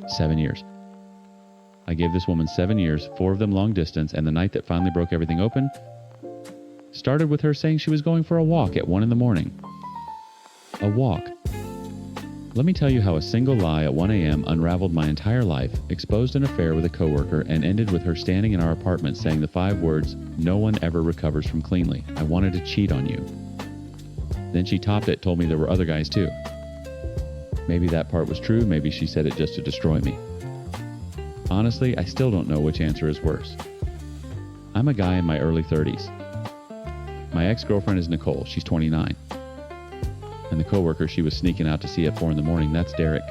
7 years. I gave this woman 7 years, 4 of them long distance, and the night that finally broke everything open started with her saying she was going for a walk at 1 in the morning. A walk. Let me tell you how a single lie at 1 a.m. unraveled my entire life, exposed an affair with a coworker, and ended with her standing in our apartment saying the 5 words, "No one ever recovers from cleanly. I wanted to cheat on you." Then she topped it, told me there were other guys too. Maybe that part was true, maybe she said it just to destroy me. Honestly, I still don't know which answer is worse. I'm a guy in my early 30s. My ex-girlfriend is Nicole, she's 29. And the coworker she was sneaking out to see at 4 in the morning, that's Derek.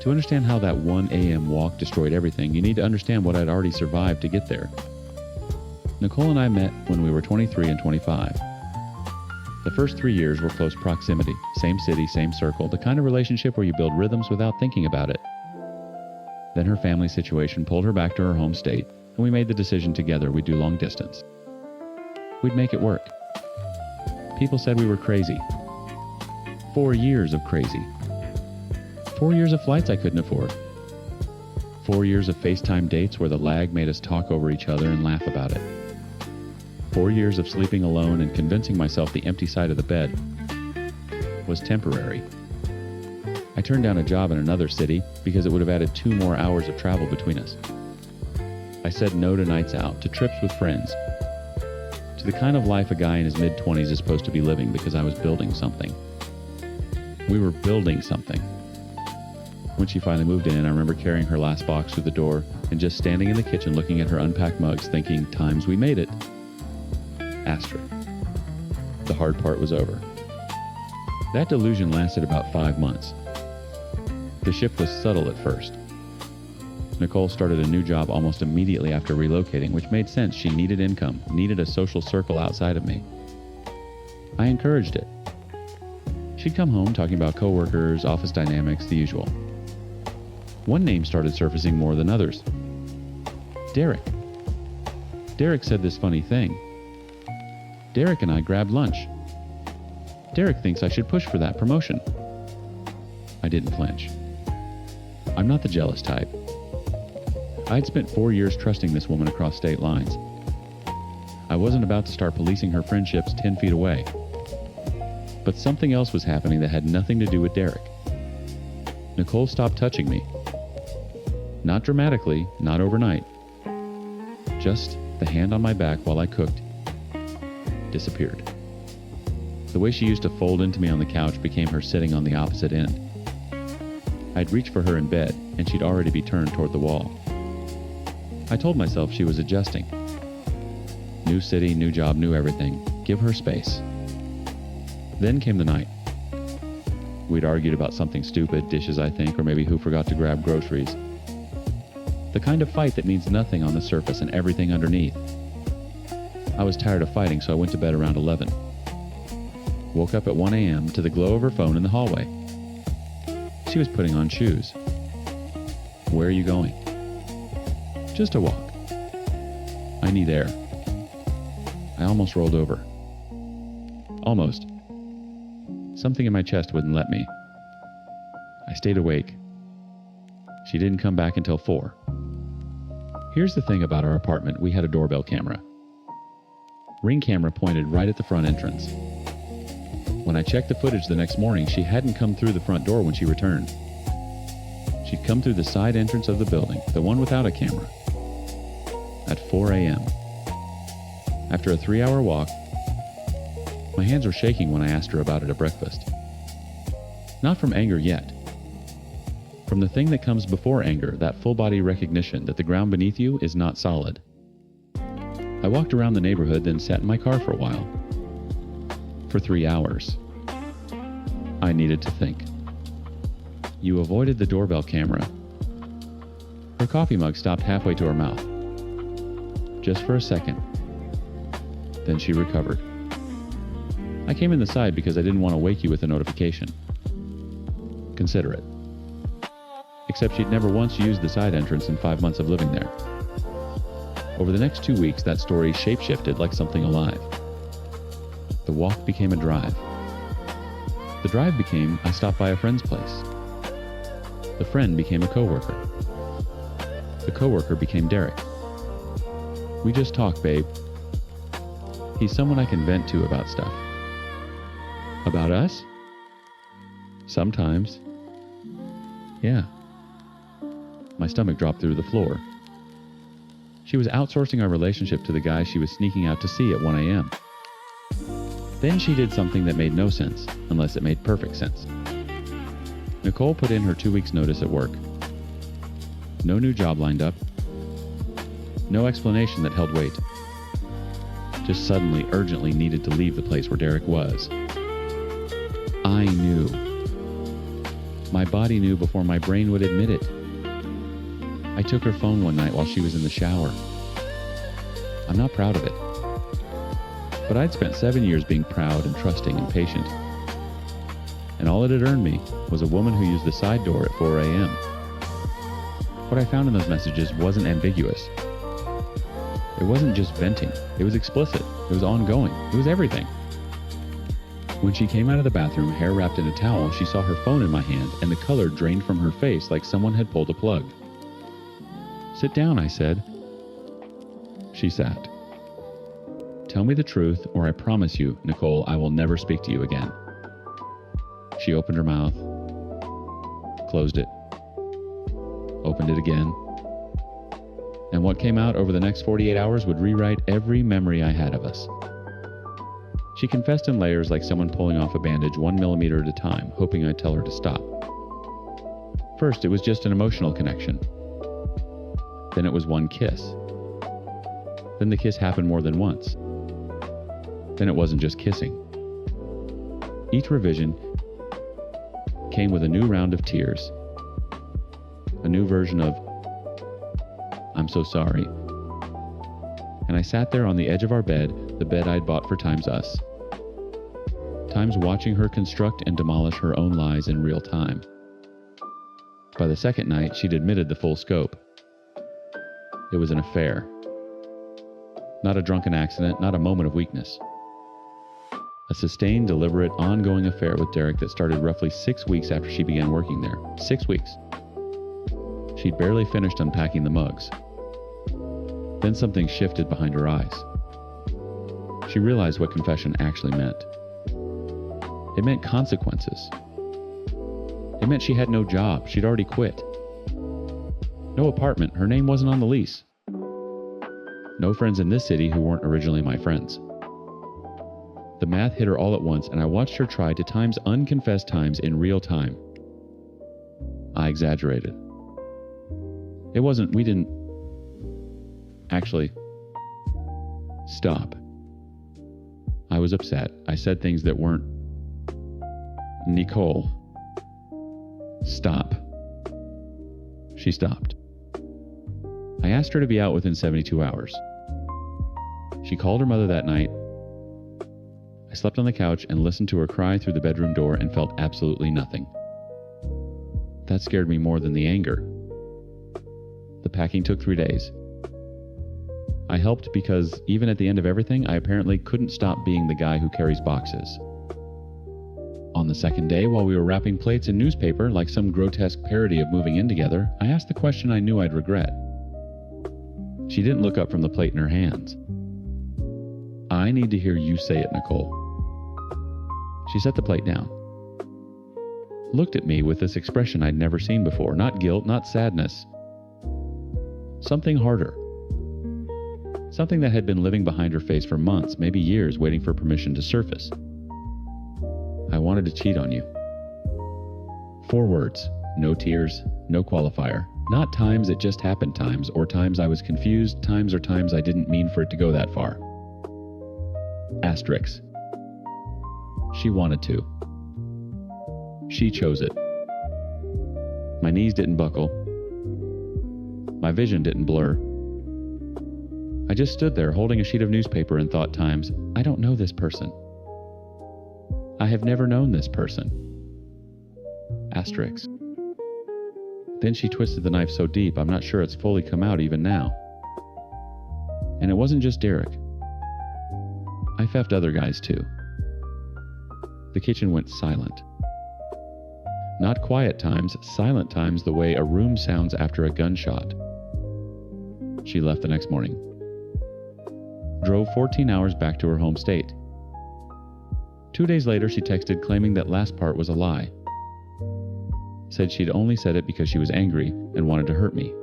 To understand how that 1 a.m. walk destroyed everything, you need to understand what I'd already survived to get there. Nicole and I met when we were 23 and 25. The first 3 years were close proximity, same city, same circle, the kind of relationship where you build rhythms without thinking about it. Then her family situation pulled her back to her home state, and we made the decision together we'd do long distance. We'd make it work. People said we were crazy. 4 years of crazy. 4 years of flights I couldn't afford. 4 years of FaceTime dates where the lag made us talk over each other and laugh about it. 4 years of sleeping alone and convincing myself the empty side of the bed was temporary. I turned down a job in another city because it would have added 2 more hours of travel between us. I said no to nights out, to trips with friends, to the kind of life a guy in his mid-20s is supposed to be living because I was building something. We were building something. When she finally moved in, I remember carrying her last box through the door and just standing in the kitchen looking at her unpacked mugs thinking, times we made it. Asterisk. The hard part was over. That delusion lasted about 5 months. The shift was subtle at first. Nicole started a new job almost immediately after relocating, which made sense. She needed income, needed a social circle outside of me. I encouraged it. She'd come home talking about coworkers, office dynamics, the usual. One name started surfacing more than others. Derek. Derek said this funny thing. Derek and I grabbed lunch. Derek thinks I should push for that promotion. I didn't flinch. I'm not the jealous type. I'd spent 4 years trusting this woman across state lines. I wasn't about to start policing her friendships 10 feet away. But something else was happening that had nothing to do with Derek. Nicole stopped touching me. Not dramatically, not overnight. Just the hand on my back while I cooked disappeared. The way she used to fold into me on the couch became her sitting on the opposite end. I'd reach for her in bed, and she'd already be turned toward the wall. I told myself she was adjusting. New city, new job, new everything. Give her space. Then came the night. We'd argued about something stupid, dishes I think, or maybe who forgot to grab groceries. The kind of fight that means nothing on the surface and everything underneath. I was tired of fighting, so I went to bed around 11. Woke up at 1 a.m. to the glow of her phone in the hallway. She was putting on shoes. Where are you going? Just a walk. I need air. I almost rolled over. Almost. Something in my chest wouldn't let me. I stayed awake. She didn't come back until 4. Here's the thing about our apartment. We had a doorbell camera. Ring camera pointed right at the front entrance. When I checked the footage the next morning, she hadn't come through the front door when she returned. She'd come through the side entrance of the building, the one without a camera, at 4 a.m. After a 3-hour walk, my hands were shaking when I asked her about it at breakfast. Not from anger yet. From the thing that comes before anger, that full-body recognition that the ground beneath you is not solid. I walked around the neighborhood, then sat in my car for a while. For 3 hours. I needed to think. You avoided the doorbell camera. Her coffee mug stopped halfway to her mouth. Just for a second. Then she recovered. I came in the side because I didn't want to wake you with a notification. Consider it. Except she'd never once used the side entrance in 5 months of living there. Over the next 2 weeks, that story shape-shifted like something alive. The walk became a drive. The drive became, I stopped by a friend's place. The friend became a coworker. The coworker became Derek. We just talk, babe. He's someone I can vent to about stuff. About us? Sometimes. Yeah. My stomach dropped through the floor. She was outsourcing our relationship to the guy she was sneaking out to see at 1 a.m. Then she did something that made no sense, unless it made perfect sense. Nicole put in her 2 weeks' notice at work. No new job lined up. No explanation that held weight. Just suddenly, urgently needed to leave the place where Derek was. I knew. My body knew before my brain would admit it. I took her phone one night while she was in the shower. I'm not proud of it. But I'd spent 7 years being proud and trusting and patient. And all it had earned me was a woman who used the side door at 4 a.m. What I found in those messages wasn't ambiguous. It wasn't just venting. It was explicit. It was ongoing. It was everything. When she came out of the bathroom, hair wrapped in a towel, she saw her phone in my hand and the color drained from her face like someone had pulled a plug. Sit down, I said. She sat. Tell me the truth, or I promise you, Nicole, I will never speak to you again. She opened her mouth, closed it, opened it again, and what came out over the next 48 hours would rewrite every memory I had of us. She confessed in layers like someone pulling off a bandage 1 millimeter at a time, hoping I'd tell her to stop. First, it was just an emotional connection. Then it was one kiss. Then the kiss happened more than once. Then it wasn't just kissing. Each revision came with a new round of tears. A new version of, I'm so sorry. And I sat there on the edge of our bed, the bed I'd bought for Times Us. Times watching her construct and demolish her own lies in real time. By the second night, she'd admitted the full scope. It was an affair. Not a drunken accident, not a moment of weakness. A sustained, deliberate, ongoing affair with Derek that started roughly 6 weeks after she began working there. 6 weeks. She'd barely finished unpacking the mugs. Then something shifted behind her eyes. She realized what confession actually meant. It meant consequences. It meant she had no job. She'd already quit. No apartment. Her name wasn't on the lease. No friends in this city who weren't originally my friends. The math hit her all at once, and I watched her try to times unconfessed times in real time. I exaggerated. We didn't. Actually, stop. I was upset. I said things that weren't. Nicole, stop. She stopped. I asked her to be out within 72 hours. She called her mother that night. I slept on the couch and listened to her cry through the bedroom door and felt absolutely nothing. That scared me more than the anger. The packing took 3 days. I helped because even at the end of everything, I apparently couldn't stop being the guy who carries boxes. On the second day, while we were wrapping plates in newspaper like some grotesque parody of moving in together, I asked the question I knew I'd regret. She didn't look up from the plate in her hands. I need to hear you say it, Nicole. She set the plate down. Looked at me with this expression I'd never seen before. Not guilt, not sadness. Something harder. Something that had been living behind her face for months, maybe years, waiting for permission to surface. I wanted to cheat on you. 4 words. No tears, no qualifier. Not times it just happened times, or times I was confused, times or times I didn't mean for it to go that far. Asterisks. She wanted to. She chose it. My knees didn't buckle. My vision didn't blur. I just stood there holding a sheet of newspaper and thought times, I don't know this person. I have never known this person. Asterisk. Then she twisted the knife so deep I'm not sure it's fully come out even now. And it wasn't just Derek. I feffed other guys too. The kitchen went silent. Not quiet times, silent times the way a room sounds after a gunshot. She left the next morning. Drove 14 hours back to her home state. 2 days later, she texted claiming that last part was a lie. Said she'd only said it because she was angry and wanted to hurt me.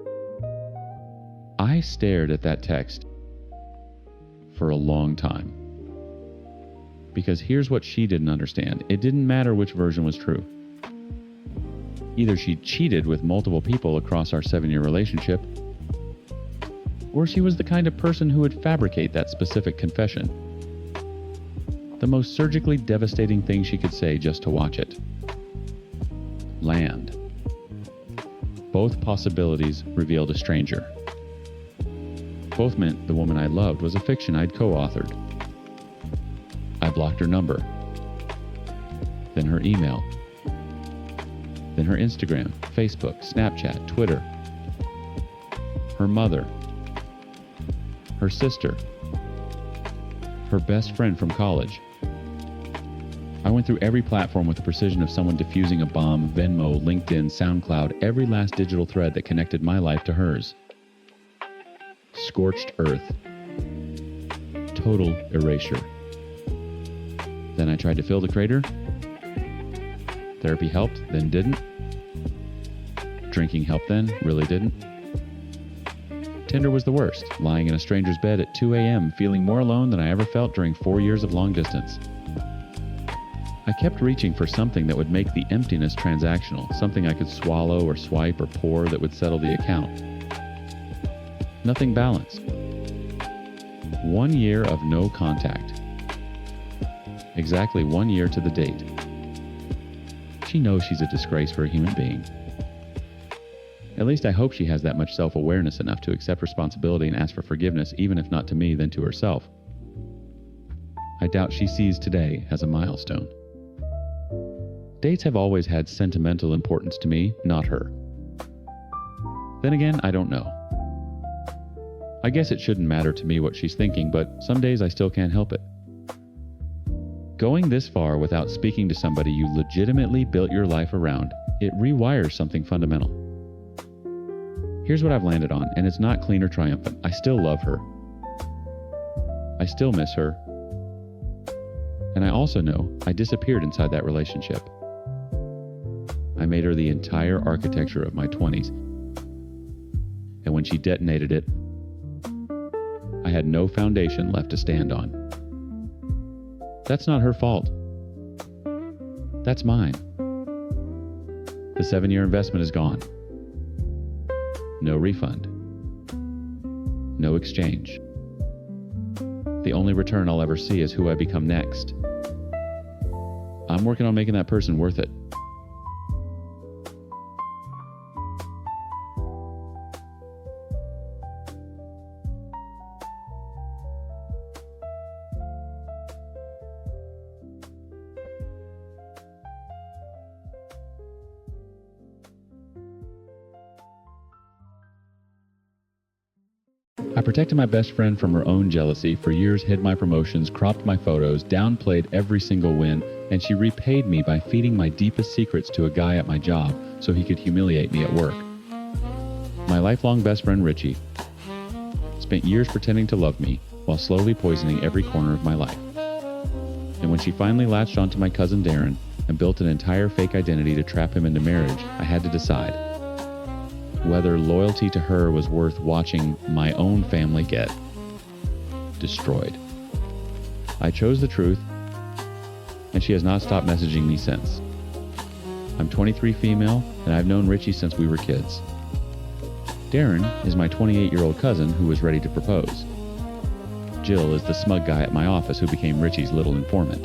I stared at that text for a long time. Because here's what she didn't understand. It didn't matter which version was true. Either she cheated with multiple people across our 7-year relationship, or she was the kind of person who would fabricate that specific confession. The most surgically devastating thing she could say just to watch it. Land. Both possibilities revealed a stranger. Both meant the woman I loved was a fiction I'd co-authored. I blocked her number, then her email, then her Instagram, Facebook, Snapchat, Twitter, her mother, her sister, her best friend from college. I went through every platform with the precision of someone defusing a bomb: Venmo, LinkedIn, SoundCloud, every last digital thread that connected my life to hers. Scorched earth. Total erasure. Then I tried to fill the crater. Therapy helped, then didn't. Drinking helped then, really didn't. Tinder was the worst, lying in a stranger's bed at 2 a.m., feeling more alone than I ever felt during 4 years of long distance. I kept reaching for something that would make the emptiness transactional, something I could swallow or swipe or pour that would settle the account. Nothing balanced. 1 year of no contact. Exactly 1 year to the date. She knows she's a disgrace for a human being. At least I hope she has that much self-awareness enough to accept responsibility and ask for forgiveness, even if not to me, then to herself. I doubt she sees today as a milestone. Dates have always had sentimental importance to me, not her. Then again, I don't know. I guess it shouldn't matter to me what she's thinking, but some days I still can't help it. Going this far without speaking to somebody you legitimately built your life around, it rewires something fundamental. Here's what I've landed on, and it's not clean or triumphant. I still love her. I still miss her. And I also know I disappeared inside that relationship. I made her the entire architecture of my 20s. And when she detonated it, I had no foundation left to stand on. That's not her fault. That's mine. The 7-year investment is gone. No refund. No exchange. The only return I'll ever see is who I become next. I'm working on making that person worth it. I protected my best friend from her own jealousy, for years hid my promotions, cropped my photos, downplayed every single win, and she repaid me by feeding my deepest secrets to a guy at my job so he could humiliate me at work. My lifelong best friend Richie spent years pretending to love me while slowly poisoning every corner of my life. And when she finally latched onto my cousin Darren and built an entire fake identity to trap him into marriage, I had to decide whether loyalty to her was worth watching my own family get destroyed. I chose the truth, and she has not stopped messaging me since. I'm 23 female, and I've known Richie since we were kids. Darren is my 28-year-old cousin who was ready to propose. Jill is the smug guy at my office who became Richie's little informant.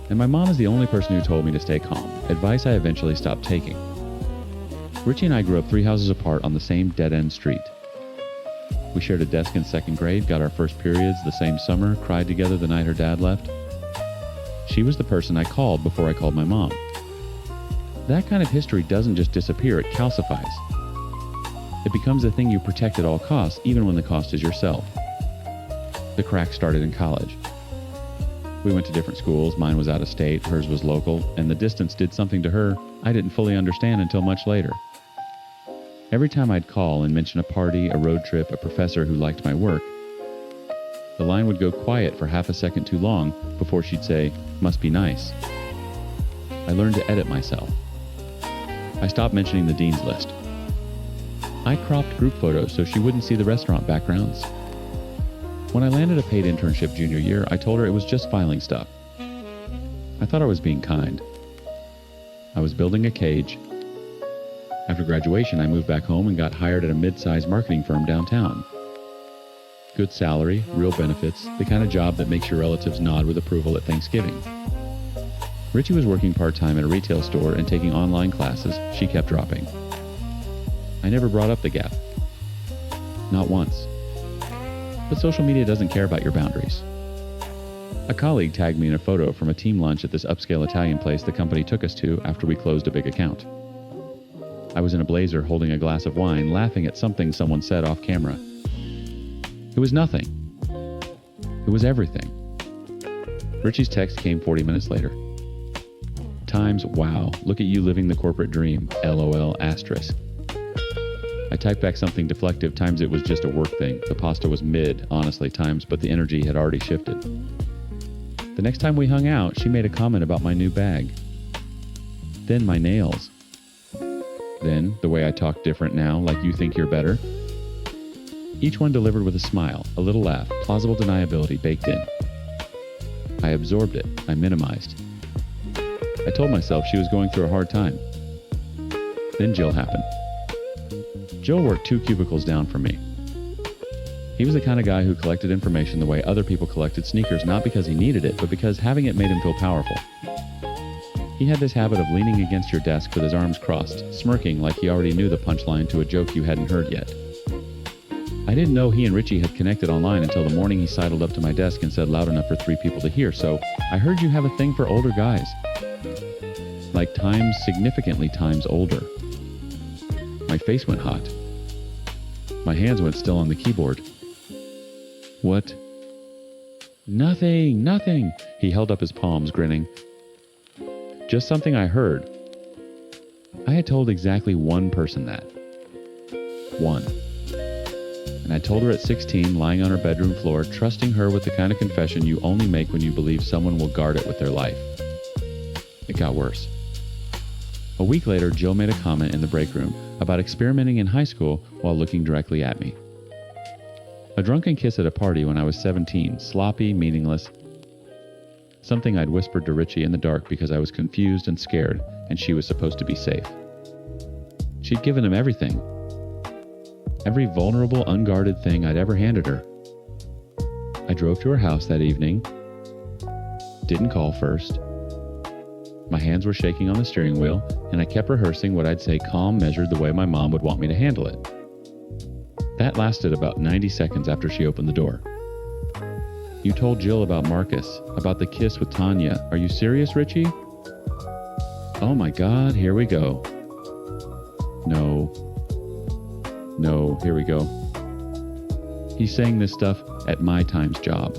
And my mom is the only person who told me to stay calm, advice I eventually stopped taking. Richie and I grew up 3 houses apart on the same dead-end street. We shared a desk in 2nd grade, got our first periods the same summer, cried together the night her dad left. She was the person I called before I called my mom. That kind of history doesn't just disappear, it calcifies. It becomes a thing you protect at all costs, even when the cost is yourself. The crack started in college. We went to different schools, mine was out of state, hers was local, and the distance did something to her I didn't fully understand until much later. Every time I'd call and mention a party, a road trip, a professor who liked my work, the line would go quiet for half a second too long before she'd say, "Must be nice." I learned to edit myself. I stopped mentioning the dean's list. I cropped group photos so she wouldn't see the restaurant backgrounds. When I landed a paid internship junior year, I told her it was just filing stuff. I thought I was being kind. I was building a cage. After graduation, I moved back home and got hired at a mid-sized marketing firm downtown. Good salary, real benefits, the kind of job that makes your relatives nod with approval at Thanksgiving. Richie was working part-time at a retail store and taking online classes she kept dropping. I never brought up the gap. Not once. But social media doesn't care about your boundaries. A colleague tagged me in a photo from a team lunch at this upscale Italian place the company took us to after we closed a big account. I was in a blazer holding a glass of wine, laughing at something someone said off camera. It was nothing. It was everything. Richie's text came 40 minutes later. Times, wow, look at you living the corporate dream, LOL asterisk. I typed back something deflective, times it was just a work thing. The pasta was mid, honestly, times, but the energy had already shifted. The next time we hung out, she made a comment about my new bag. Then my nails. Then the way I talk different now, like you think you're better. Each one delivered with a smile, a little laugh, plausible deniability baked in. I absorbed it. I minimized. I told myself she was going through a hard time. Then Jill happened. Jill worked 2 cubicles down from me. He was the kind of guy who collected information the way other people collected sneakers, not because he needed it, but because having it made him feel powerful. He had this habit of leaning against your desk with his arms crossed, smirking like he already knew the punchline to a joke you hadn't heard yet. I didn't know he and Richie had connected online until the morning he sidled up to my desk and said loud enough for 3 people to hear, "So, I heard you have a thing for older guys." Like times, significantly times older. My face went hot. My hands went still on the keyboard. What? Nothing. He held up his palms, grinning. Just something I heard. I had told exactly one person that. One. And I told her at 16, lying on her bedroom floor, trusting her with the kind of confession you only make when you believe someone will guard it with their life. It got worse. A week later, Jill made a comment in the break room about experimenting in high school while looking directly at me. A drunken kiss at a party when I was 17, sloppy, meaningless. Something I'd whispered to Richie in the dark because I was confused and scared, and she was supposed to be safe. She'd given him everything. Every vulnerable, unguarded thing I'd ever handed her. I drove to her house that evening. Didn't call first. My hands were shaking on the steering wheel, and I kept rehearsing what I'd say calm, measured the way my mom would want me to handle it. That lasted about 90 seconds after she opened the door. "You told Jill about Marcus, about the kiss with Tanya. Are you serious, Richie?" "Oh my God, here we go." No, here we go. He's saying this stuff at my times job.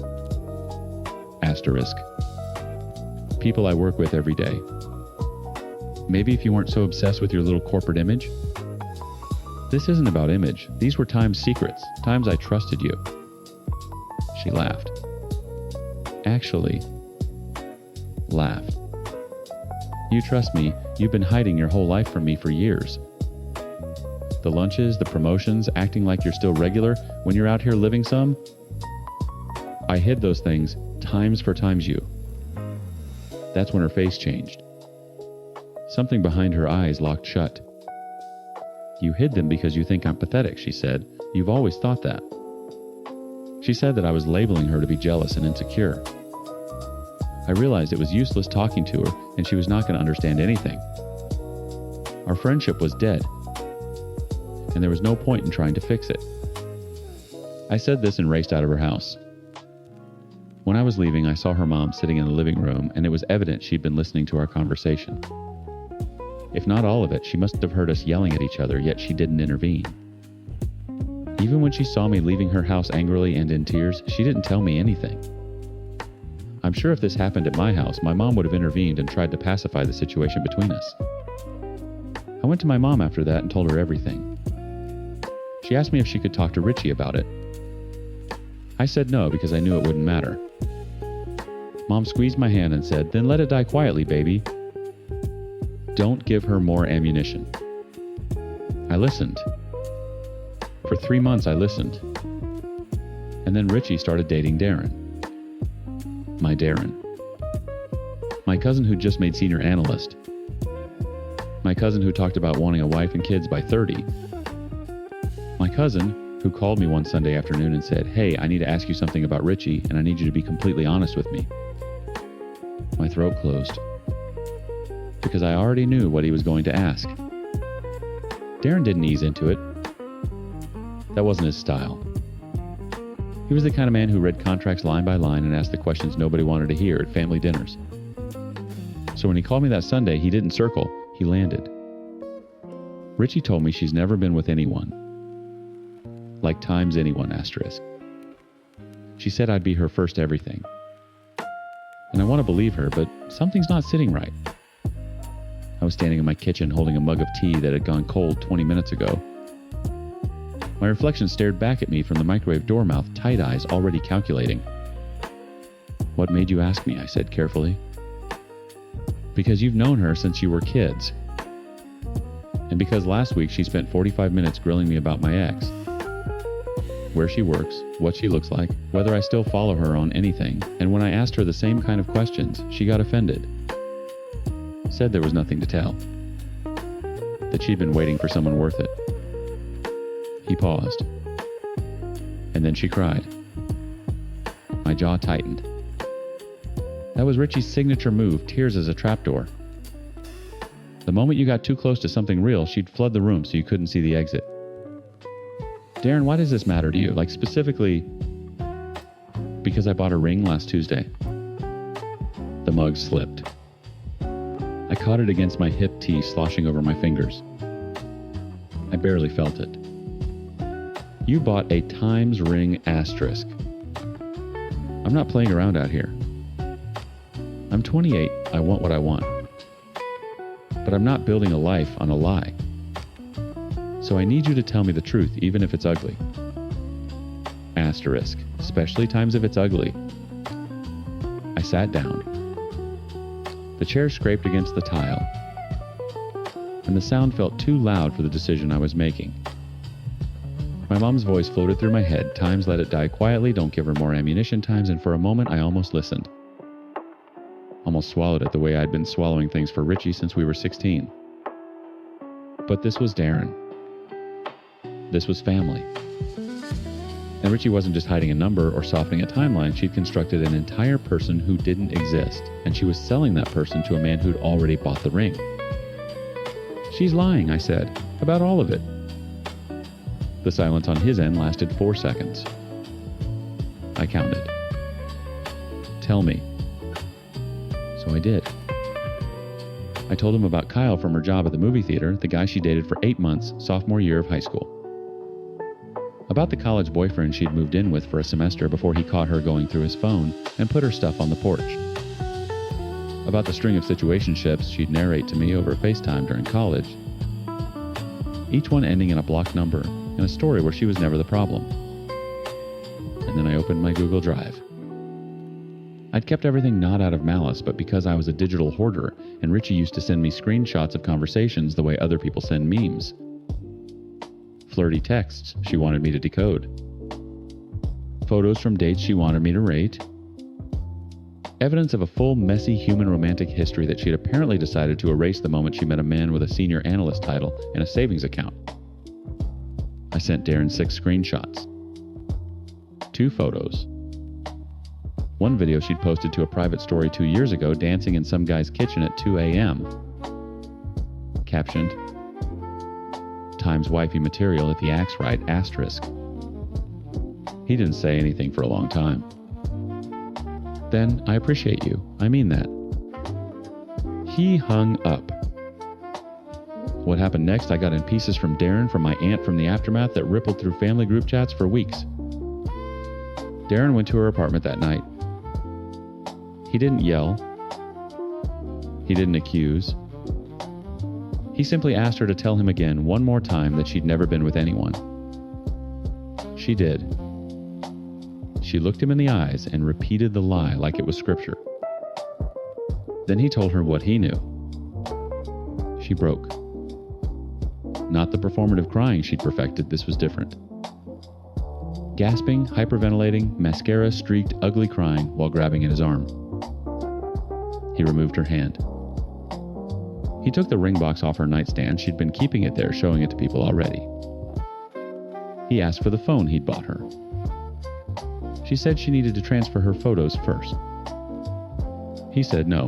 Asterisk. People I work with every day. Maybe if you weren't so obsessed with your little corporate image. This isn't about image. These were times secrets, times I trusted you. She laughed. Actually, laughed. You trust me. You've been hiding your whole life from me for years. The lunches, the promotions, acting like you're still regular when you're out here living some. I hid those things times for times you. That's when her face changed. Something behind her eyes locked shut. "You hid them because you think I'm pathetic," she said. "You've always thought that." She said that I was labeling her to be jealous and insecure. I realized it was useless talking to her, and she was not going to understand anything. Our friendship was dead, and there was no point in trying to fix it. I said this and raced out of her house. When I was leaving, I saw her mom sitting in the living room, and it was evident she'd been listening to our conversation. If not all of it, she must have heard us yelling at each other, yet she didn't intervene. Even when she saw me leaving her house angrily and in tears, she didn't tell me anything. I'm sure if this happened at my house, my mom would have intervened and tried to pacify the situation between us. I went to my mom after that and told her everything. She asked me if she could talk to Richie about it. I said no because I knew it wouldn't matter. Mom squeezed my hand and said, "Then let it die quietly, baby. Don't give her more ammunition." I listened. For 3 months I listened. And then Richie started dating Darren. My Darren. My cousin who just made senior analyst. My cousin who talked about wanting a wife and kids by 30. My cousin who called me one Sunday afternoon and said, "Hey, I need to ask you something about Richie, and I need you to be completely honest with me." My throat closed, because I already knew what he was going to ask. Darren didn't ease into it. That wasn't his style. He was the kind of man who read contracts line by line and asked the questions nobody wanted to hear at family dinners. So when he called me that Sunday, he didn't circle, he landed. Richie told me she's never been with anyone. Like times anyone, asterisk. She said I'd be her first everything. And I want to believe her, but something's not sitting right. I was standing in my kitchen holding a mug of tea that had gone cold 20 minutes ago. My reflection stared back at me from the microwave door mouth, tight eyes already calculating. "What made you ask me?" I said carefully. "Because you've known her since you were kids. And because last week she spent 45 minutes grilling me about my ex. Where she works, what she looks like, whether I still follow her on anything, and when I asked her the same kind of questions, she got offended. Said there was nothing to tell. That she'd been waiting for someone worth it." He paused. And then she cried. My jaw tightened. That was Richie's signature move, tears as a trapdoor. The moment you got too close to something real, she'd flood the room so you couldn't see the exit. "Darren, why does this matter to you? Like specifically..." "Because I bought a ring last Tuesday." The mug slipped. I caught it against my hip tee sloshing over my fingers. I barely felt it. "You bought a Times ring asterisk. I'm not playing around out here. I'm 28, I want what I want. But I'm not building a life on a lie. So I need you to tell me the truth, even if it's ugly. Asterisk, especially times if it's ugly." I sat down. The chair scraped against the tile, and the sound felt too loud for the decision I was making. My mom's voice floated through my head, "Times let it die quietly, don't give her more ammunition times," and for a moment I almost listened. Almost swallowed it the way I'd been swallowing things for Richie since we were 16. But this was Darren. This was family. And Richie wasn't just hiding a number or softening a timeline, she'd constructed an entire person who didn't exist, and she was selling that person to a man who'd already bought the ring. "She's lying," I said, "about all of it." The silence on his end lasted 4 seconds. I counted. "Tell me." So I did. I told him about Kyle from her job at the movie theater, the guy she dated for 8 months, sophomore year of high school. About the college boyfriend she'd moved in with for a semester before he caught her going through his phone and put her stuff on the porch. About the string of situationships she'd narrate to me over FaceTime during college, each one ending in a block number and a story where she was never the problem. And then I opened my Google Drive. I'd kept everything not out of malice, but because I was a digital hoarder and Richie used to send me screenshots of conversations the way other people send memes. Flirty texts she wanted me to decode. Photos from dates she wanted me to rate. Evidence of a full, messy human romantic history that she'd apparently decided to erase the moment she met a man with a senior analyst title and a savings account. I sent Darren 6 screenshots. 2 photos. One video she'd posted to a private story 2 years ago dancing in some guy's kitchen at 2 a.m. Captioned, "Times wifey material if he acts right, asterisk." He didn't say anything for a long time. "Then I appreciate you. I mean that." He hung up. What happened next I got in pieces from Darren from my aunt from the aftermath that rippled through family group chats for weeks. Darren went to her apartment that night. He didn't yell. He didn't accuse. He simply asked her to tell him again one more time that she'd never been with anyone. She did. She looked him in the eyes and repeated the lie like it was scripture. Then he told her what he knew. She broke. Not the performative crying she'd perfected, this was different. Gasping, hyperventilating, mascara-streaked, ugly crying while grabbing at his arm. He removed her hand. He took the ring box off her nightstand. She'd been keeping it there, showing it to people already. He asked for the phone he'd bought her. She said she needed to transfer her photos first. He said no.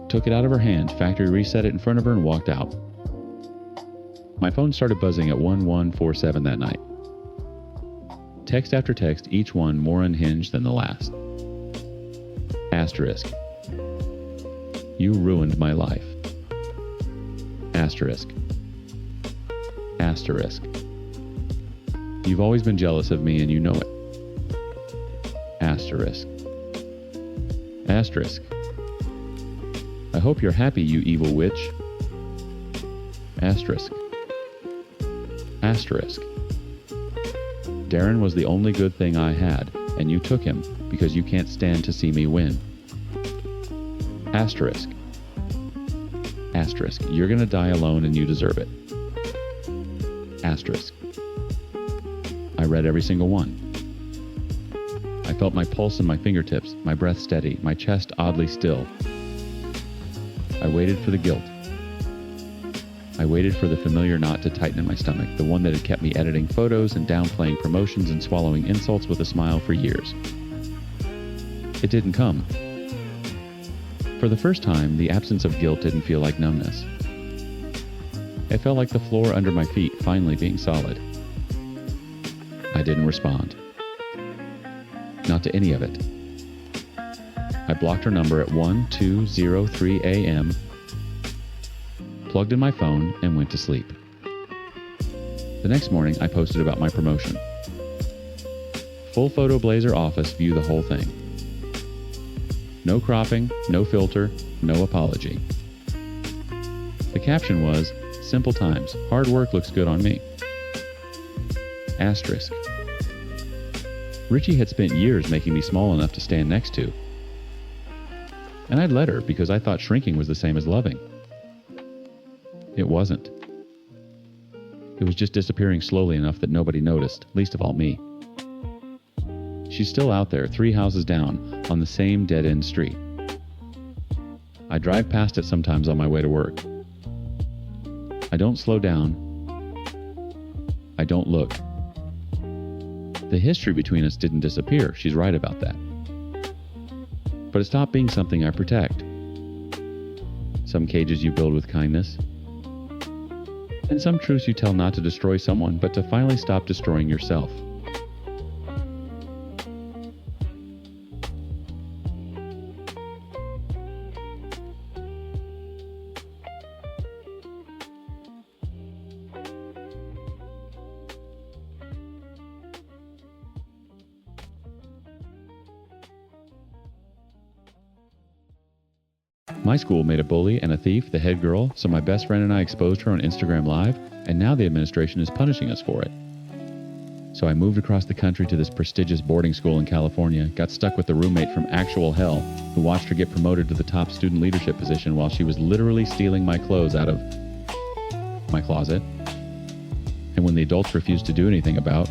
Took it out of her hand, factory reset it in front of her, and walked out. My phone started buzzing at 1147 that night. Text after text, each one more unhinged than the last. Asterisk. You ruined my life. Asterisk. Asterisk. You've always been jealous of me and you know it. Asterisk. Asterisk. I hope you're happy, you evil witch. Asterisk. Asterisk. Darren was the only good thing I had, and you took him because you can't stand to see me win. Asterisk. Asterisk. You're gonna die alone and you deserve it. Asterisk. I read every single one. I felt my pulse in my fingertips, my breath steady, my chest oddly still. I waited for the guilt. I waited for the familiar knot to tighten in my stomach, the one that had kept me editing photos and downplaying promotions and swallowing insults with a smile for years. It didn't come. For the first time, the absence of guilt didn't feel like numbness. It felt like the floor under my feet finally being solid. I didn't respond. Not to any of it. I blocked her number at 12:03 a.m., plugged in my phone, and went to sleep. The next morning, I posted about my promotion. Full photo blazer office, view the whole thing. No cropping, no filter, no apology. The caption was, simple times, hard work looks good on me. Asterisk. Richie had spent years making me small enough to stand next to. And I'd let her because I thought shrinking was the same as loving. It wasn't. It was just disappearing slowly enough that nobody noticed, least of all me. She's still out there, 3 houses down, on the same dead-end street. I drive past it sometimes on my way to work. I don't slow down. I don't look. The history between us didn't disappear, she's right about that. But it stopped being something I protect. Some cages you build with kindness. And some truths you tell not to destroy someone, but to finally stop destroying yourself. My school made a bully and a thief the head girl, so my best friend and I exposed her on Instagram Live, and now the administration is punishing us for it. So I moved across the country to this prestigious boarding school in California, got stuck with the roommate from actual hell, who watched her get promoted to the top student leadership position while she was literally stealing my clothes out of my closet. And when the adults refused to do anything about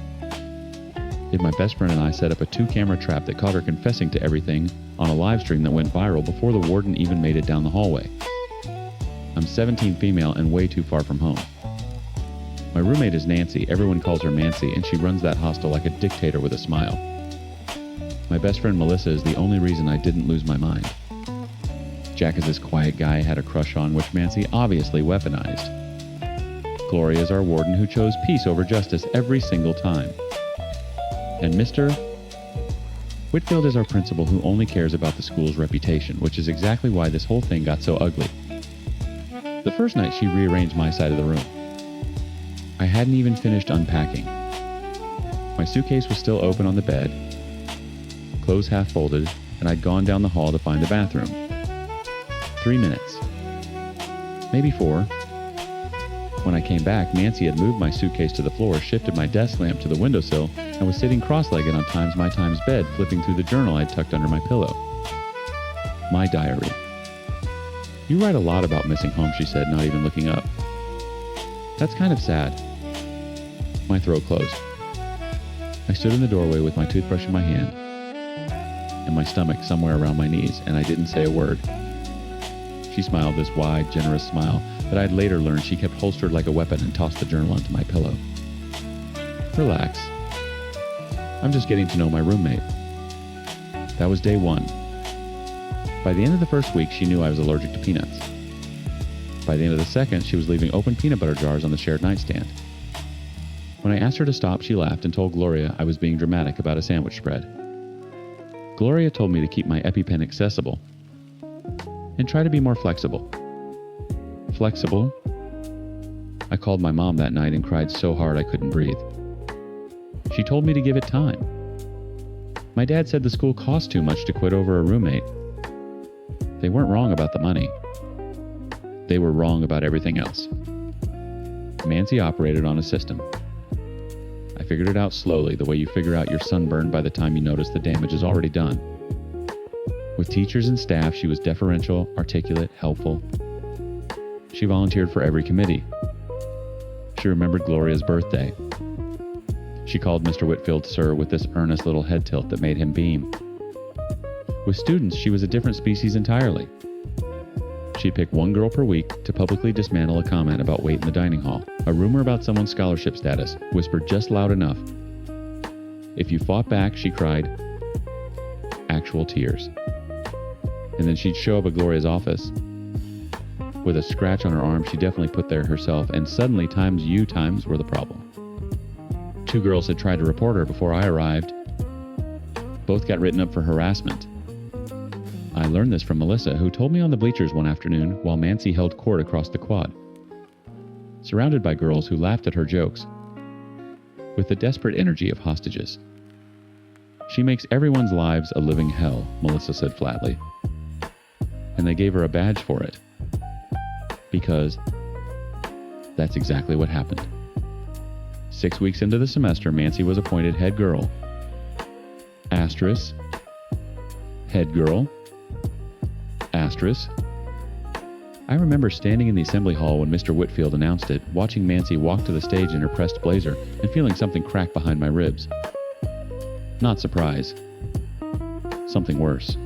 it, my best friend and I set up a 2-camera trap that caught her confessing to everything on a live stream that went viral before the warden even made it down the hallway. I'm 17 female and way too far from home. My roommate is Nancy, everyone calls her Mancy, and she runs that hostel like a dictator with a smile. My best friend Melissa is the only reason I didn't lose my mind. Jack is this quiet guy I had a crush on, which Mancy obviously weaponized. Gloria is our warden who chose peace over justice every single time. And Mr. Whitfield is our principal who only cares about the school's reputation, which is exactly why this whole thing got so ugly. The first night she rearranged my side of the room. I hadn't even finished unpacking. My suitcase was still open on the bed, clothes half folded, and I'd gone down the hall to find the bathroom. 3 minutes. maybe 4. When I came back, Nancy had moved my suitcase to the floor, shifted my desk lamp to the windowsill, and was sitting cross-legged on Times My Times bed, flipping through the journal I'd tucked under my pillow. My diary. You write a lot about missing home, she said, not even looking up. That's kind of sad. My throat closed. I stood in the doorway with my toothbrush in my hand and my stomach somewhere around my knees, and I didn't say a word. She smiled this wide, generous smile that I'd later learned she kept holstered like a weapon and tossed the journal onto my pillow. Relax. I'm just getting to know my roommate. That was day 1. By the end of the first week, she knew I was allergic to peanuts. By the end of the second, she was leaving open peanut butter jars on the shared nightstand. When I asked her to stop, she laughed and told Gloria I was being dramatic about a sandwich spread. Gloria told me to keep my EpiPen accessible and try to be more flexible. Flexible? I called my mom that night and cried so hard I couldn't breathe. She told me to give it time. My dad said the school cost too much to quit over a roommate. They weren't wrong about the money. They were wrong about everything else. Nancy operated on a system. I figured it out slowly, the way you figure out you're sunburned by the time you notice the damage is already done. With teachers and staff, she was deferential, articulate, helpful. She volunteered for every committee. She remembered Gloria's birthday. She called Mr. Whitfield sir with this earnest little head tilt that made him beam. With students, she was a different species entirely. She'd pick one girl per week to publicly dismantle a comment about weight in the dining hall, a rumor about someone's scholarship status, whispered just loud enough. If you fought back, she cried, actual tears. And then she'd show up at Gloria's office. With a scratch on her arm she definitely put there herself, and suddenly times were the problem. 2 girls had tried to report her before I arrived. Both got written up for harassment. I learned this from Melissa, who told me on the bleachers one afternoon while Nancy held court across the quad. Surrounded by girls who laughed at her jokes, with the desperate energy of hostages. She makes everyone's lives a living hell, Melissa said flatly. And they gave her a badge for it. Because that's exactly what happened. 6 weeks into the semester, Nancy was appointed head girl. Asterisk. Head girl. Asterisk. I remember standing in the assembly hall when Mr. Whitfield announced it, watching Nancy walk to the stage in her pressed blazer and feeling something crack behind my ribs. Not surprise. Something worse.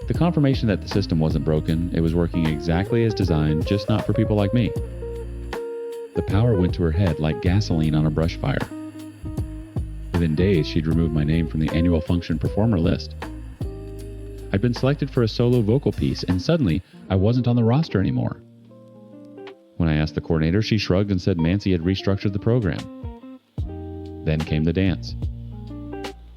The confirmation that the system wasn't broken, it was working exactly as designed, just not for people like me. The power went to her head like gasoline on a brush fire. Within days, she'd removed my name from the annual function performer list. I'd been selected for a solo vocal piece, and suddenly, I wasn't on the roster anymore. When I asked the coordinator, she shrugged and said Nancy had restructured the program. Then came the dance.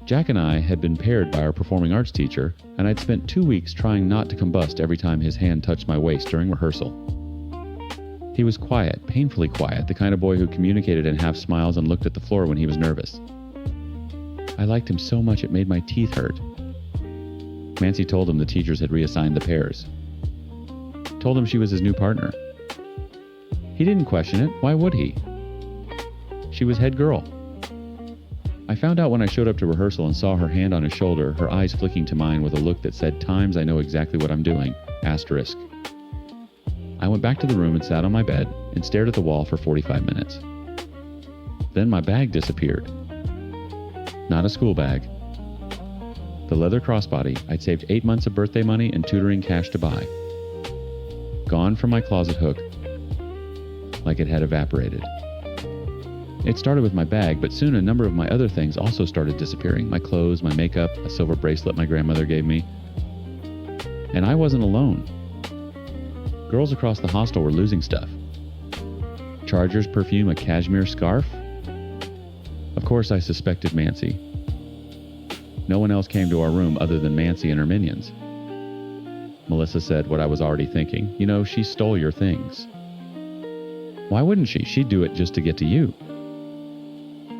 Jack and I had been paired by our performing arts teacher, and I'd spent 2 weeks trying not to combust every time his hand touched my waist during rehearsal. He was quiet, painfully quiet, the kind of boy who communicated in half smiles and looked at the floor when he was nervous. I liked him so much it made my teeth hurt. Nancy told him the teachers had reassigned the pairs. Told him she was his new partner. He didn't question it. Why would he? She was head girl. I found out when I showed up to rehearsal and saw her hand on his shoulder, her eyes flicking to mine with a look that said, "Times I know exactly what I'm doing." Asterisk. I went back to the room and sat on my bed and stared at the wall for 45 minutes. Then my bag disappeared. Not a school bag. The leather crossbody I'd saved 8 months of birthday money and tutoring cash to buy. Gone from my closet hook, like it had evaporated. It started with my bag, but soon a number of my other things also started disappearing. My clothes, my makeup, a silver bracelet my grandmother gave me. And I wasn't alone. Girls across the hostel were losing stuff. Chargers, perfume, a cashmere scarf. Of course I suspected Nancy. No one else came to our room other than Nancy and her minions. Melissa said what I was already thinking. You know, she stole your things. Why wouldn't she? She'd do it just to get to you.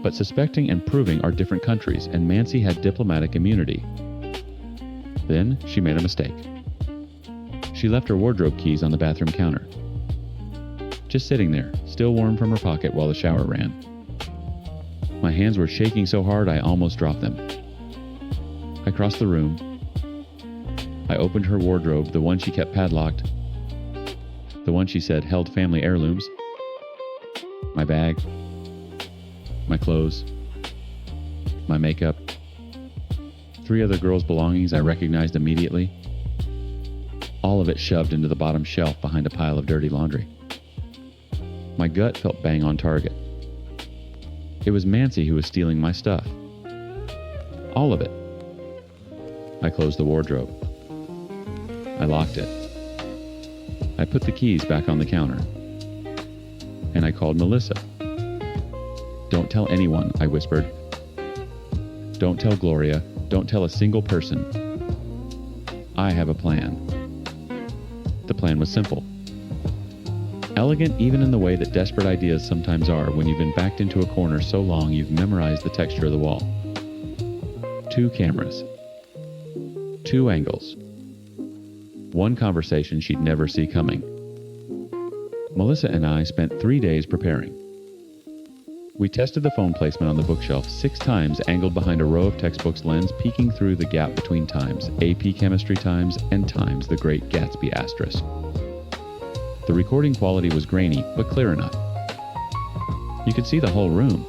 But suspecting and proving are different countries, and Nancy had diplomatic immunity. Then she made a mistake. She left her wardrobe keys on the bathroom counter. just sitting there, still warm from her pocket while the shower ran. My hands were shaking so hard I almost dropped them. I crossed the room. I opened her wardrobe, the one she kept padlocked, the one she said held family heirlooms, my bag, my clothes, my makeup, 3 other girls' belongings I recognized immediately, all of it shoved into the bottom shelf behind a pile of dirty laundry. My gut felt bang on target. It was Mancy who was stealing my stuff. All of it. I closed the wardrobe. I locked it. I put the keys back on the counter. And I called Melissa. "Don't tell anyone," I whispered. "Don't tell Gloria. Don't tell a single person. I have a plan." The plan was simple. Elegant even in the way that desperate ideas sometimes are when you've been backed into a corner so long you've memorized the texture of the wall. 2 cameras. 2 angles. 1 conversation she'd never see coming. Melissa and I spent 3 days preparing. We tested the phone placement on the bookshelf 6 times, angled behind a row of textbooks, lens peeking through the gap between times, AP Chemistry times, and times the Great Gatsby asterisk. The recording quality was grainy, but clear enough. You could see the whole room.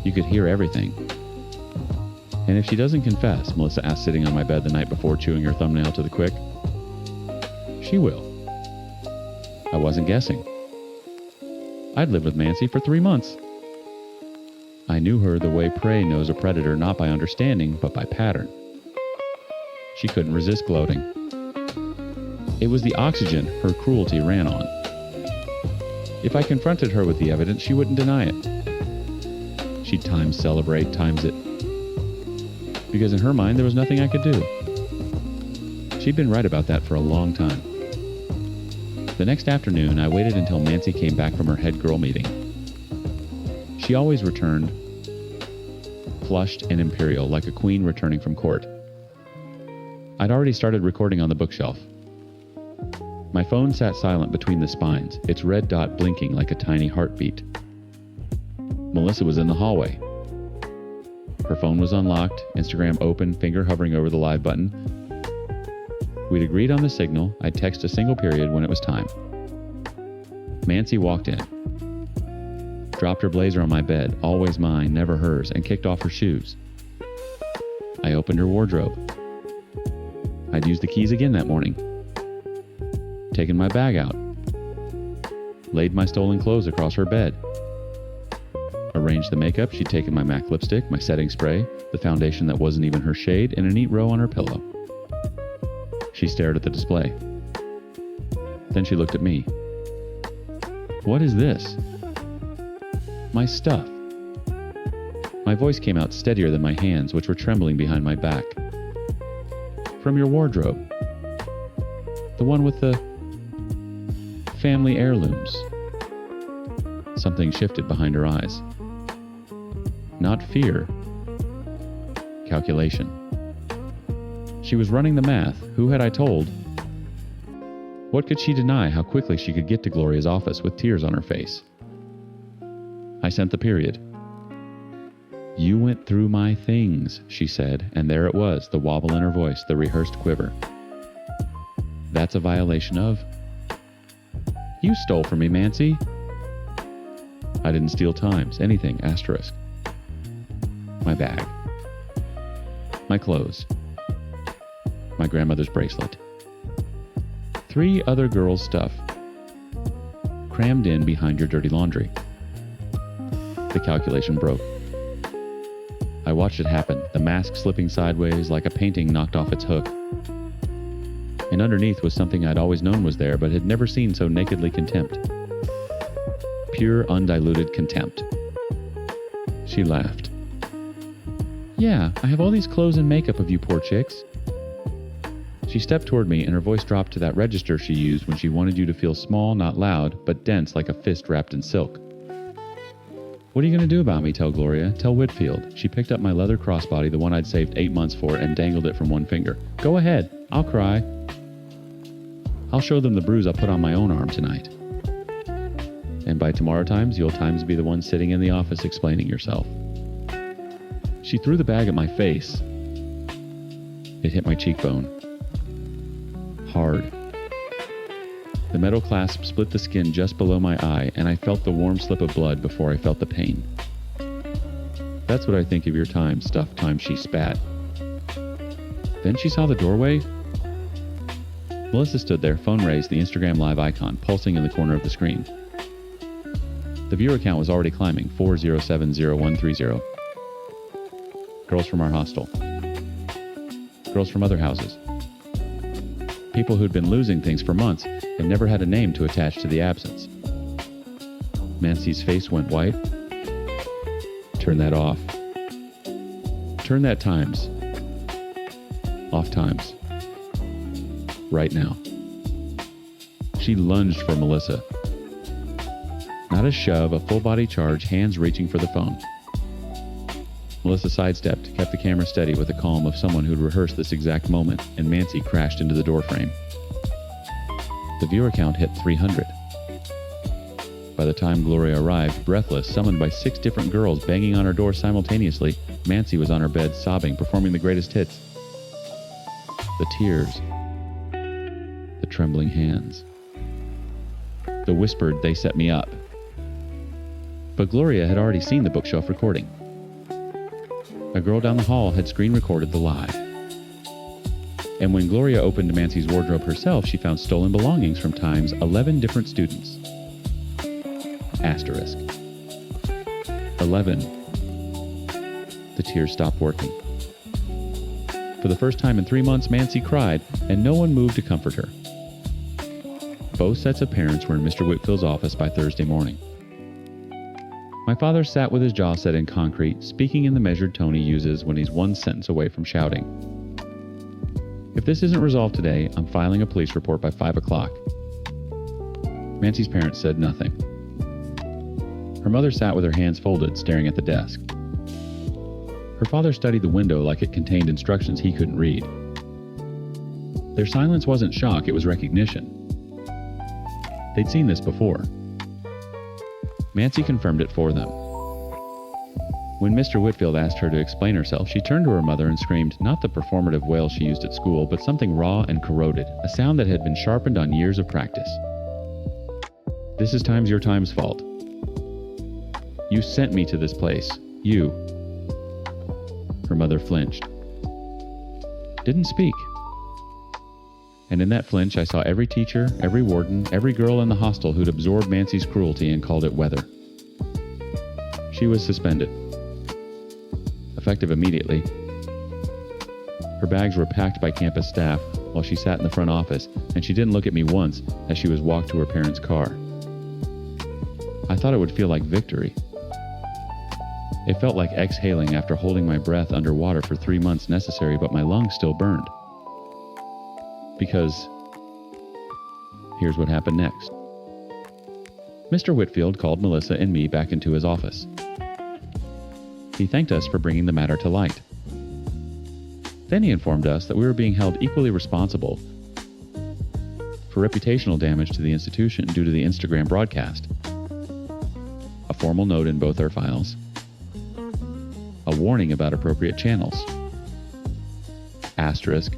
You could hear everything. "And if she doesn't confess," Melissa asked sitting on my bed the night before, chewing her thumbnail to the quick. "She will." I wasn't guessing. I'd lived with Mancy for 3 months. I knew her the way prey knows a predator, not by understanding, but by pattern. She couldn't resist gloating. It was the oxygen her cruelty ran on. If I confronted her with the evidence, she wouldn't deny it. She'd times celebrate, times it. Because in her mind, there was nothing I could do. She'd been right about that for a long time. The next afternoon, I waited until Mancy came back from her head girl meeting. She always returned, flushed and imperial, like a queen returning from court. I'd already started recording on the bookshelf. My phone sat silent between the spines, its red dot blinking like a tiny heartbeat. Melissa was in the hallway. Her phone was unlocked, Instagram open, finger hovering over the live button. We'd agreed on the signal. I'd text a single period when it was time. Mancy walked in, dropped her blazer on my bed, always mine, never hers, and kicked off her shoes. I opened her wardrobe. I'd used the keys again that morning. Taken my bag out. Laid my stolen clothes across her bed. Arranged the makeup. She'd taken my MAC lipstick, my setting spray, the foundation that wasn't even her shade, in a neat row on her pillow. She stared at the display. Then she looked at me. "What is this?" "My stuff." My voice came out steadier than my hands, which were trembling behind my back. "From your wardrobe. The one with the family heirlooms." Something shifted behind her eyes. Not fear. Calculation. She was running the math. Who had I told? What could she deny how quickly she could get to Gloria's office with tears on her face? I sent the period. "You went through my things," she said, and there it was, the wobble in her voice, the rehearsed quiver. "That's a violation of..." "You stole from me, Mancy." "I didn't steal times, anything, asterisk." My bag. My clothes. My grandmother's bracelet. 3 other girls' stuff. Crammed in behind your dirty laundry. The calculation broke. I watched it happen, the mask slipping sideways like a painting knocked off its hook. And underneath was something I'd always known was there, but had never seen so nakedly contempt. Pure, undiluted contempt. She laughed. "Yeah, I have all these clothes and makeup of you poor chicks." She stepped toward me and her voice dropped to that register she used when she wanted you to feel small, not loud, but dense like a fist wrapped in silk. "What are you going to do about me? Tell Gloria. Tell Whitfield." She picked up my leather crossbody, the one I'd saved 8 months for, and dangled it from one finger. "Go ahead. I'll cry. I'll show them the bruise I put on my own arm tonight." And by tomorrow times, you'll times be the one sitting in the office explaining yourself. She threw the bag at my face. It hit my cheekbone. Hard. The metal clasp split the skin just below my eye, and I felt the warm slip of blood before I felt the pain. That's what I think of your time, stuff time, she spat. Then she saw the doorway. Melissa stood there, phone raised, the Instagram Live icon pulsing in the corner of the screen. The viewer count was already climbing, 4070130. Girls from our hostel. Girls from other houses. People who'd been losing things for months and never had a name to attach to the absence. Mancy's face went white. Turn that off. Turn that times. Off times. Right now. She lunged for Melissa. Not a shove, a full-body charge, hands reaching for the phone. Melissa sidestepped, kept the camera steady with the calm of someone who'd rehearsed this exact moment, and Mancy crashed into the doorframe. The viewer count hit 300. By the time Gloria arrived, breathless, summoned by 6 different girls banging on her door simultaneously, Mancy was on her bed, sobbing, performing the greatest hits. The tears. The trembling hands. The whispered, "They set me up." But Gloria had already seen the bookshelf recording. A girl down the hall had screen recorded the lie. And when Gloria opened Mancy's wardrobe herself, she found stolen belongings from Time's 11 different students. Asterisk. 11. The tears stopped working. For the first time in 3 months, Mancy cried, and no one moved to comfort her. Both sets of parents were in Mr. Whitfield's office by Thursday morning. My father sat with his jaw set in concrete, speaking in the measured tone he uses when he's one sentence away from shouting. If this isn't resolved today, I'm filing a police report by 5 o'clock. Mancy's parents said nothing. Her mother sat with her hands folded, staring at the desk. Her father studied the window like it contained instructions he couldn't read. Their silence wasn't shock, it was recognition. They'd seen this before. Mancy confirmed it for them. When Mr. Whitfield asked her to explain herself, she turned to her mother and screamed not the performative wail she used at school, but something raw and corroded, a sound that had been sharpened on years of practice. "This is your time's fault. You sent me to this place. You." Her mother flinched. Didn't speak. And in that flinch, I saw every teacher, every warden, every girl in the hostel who'd absorbed Mancy's cruelty and called it weather. She was suspended. Effective immediately. Her bags were packed by campus staff while she sat in the front office, and she didn't look at me once as she was walked to her parents' car. I thought it would feel like victory. It felt like exhaling after holding my breath underwater for 3 months necessary, but my lungs still burned. Because here's what happened next. Mr. Whitfield called Melissa and me back into his office. He thanked us for bringing the matter to light. Then he informed us that we were being held equally responsible for reputational damage to the institution due to the Instagram broadcast. A formal note in both our files. A warning about appropriate channels. Asterisk.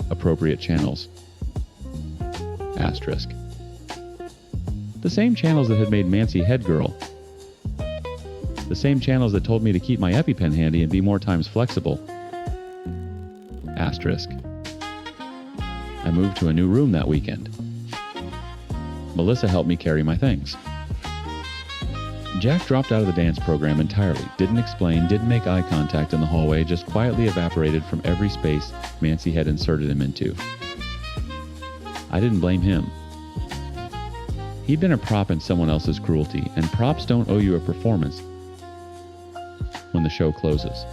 Appropriate channels. Asterisk. The same channels that had made Mancy head girl. The same channels that told me to keep my EpiPen handy and be more times flexible. Asterisk. I moved to a new room that weekend. Melissa helped me carry my things. Jack dropped out of the dance program entirely, didn't explain, didn't make eye contact in the hallway, just quietly evaporated from every space Mancy had inserted him into. I didn't blame him. He'd been a prop in someone else's cruelty, and props don't owe you a performance when the show closes.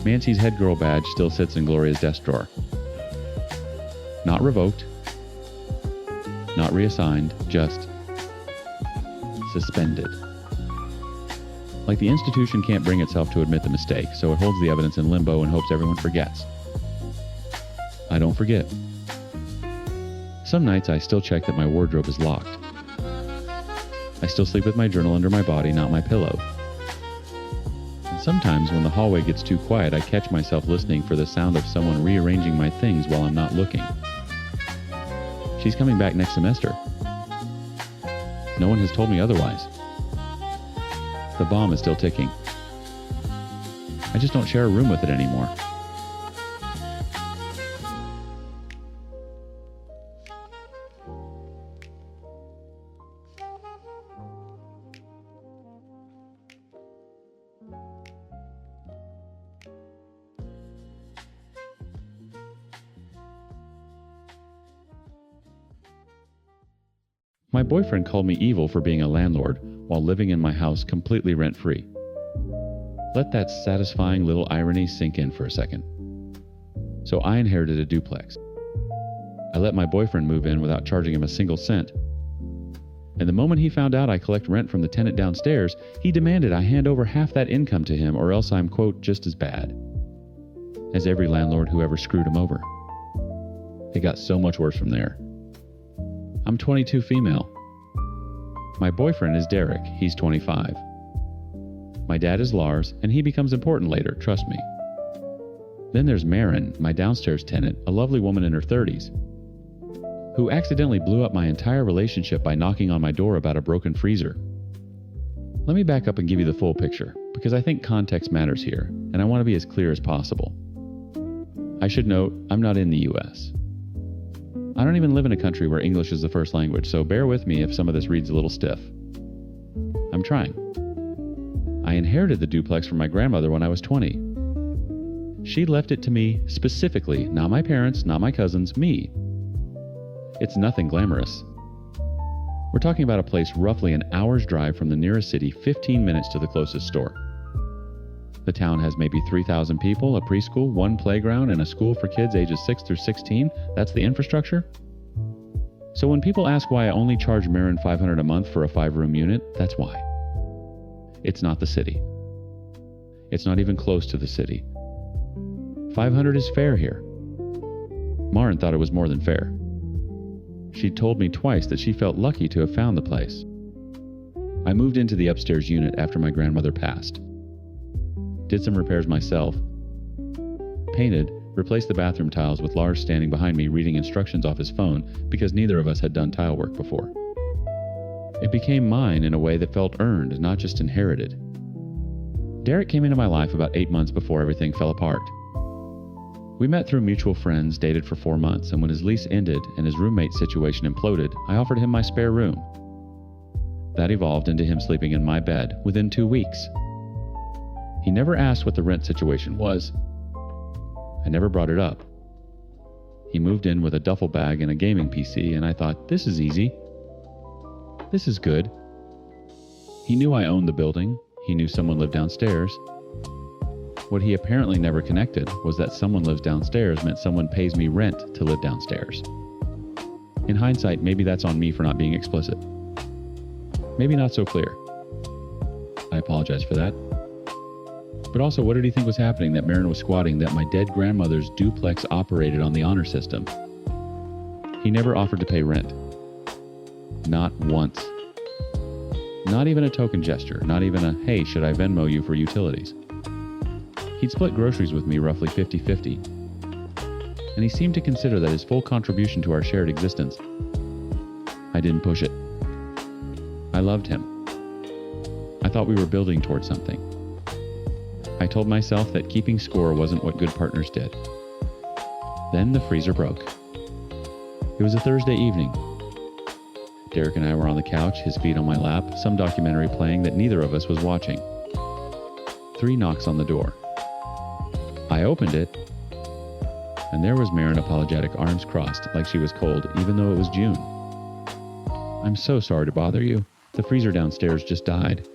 Mancy's head girl badge still sits in Gloria's desk drawer. Not revoked, not reassigned, just suspended. Like the institution can't bring itself to admit the mistake, so it holds the evidence in limbo and hopes everyone forgets. I don't forget. Some nights I still check that my wardrobe is locked. I still sleep with my journal under my body, not my pillow. And sometimes when the hallway gets too quiet, I catch myself listening for the sound of someone rearranging my things while I'm not looking. She's coming back next semester. No one has told me otherwise. The bomb is still ticking. I just don't share a room with it anymore. My boyfriend called me evil for being a landlord while living in my house completely rent-free. Let that satisfying little irony sink in for a second. So I inherited a duplex. I let my boyfriend move in without charging him a single cent. And the moment he found out I collect rent from the tenant downstairs, he demanded I hand over half that income to him or else I'm, quote, just as bad as every landlord who ever screwed him over. It got so much worse from there. I'm 22 female. My boyfriend is Derek, he's 25. My dad is Lars, and he becomes important later, trust me. Then there's Marin, my downstairs tenant, a lovely woman in her 30s, who accidentally blew up my entire relationship by knocking on my door about a broken freezer. Let me back up and give you the full picture, because I think context matters here, and I want to be as clear as possible. I should note, I'm not in the US. I don't even live in a country where English is the first language, so bear with me if some of this reads a little stiff. I'm trying. I inherited the duplex from my grandmother when I was 20. She left it to me specifically, not my parents, not my cousins, me. It's nothing glamorous. We're talking about a place roughly an hour's drive from the nearest city, 15 minutes to the closest store. The town has maybe 3,000 people, a preschool, one playground, and a school for kids ages 6 through 16. That's the infrastructure. So when people ask why I only charge Marin $500 a month for a 5-room unit, that's why. It's not the city. It's not even close to the city. $500 is fair here. Marin thought it was more than fair. She told me twice that she felt lucky to have found the place. I moved into the upstairs unit after my grandmother passed. Did some repairs myself. Painted, replaced the bathroom tiles with Lars standing behind me reading instructions off his phone because neither of us had done tile work before. It became mine in a way that felt earned, not just inherited. Derek came into my life about 8 months before everything fell apart. We met through mutual friends, dated for 4 months, and when his lease ended and his roommate situation imploded, I offered him my spare room. That evolved into him sleeping in my bed within 2 weeks. He never asked what the rent situation was. I never brought it up. He moved in with a duffel bag and a gaming PC, and I thought, this is easy. This is good. He knew I owned the building. He knew someone lived downstairs. What he apparently never connected was that someone lives downstairs meant someone pays me rent to live downstairs. In hindsight, maybe that's on me for not being explicit. Maybe not so clear. I apologize for that. But also, what did he think was happening that Marin was squatting that my dead grandmother's duplex operated on the honor system? He never offered to pay rent. Not once. Not even a token gesture, not even a, hey, should I Venmo you for utilities? He'd split groceries with me roughly 50-50. And he seemed to consider that his full contribution to our shared existence. I didn't push it. I loved him. I thought we were building towards something. I told myself that keeping score wasn't what good partners did. Then the freezer broke. It was a Thursday evening. Derek and I were on the couch, his feet on my lap, some documentary playing that neither of us was watching. 3 knocks on the door. I opened it, and there was Marin apologetic, arms crossed, like she was cold, even though it was June. I'm so sorry to bother you. The freezer downstairs just died.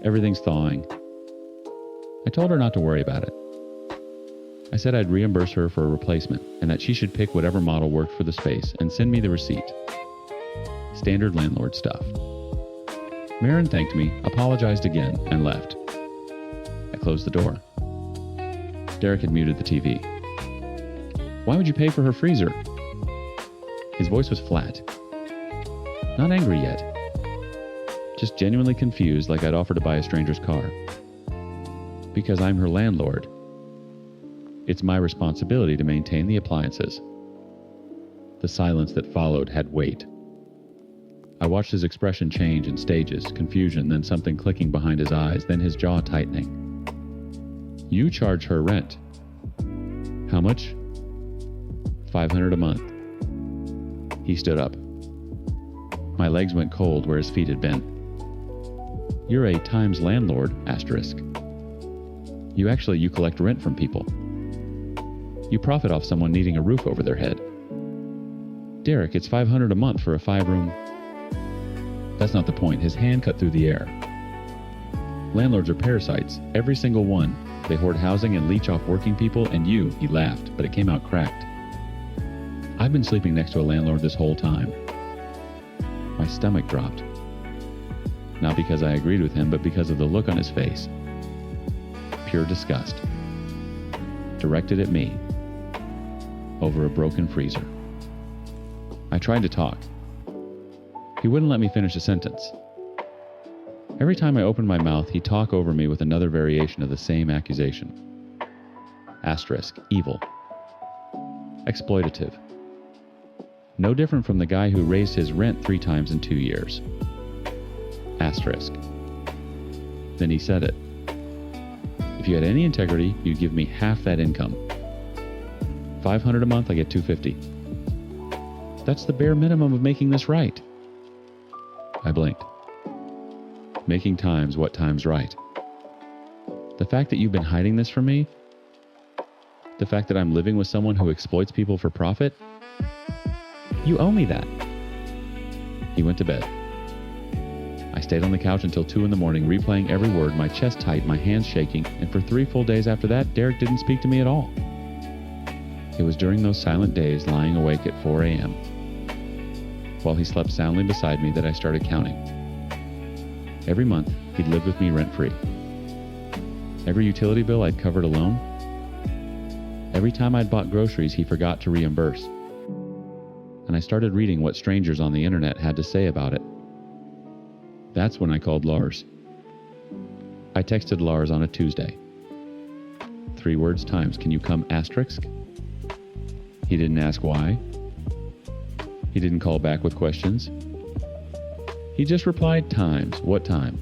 Everything's thawing. I told her not to worry about it. I said I'd reimburse her for a replacement and that she should pick whatever model worked for the space and send me the receipt. Standard landlord stuff. Marin thanked me, apologized again, and left. I closed the door. Derek had muted the TV. Why would you pay for her freezer? His voice was flat. Not angry yet. just genuinely confused, like I'd offer to buy a stranger's car. Because I'm her landlord, it's my responsibility to maintain the appliances. The silence that followed had weight. I watched his expression change in stages, confusion, then something clicking behind his eyes, then his jaw tightening. You charge her rent. How much? $500 a month. He stood up. My legs went cold where his feet had been. You're a Times landlord, asterisk. You collect rent from people. You profit off someone needing a roof over their head. Derek, it's $500 a month for a 5-room. That's not the point. His hand cut through the air. Landlords are parasites, every single one. They hoard housing and leech off working people, and he laughed, but it came out cracked. I've been sleeping next to a landlord this whole time. My stomach dropped. Not because I agreed with him, but because of the look on his face. Pure disgust. Directed at me. Over a broken freezer. I tried to talk. He wouldn't let me finish a sentence. Every time I opened my mouth, he'd talk over me with another variation of the same accusation. Asterisk, evil. Exploitative. No different from the guy who raised his rent 3 times in 2 years. Asterisk. Then he said it. If you had any integrity, you'd give me half that income. $500 a month, I get $250. That's the bare minimum of making this right. I blinked. Making times what time's right. The fact that you've been hiding this from me, the fact that I'm living with someone who exploits people for profit, you owe me that. He went to bed. I stayed on the couch until 2 a.m, replaying every word, my chest tight, my hands shaking, and for 3 full days after that, Derek didn't speak to me at all. It was during those silent days, lying awake at 4 a.m., while he slept soundly beside me, that I started counting. Every month, he'd lived with me rent-free. Every utility bill I'd covered alone. Every time I'd bought groceries, he forgot to reimburse. And I started reading what strangers on the internet had to say about it. That's when I called Lars. I texted Lars on a Tuesday. 3 words times, can you come asterisk? He didn't ask why. He didn't call back with questions. He just replied times. What time?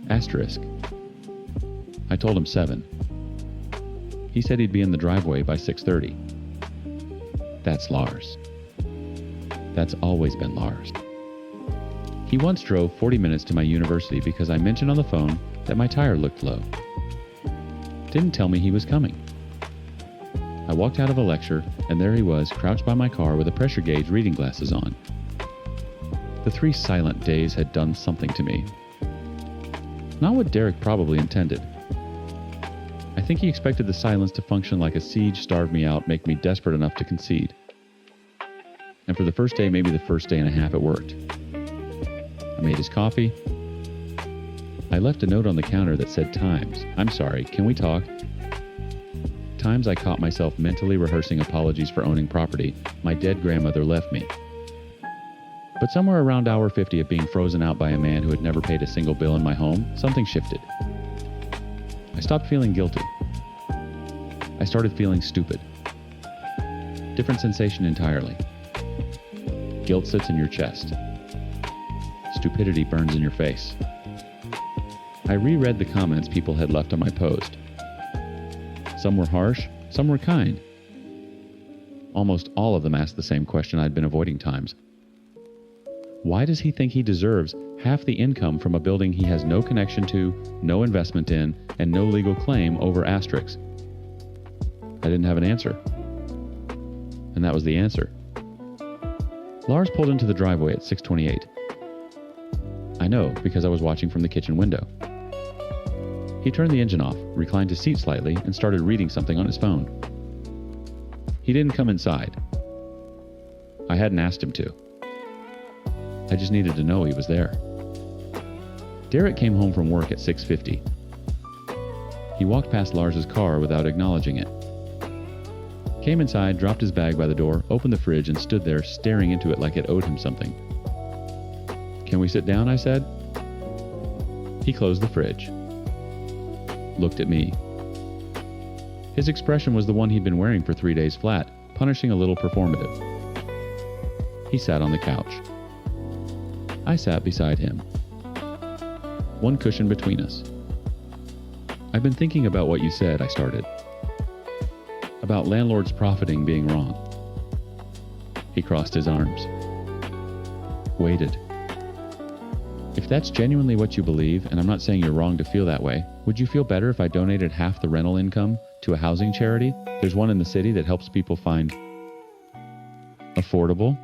Asterisk. I told him 7. He said he'd be in the driveway by 6:30. That's Lars. That's always been Lars. He once drove 40 minutes to my university because I mentioned on the phone that my tire looked low. Didn't tell me he was coming. I walked out of a lecture, and there he was, crouched by my car with a pressure gauge reading glasses on. The 3 silent days had done something to me. Not what Derek probably intended. I think he expected the silence to function like a siege, starve me out, make me desperate enough to concede. And for the first day, maybe the first day and a half, it worked. I made his coffee. I left a note on the counter that said times. I'm sorry, can we talk? Times I caught myself mentally rehearsing apologies for owning property my dead grandmother left me. But somewhere around hour 50 of being frozen out by a man who had never paid a single bill in my home, something shifted. I stopped feeling guilty. I started feeling stupid. Different sensation entirely. Guilt sits in your chest. Stupidity burns in your face. I reread the comments people had left on my post. Some were harsh, some were kind. Almost all of them asked the same question I'd been avoiding times. Why does he think he deserves half the income from a building he has no connection to, no investment in, and no legal claim over asterisks? I didn't have an answer. And that was the answer. Lars pulled into the driveway at 6:28. I know because I was watching from the kitchen window. He turned the engine off, reclined his seat slightly, and started reading something on his phone. He didn't come inside. I hadn't asked him to. I just needed to know he was there. Derek came home from work at 6:50. He walked past Lars's car without acknowledging it. Came inside, dropped his bag by the door, opened the fridge, and stood there staring into it like it owed him something. Can we sit down? I said. He closed the fridge. Looked at me. His expression was the one he'd been wearing for 3 days flat, punishing a little performative. He sat on the couch. I sat beside him. One cushion between us. I've been thinking about what you said, I started. About landlords profiting being wrong. He crossed his arms. Waited. If that's genuinely what you believe, and I'm not saying you're wrong to feel that way, would you feel better if I donated half the rental income to a housing charity? There's one in the city that helps people find affordable.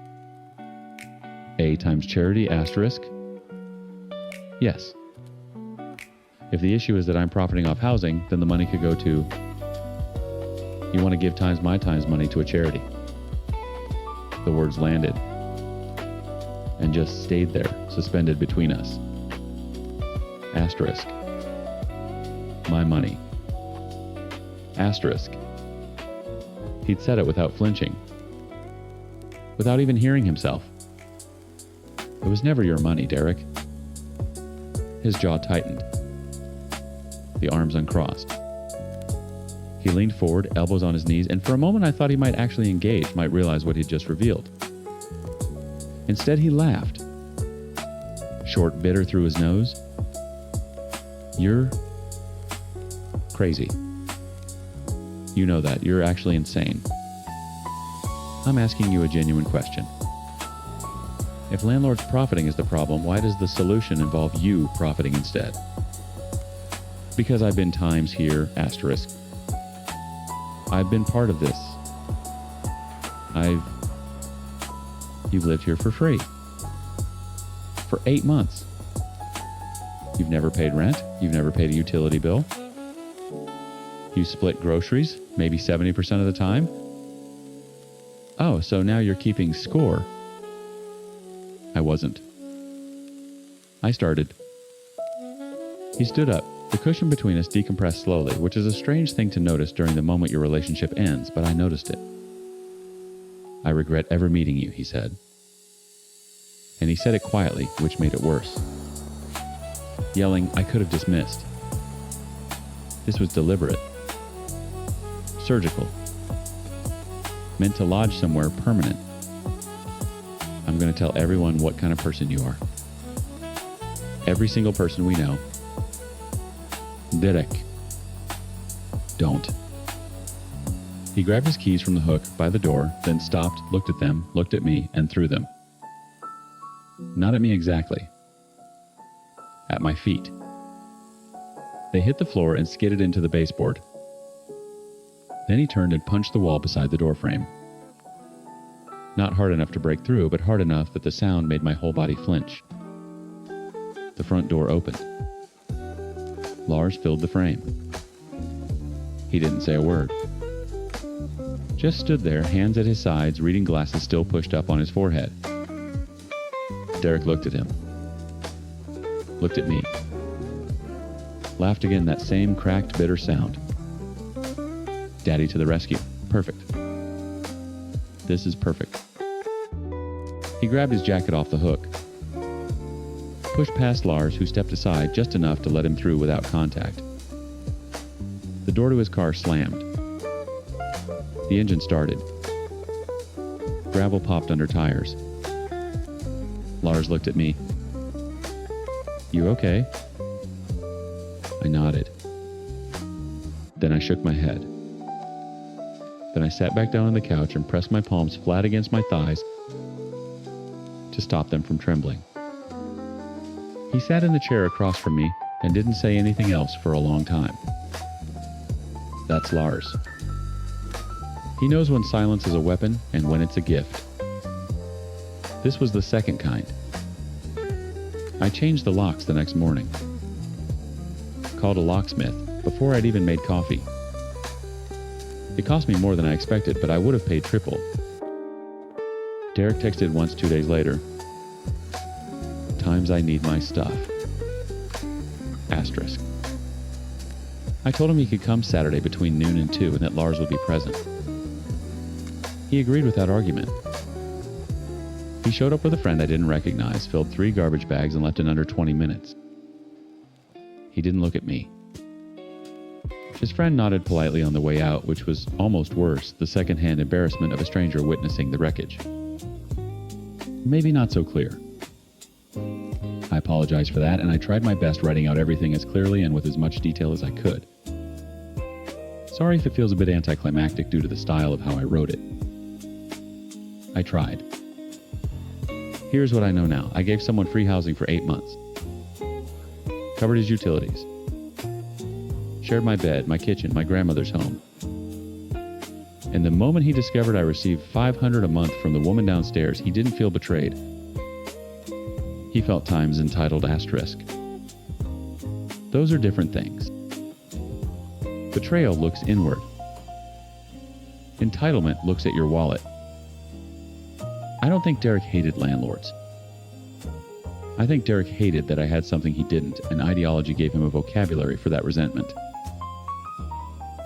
A times charity asterisk. Yes. If the issue is that I'm profiting off housing, then the money could go to... You want to give times my times money to a charity. The words landed and just stayed there, suspended between us. Asterisk. My money. Asterisk. He'd said it without flinching, without even hearing himself. It was never your money, Derek. His jaw tightened. The arms uncrossed. He leaned forward, elbows on his knees, and for a moment I thought he might actually engage, might realize what he'd just revealed. Instead, he laughed. Short, bitter through his nose. You're crazy. You know that. You're actually insane. I'm asking you a genuine question. If landlords profiting is the problem, why does the solution involve you profiting instead? Because I've been times here, asterisk. I've been part of this. You've lived here for free. For 8 months. You've never paid rent. You've never paid a utility bill. You split groceries, maybe 70% of the time. Oh, so now you're keeping score. I wasn't. I started. He stood up. The cushion between us decompressed slowly, which is a strange thing to notice during the moment your relationship ends, but I noticed it. I regret ever meeting you, he said. And he said it quietly, which made it worse. Yelling, I could have dismissed. This was deliberate. Surgical. Meant to lodge somewhere permanent. I'm going to tell everyone what kind of person you are. Every single person we know. Derek. Don't. He grabbed his keys from the hook by the door, then stopped, looked at them, looked at me, and threw them. Not at me exactly. At my feet. They hit the floor and skidded into the baseboard. Then he turned and punched the wall beside the doorframe. Not hard enough to break through, but hard enough that the sound made my whole body flinch. The front door opened. Lars filled the frame. He didn't say a word. Just stood there, hands at his sides, reading glasses still pushed up on his forehead. Derek looked at him. Looked at me. Laughed again, that same cracked, bitter sound. Daddy to the rescue. Perfect. This is perfect. He grabbed his jacket off the hook. Pushed past Lars, who stepped aside just enough to let him through without contact. The door to his car slammed. The engine started. Gravel popped under tires. Lars looked at me. You okay? I nodded. Then I shook my head. Then I sat back down on the couch and pressed my palms flat against my thighs to stop them from trembling. He sat in the chair across from me and didn't say anything else for a long time. That's Lars. He knows when silence is a weapon and when it's a gift. This was the second kind. I changed the locks the next morning. Called a locksmith before I'd even made coffee. It cost me more than I expected, but I would have paid triple. Derek texted once 2 days later. Times I need my stuff. Asterisk. I told him he could come Saturday between noon and 2 and that Lars would be present. He agreed without argument. He showed up with a friend I didn't recognize, filled 3 garbage bags, and left in under 20 minutes. He didn't look at me. His friend nodded politely on the way out, which was almost worse, the second-hand embarrassment of a stranger witnessing the wreckage. Maybe not so clear. I apologize for that, and I tried my best writing out everything as clearly and with as much detail as I could. Sorry if it feels a bit anticlimactic due to the style of how I wrote it. I tried. Here's what I know now. I gave someone free housing for 8 months. Covered his utilities. Shared my bed, my kitchen, my grandmother's home. And the moment he discovered I received $500 a month from the woman downstairs, he didn't feel betrayed. He felt Time's entitled asterisk. Those are different things. Betrayal looks inward. Entitlement looks at your wallet. I don't think Derek hated landlords. I think Derek hated that I had something he didn't, and ideology gave him a vocabulary for that resentment.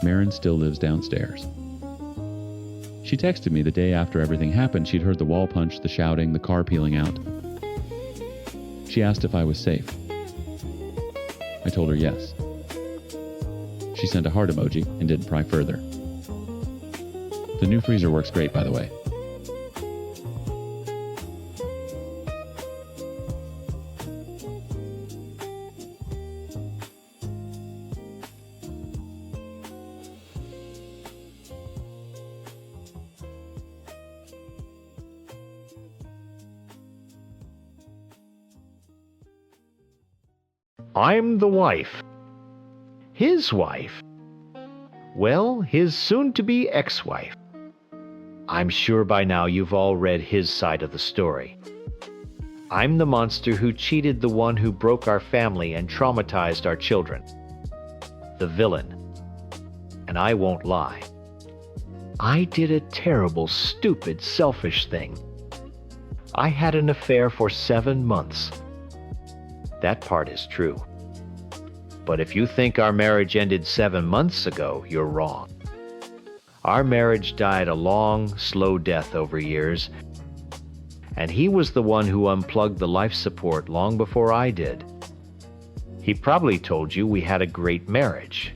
Marin still lives downstairs. She texted me the day after everything happened. She'd heard the wall punch, the shouting, the car peeling out. She asked if I was safe. I told her yes. She sent a heart emoji and didn't pry further. The new freezer works great, by the way. I'm the wife. His wife? Well, his soon-to-be ex-wife. I'm sure by now you've all read his side of the story. I'm the monster who cheated the one who broke our family and traumatized our children. The villain. And I won't lie. I did a terrible, stupid, selfish thing. I had an affair for 7 months. That part is true. But if you think our marriage ended 7 months ago, you're wrong. Our marriage died a long, slow death over years, and he was the one who unplugged the life support long before I did. He probably told you we had a great marriage.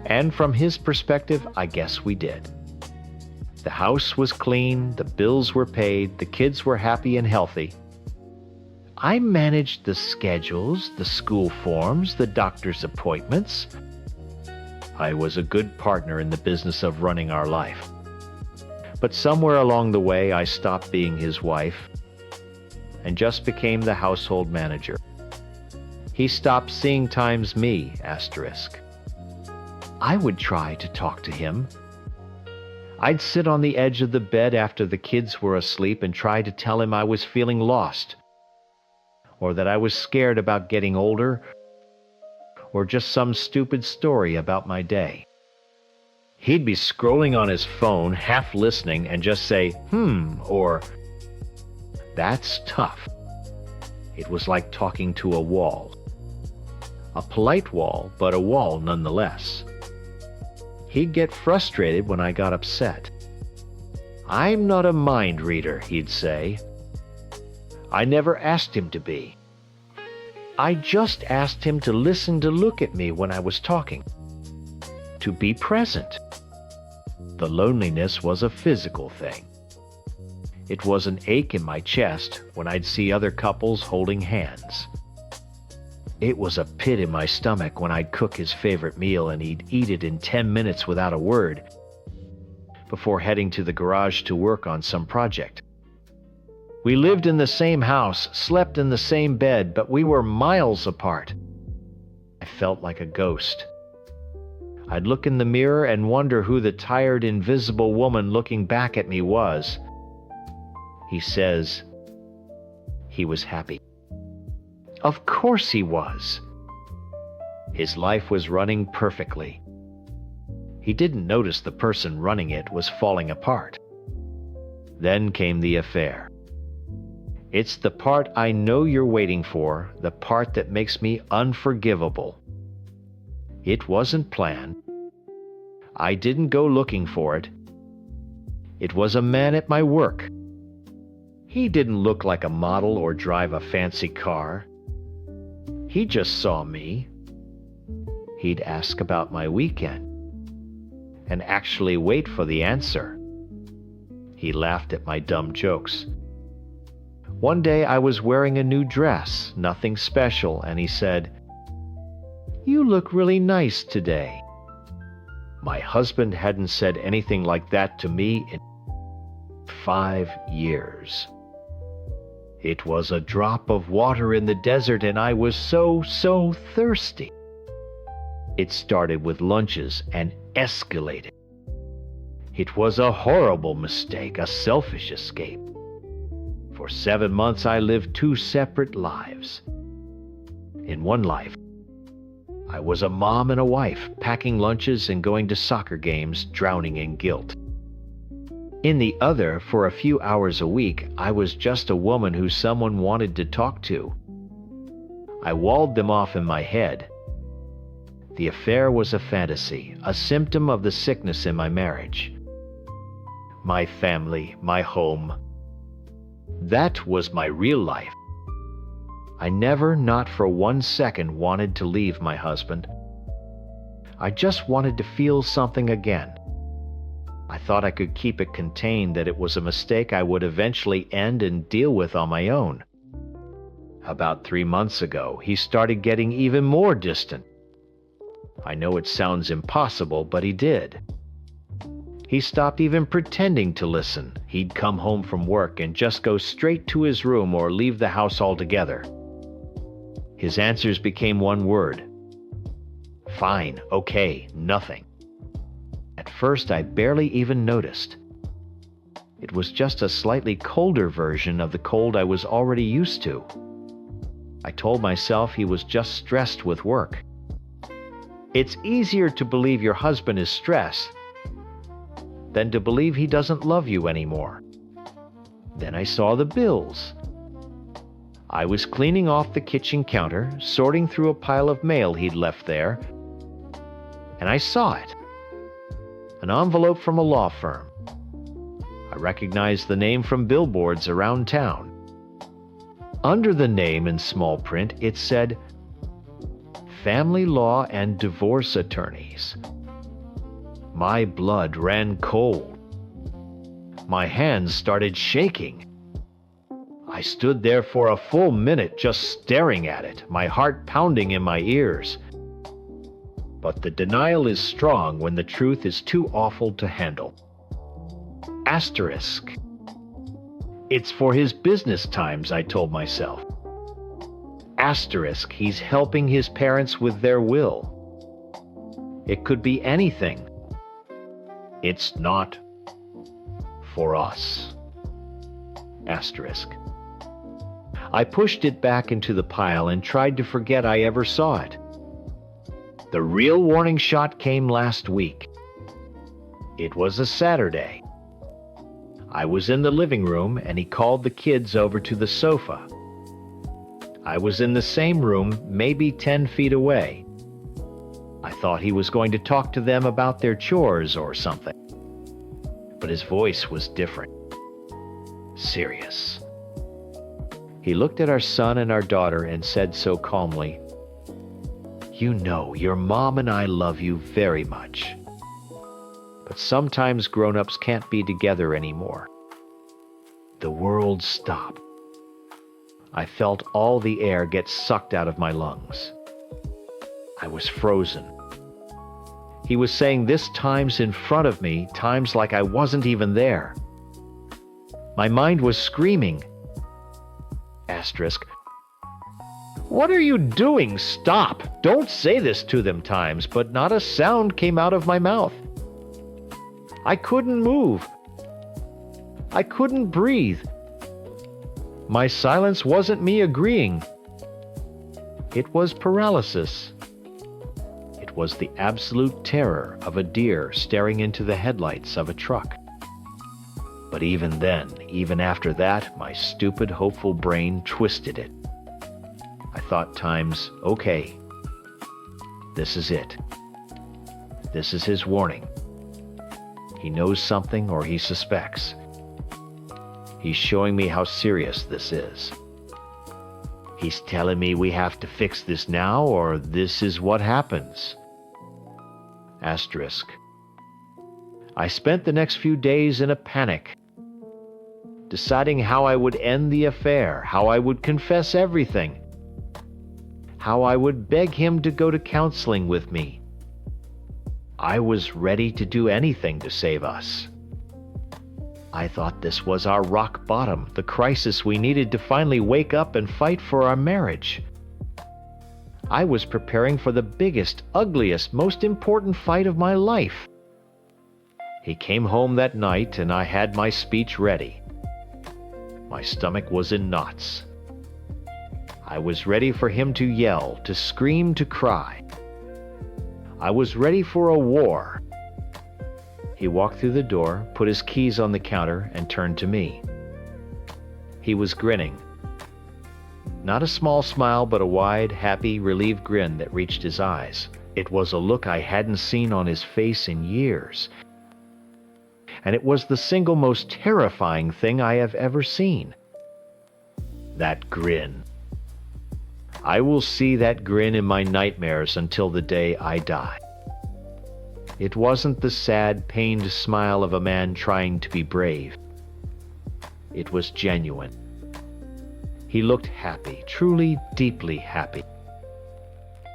And from his perspective, I guess we did. The house was clean, the bills were paid, the kids were happy and healthy. I managed the schedules, the school forms, the doctor's appointments. I was a good partner in the business of running our life. But somewhere along the way, I stopped being his wife and just became the household manager. He stopped seeing Time's me, asterisk. I would try to talk to him. I'd sit on the edge of the bed after the kids were asleep and try to tell him I was feeling lost, or that I was scared about getting older, or just some stupid story about my day. He'd be scrolling on his phone, half listening, and just say, or, "That's tough." It was like talking to a wall. A polite wall, but a wall nonetheless. He'd get frustrated when I got upset. "I'm not a mind reader," he'd say. I never asked him to be. I just asked him to listen, to look at me when I was talking, to be present. The loneliness was a physical thing. It was an ache in my chest when I'd see other couples holding hands. It was a pit in my stomach when I'd cook his favorite meal and he'd eat it in 10 minutes without a word, before heading to the garage to work on some project. We lived in the same house, slept in the same bed, but we were miles apart. I felt like a ghost. I'd look in the mirror and wonder who the tired, invisible woman looking back at me was. He says he was happy. Of course he was. His life was running perfectly. He didn't notice the person running it was falling apart. Then came the affair. It's the part I know you're waiting for, the part that makes me unforgivable. It wasn't planned. I didn't go looking for it. It was a man at my work. He didn't look like a model or drive a fancy car. He just saw me. He'd ask about my weekend and actually wait for the answer. He laughed at my dumb jokes. One day I was wearing a new dress, nothing special, and he said, "You look really nice today." My husband hadn't said anything like that to me in 5 years. It was a drop of water in the desert, and I was so thirsty. It started with lunches and escalated. It was a horrible mistake, a selfish escape. For 7 months I lived 2 separate lives. In one life, I was a mom and a wife, packing lunches and going to soccer games, drowning in guilt. In the other, for a few hours a week, I was just a woman who someone wanted to talk to. I walled them off in my head. The affair was a fantasy, a symptom of the sickness in my marriage. My family, my home. That was my real life. I never, not for 1 second, wanted to leave my husband. I just wanted to feel something again. I thought I could keep it contained, that it was a mistake I would eventually end and deal with on my own. About 3 months ago, he started getting even more distant. I know it sounds impossible, but he did. He stopped even pretending to listen. He'd come home from work and just go straight to his room or leave the house altogether. His answers became one word. Fine, okay, nothing. At first, I barely even noticed. It was just a slightly colder version of the cold I was already used to. I told myself he was just stressed with work. It's easier to believe your husband is stressed than to believe he doesn't love you anymore. Then I saw the bills. I was cleaning off the kitchen counter, sorting through a pile of mail he'd left there, and I saw it. An envelope from a law firm. I recognized the name from billboards around town. Under the name in small print, it said, "Family Law and Divorce Attorneys." My blood ran cold. My hands started shaking. I stood there for a full minute just staring at it, my heart pounding in my ears. But the denial is strong when the truth is too awful to handle. Asterisk. It's for his business times, I told myself. Asterisk, he's helping his parents with their will. It could be anything. It's not for us. Asterisk. I pushed it back into the pile and tried to forget I ever saw it. The real warning shot came last week. It was a Saturday. I was in the living room and he called the kids over to the sofa. I was in the same room, maybe 10 feet away. I thought he was going to talk to them about their chores or something. But his voice was different. Serious. He looked at our son and our daughter and said so calmly, "You know, your mom and I love you very much. But sometimes grown-ups can't be together anymore." The world stopped. I felt all the air get sucked out of my lungs. I was frozen. He was saying this times in front of me, times like I wasn't even there. My mind was screaming. Asterisk. "What are you doing? Stop! Don't say this to them," times, but not a sound came out of my mouth. I couldn't move. I couldn't breathe. My silence wasn't me agreeing. It was paralysis. It was the absolute terror of a deer staring into the headlights of a truck. But even then, even after that, my stupid, hopeful brain twisted it. I thought times, okay, this is it. This is his warning. He knows something or he suspects. He's showing me how serious this is. He's telling me we have to fix this now or this is what happens. Asterisk. I spent the next few days in a panic, deciding how I would end the affair, how I would confess everything, how I would beg him to go to counseling with me. I was ready to do anything to save us. I thought this was our rock bottom, the crisis we needed to finally wake up and fight for our marriage. I was preparing for the biggest, ugliest, most important fight of my life. He came home that night and I had my speech ready. My stomach was in knots. I was ready for him to yell, to scream, to cry. I was ready for a war. He walked through the door, put his keys on the counter, and turned to me. He was grinning. Not a small smile, but a wide, happy, relieved grin that reached his eyes. It was a look I hadn't seen on his face in years. And it was the single most terrifying thing I have ever seen. That grin. I will see that grin in my nightmares until the day I die. It wasn't the sad, pained smile of a man trying to be brave. It was genuine. He looked happy, truly, deeply happy.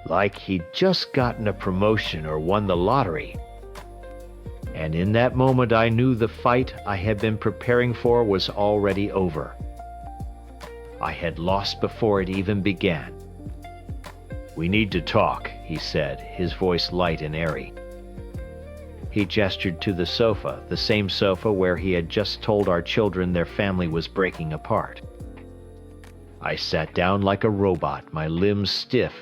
Like he'd just gotten a promotion or won the lottery. And in that moment I knew the fight I had been preparing for was already over. I had lost before it even began. "We need to talk," he said, his voice light and airy. He gestured to the sofa, the same sofa where he had just told our children their family was breaking apart. I sat down like a robot, my limbs stiff,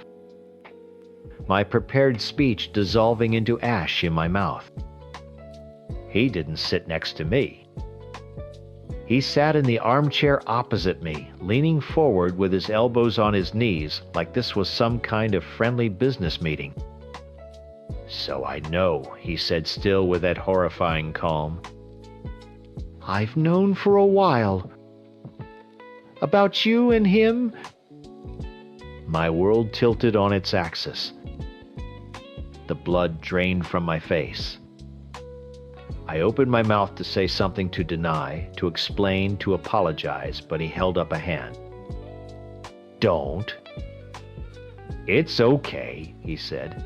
my prepared speech dissolving into ash in my mouth. He didn't sit next to me. He sat in the armchair opposite me, leaning forward with his elbows on his knees like this was some kind of friendly business meeting. "So I know," he said, still with that horrifying calm. "I've known for a while. About you and him?" My world tilted on its axis. The blood drained from my face. I opened my mouth to say something to deny, to explain, to apologize, but he held up a hand. "Don't." "It's okay," he said.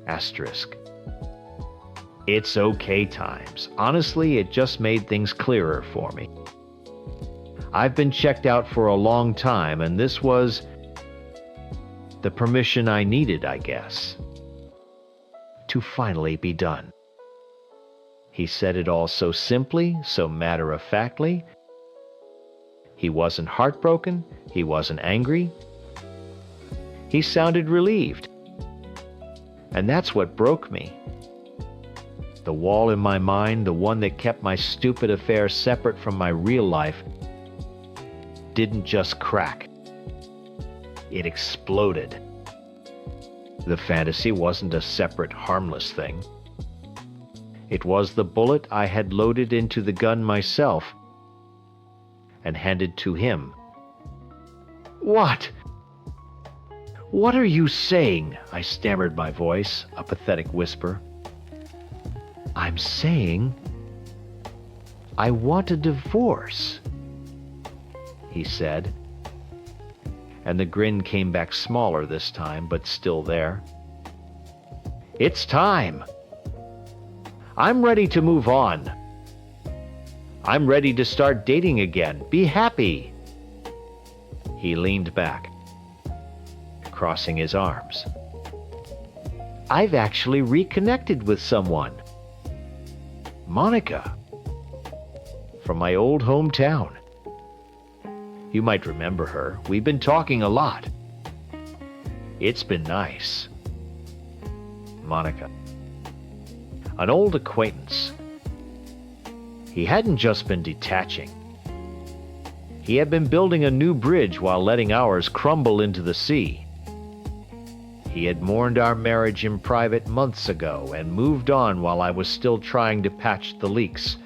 Asterisk. It's okay times. Honestly, it just made things clearer for me. I've been checked out for a long time, and this was the permission I needed, I guess, to finally be done. He said it all so simply, so matter-of-factly. He wasn't heartbroken. He wasn't angry. He sounded relieved. And that's what broke me. The wall in my mind, the one that kept my stupid affair separate from my real life, didn't just crack. It exploded. The fantasy wasn't a separate, harmless thing. It was the bullet I had loaded into the gun myself and handed to him. "What? What are you saying?" I stammered my voice, a pathetic whisper. "I'm saying I want a divorce," he said. And the grin came back smaller this time, but still there. "It's time. I'm ready to move on. I'm ready to start dating again. Be happy." He leaned back, crossing his arms. "I've actually reconnected with someone. Monica. From my old hometown. You might remember her. We've been talking a lot. It's been nice." Monica. An old acquaintance. He hadn't just been detaching. He had been building a new bridge while letting ours crumble into the sea. He had mourned our marriage in private months ago and moved on while I was still trying to patch the leaks.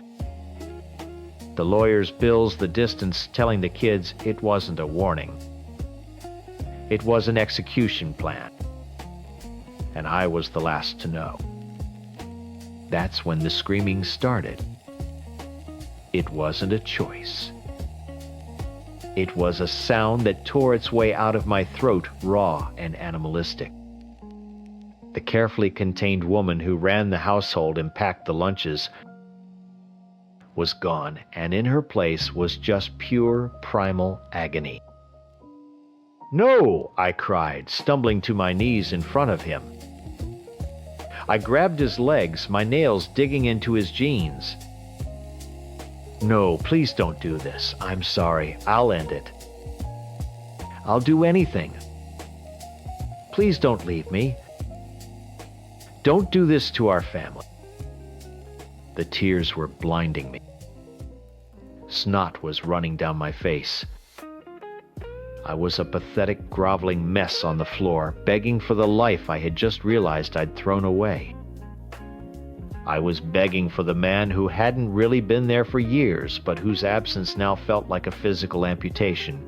The lawyer's bills the distance, telling the kids it wasn't a warning. It was an execution plan. And I was the last to know. That's when the screaming started. It wasn't a choice. It was a sound that tore its way out of my throat, raw and animalistic. The carefully contained woman who ran the household and packed the lunches was gone, and in her place was just pure primal agony. "No!" I cried, stumbling to my knees in front of him. I grabbed his legs, my nails digging into his jeans. "No, please don't do this. I'm sorry. I'll end it. I'll do anything. Please don't leave me. Don't do this to our family." The tears were blinding me. Snot was running down my face. I was a pathetic, groveling mess on the floor, begging for the life I had just realized I'd thrown away. I was begging for the man who hadn't really been there for years, but whose absence now felt like a physical amputation.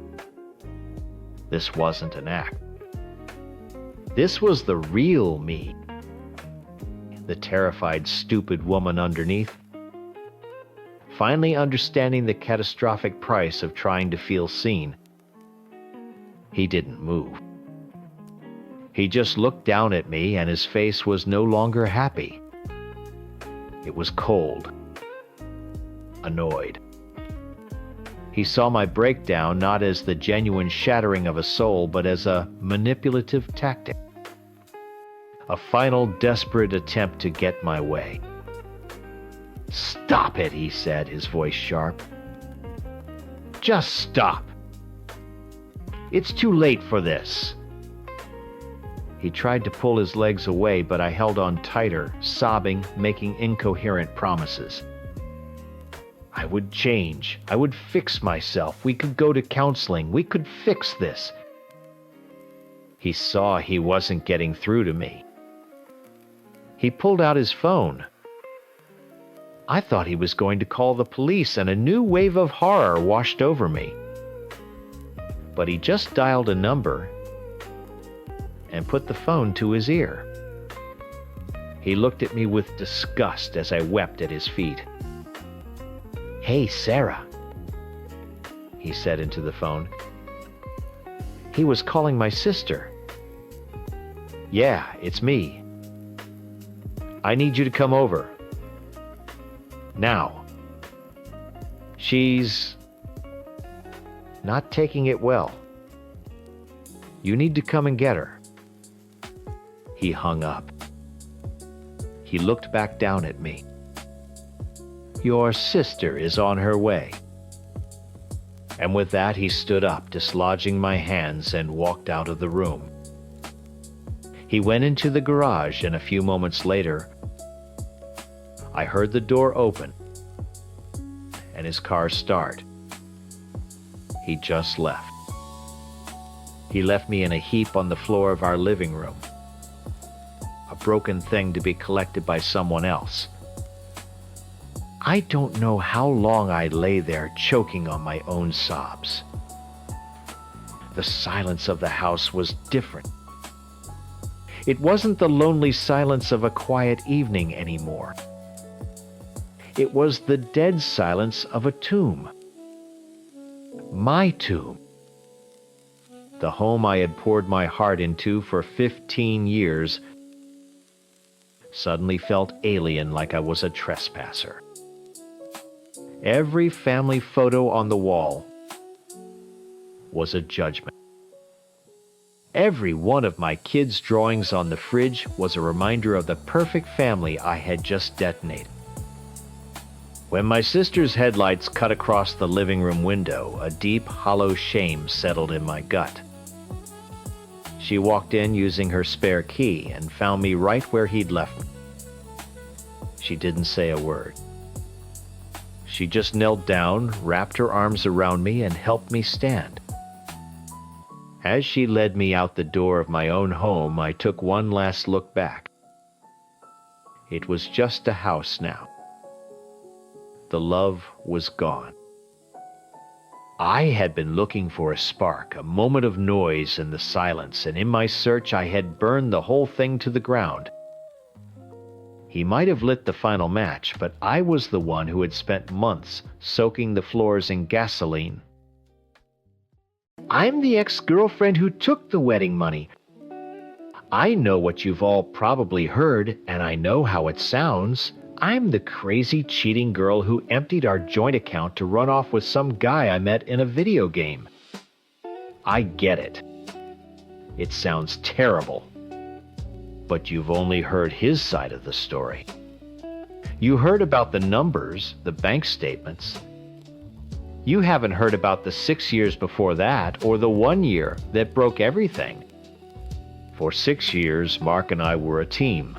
This wasn't an act. This was the real me. The terrified, stupid woman underneath. Finally understanding the catastrophic price of trying to feel seen. He didn't move. He just looked down at me, and his face was no longer happy. It was cold, annoyed. He saw my breakdown not as the genuine shattering of a soul, but as a manipulative tactic. A final desperate attempt to get my way. "Stop it," he said, his voice sharp. "Just stop. It's too late for this." He tried to pull his legs away, but I held on tighter, sobbing, making incoherent promises. I would change. I would fix myself. We could go to counseling. We could fix this. He saw he wasn't getting through to me. He pulled out his phone. I thought he was going to call the police, and a new wave of horror washed over me. But he just dialed a number and put the phone to his ear. He looked at me with disgust as I wept at his feet. "Hey, Sarah," he said into the phone. He was calling my sister. "Yeah, it's me. I need you to come over. Now. She's not taking it well. You need to come and get her." He hung up. He looked back down at me. "Your sister is on her way." And with that, he stood up, dislodging my hands, and walked out of the room. He went into the garage, and a few moments later, I heard the door open and his car start. He just left. He left me in a heap on the floor of our living room. A broken thing to be collected by someone else. I don't know how long I lay there choking on my own sobs. The silence of the house was different. It wasn't the lonely silence of a quiet evening anymore. It was the dead silence of a tomb. My tomb. The home I had poured my heart into for 15 years suddenly felt alien, like I was a trespasser. Every family photo on the wall was a judgment. Every one of my kids' drawings on the fridge was a reminder of the perfect family I had just detonated. When my sister's headlights cut across the living room window, a deep, hollow shame settled in my gut. She walked in using her spare key and found me right where he'd left me. She didn't say a word. She just knelt down, wrapped her arms around me, and helped me stand. As she led me out the door of my own home, I took one last look back. It was just a house now. the love was gone. I had been looking for a spark, a moment of noise in the silence, and in my search I had burned the whole thing to the ground. He might have lit the final match, but I was the one who had spent months soaking the floors in gasoline. I'm the ex-girlfriend who took the wedding money. I know what you've all probably heard, and I know how it sounds. I'm the crazy, cheating girl who emptied our joint account to run off with some guy I met in a video game. I get it. It sounds terrible. But you've only heard his side of the story. You heard about the numbers, the bank statements. You haven't heard about the 6 years before that, or the 1 year that broke everything. For 6 years, Mark and I were a team.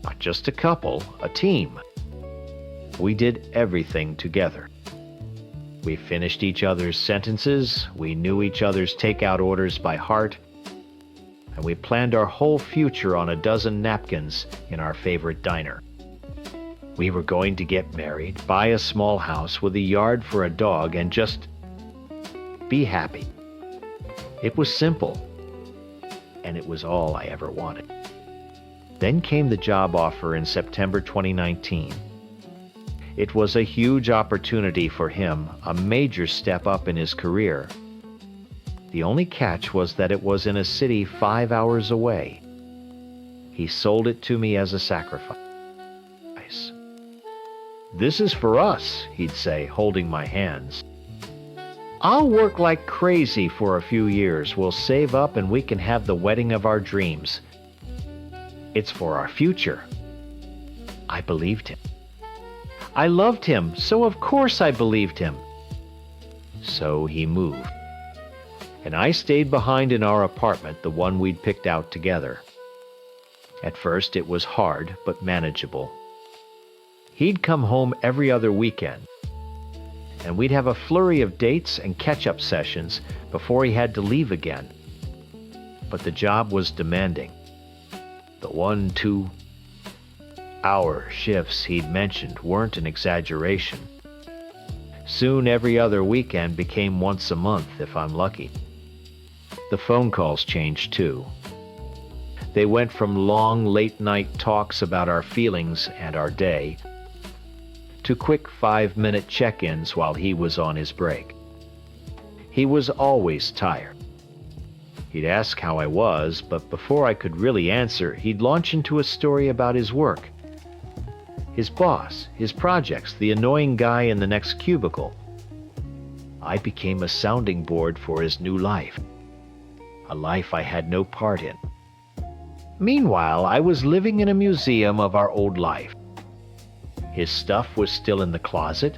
Not just a couple, a team. We did everything together. We finished each other's sentences, we knew each other's takeout orders by heart, and we planned our whole future on a dozen napkins in our favorite diner. We were going to get married, buy a small house with a yard for a dog, and just be happy. It was simple, and it was all I ever wanted. Then came the job offer in September 2019. It was a huge opportunity for him, a major step up in his career. The only catch was that it was in a city 5 hours away. He sold it to me as a sacrifice. This is for us, he'd say, holding my hands. I'll work like crazy for a few years. We'll save up and we can have the wedding of our dreams. It's for our future. I believed him. I loved him, so of course I believed him. So he moved. And I stayed behind in our apartment, the one we'd picked out together. At first it was hard, but manageable. He'd come home every other weekend, and we'd have a flurry of dates and catch-up sessions before he had to leave again. But the job was demanding. The 1-2 hour shifts he'd mentioned weren't an exaggeration. Soon every other weekend became once a month, if I'm lucky. The phone calls changed too. They went from long late-night talks about our feelings and our day to quick 5-minute check-ins while he was on his break. He was always tired. He'd ask how I was, but before I could really answer, he'd launch into a story about his work, his boss, his projects, the annoying guy in the next cubicle. I became a sounding board for his new life, a life I had no part in. Meanwhile, I was living in a museum of our old life. His stuff was still in the closet.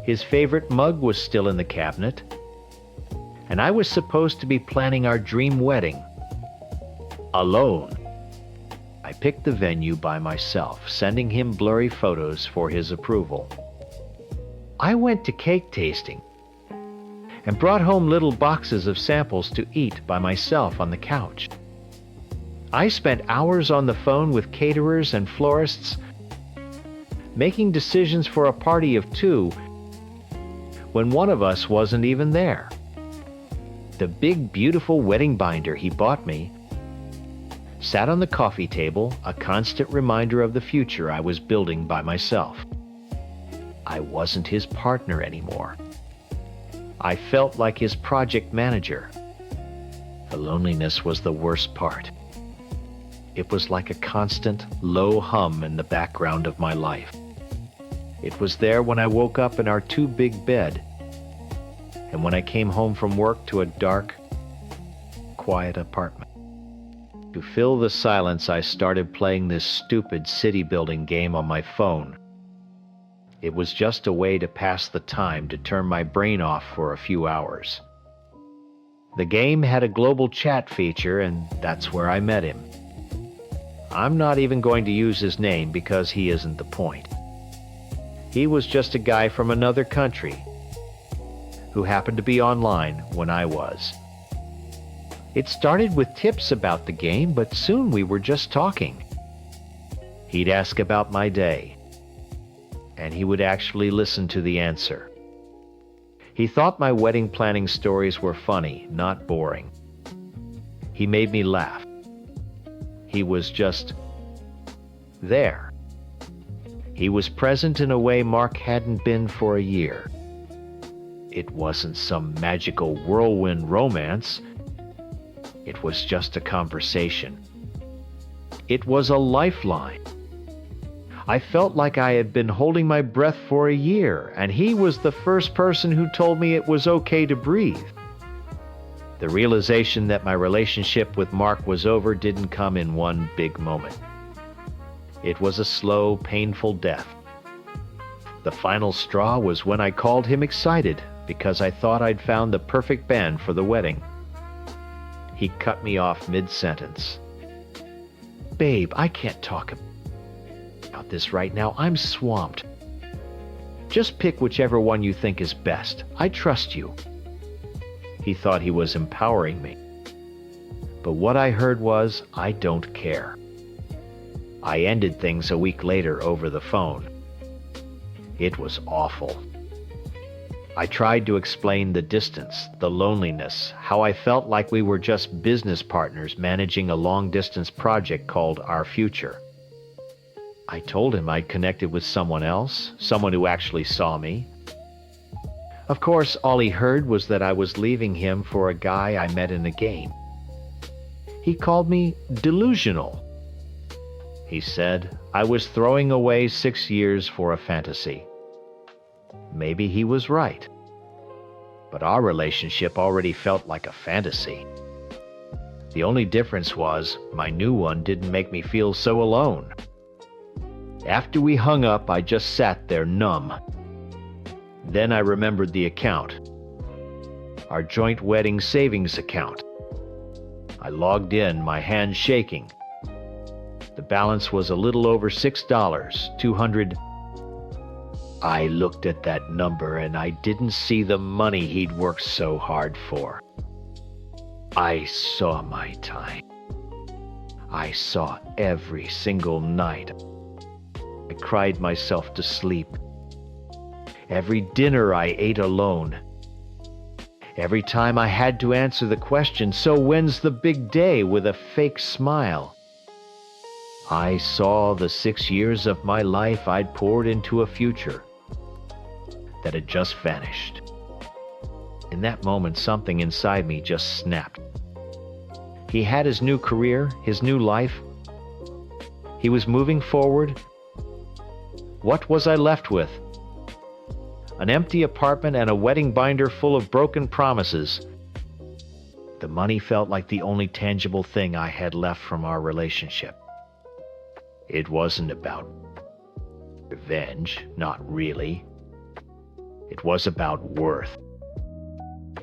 His favorite mug was still in the cabinet. And I was supposed to be planning our dream wedding. Alone. I picked the venue by myself, sending him blurry photos for his approval. I went to cake tasting and brought home little boxes of samples to eat by myself on the couch. I spent hours on the phone with caterers and florists, making decisions for a party of 2 when one of us wasn't even there. The big, beautiful wedding binder he bought me sat on the coffee table, a constant reminder of the future I was building by myself. I wasn't his partner anymore. I felt like his project manager. The loneliness was the worst part. It was like a constant, low hum in the background of my life. It was there when I woke up in our too-big bed, and when I came home from work to a dark, quiet apartment. To fill the silence, I started playing this stupid city-building game on my phone. It was just a way to pass the time, to turn my brain off for a few hours. The game had a global chat feature, and that's where I met him. I'm not even going to use his name because he isn't the point. He was just a guy from another country who happened to be online when I was. It started with tips about the game, but soon we were just talking. He'd ask about my day. and he would actually listen to the answer. He thought my wedding planning stories were funny, not boring. He made me laugh. He was just there. He was present in a way Mark hadn't been for a year. It wasn't some magical whirlwind romance. It was just a conversation. It was a lifeline. I felt like I had been holding my breath for a year, and he was the first person who told me it was okay to breathe. The realization that my relationship with Mark was over didn't come in one big moment. It was a slow, painful death. The final straw was when I called him excited because I thought I'd found the perfect band for the wedding. He cut me off mid-sentence. "Babe, I can't talk about this right now. I'm swamped. Just pick whichever one you think is best. I trust you." He thought he was empowering me. But what I heard was, "I don't care." I ended things a week later over the phone. It was awful. I tried to explain the distance, the loneliness, how I felt like we were just business partners managing a long-distance project called Our Future. I told him I'd connected with someone else, someone who actually saw me. Of course, all he heard was that I was leaving him for a guy I met in a game. He called me delusional. He said I was throwing away 6 years for a fantasy. Maybe he was right. But our relationship already felt like a fantasy. The only difference was my new one didn't make me feel so alone. After we hung up, I just sat there numb. Then I remembered the account. Our joint wedding savings account. I logged in, my hands shaking. The balance was a little over $6, $200. I looked at that number and I didn't see the money he'd worked so hard for. I saw my time. I saw every single night. I cried myself to sleep. Every dinner I ate alone. Every time I had to answer the question, "So when's the big day?" with a fake smile. I saw the 6 years of my life I'd poured into a future that had just vanished. In that moment, something inside me just snapped. He had his new career, his new life. He was moving forward. What was I left with? An empty apartment and a wedding binder full of broken promises. The money felt like the only tangible thing I had left from our relationship. It wasn't about revenge, not really. It was about worth.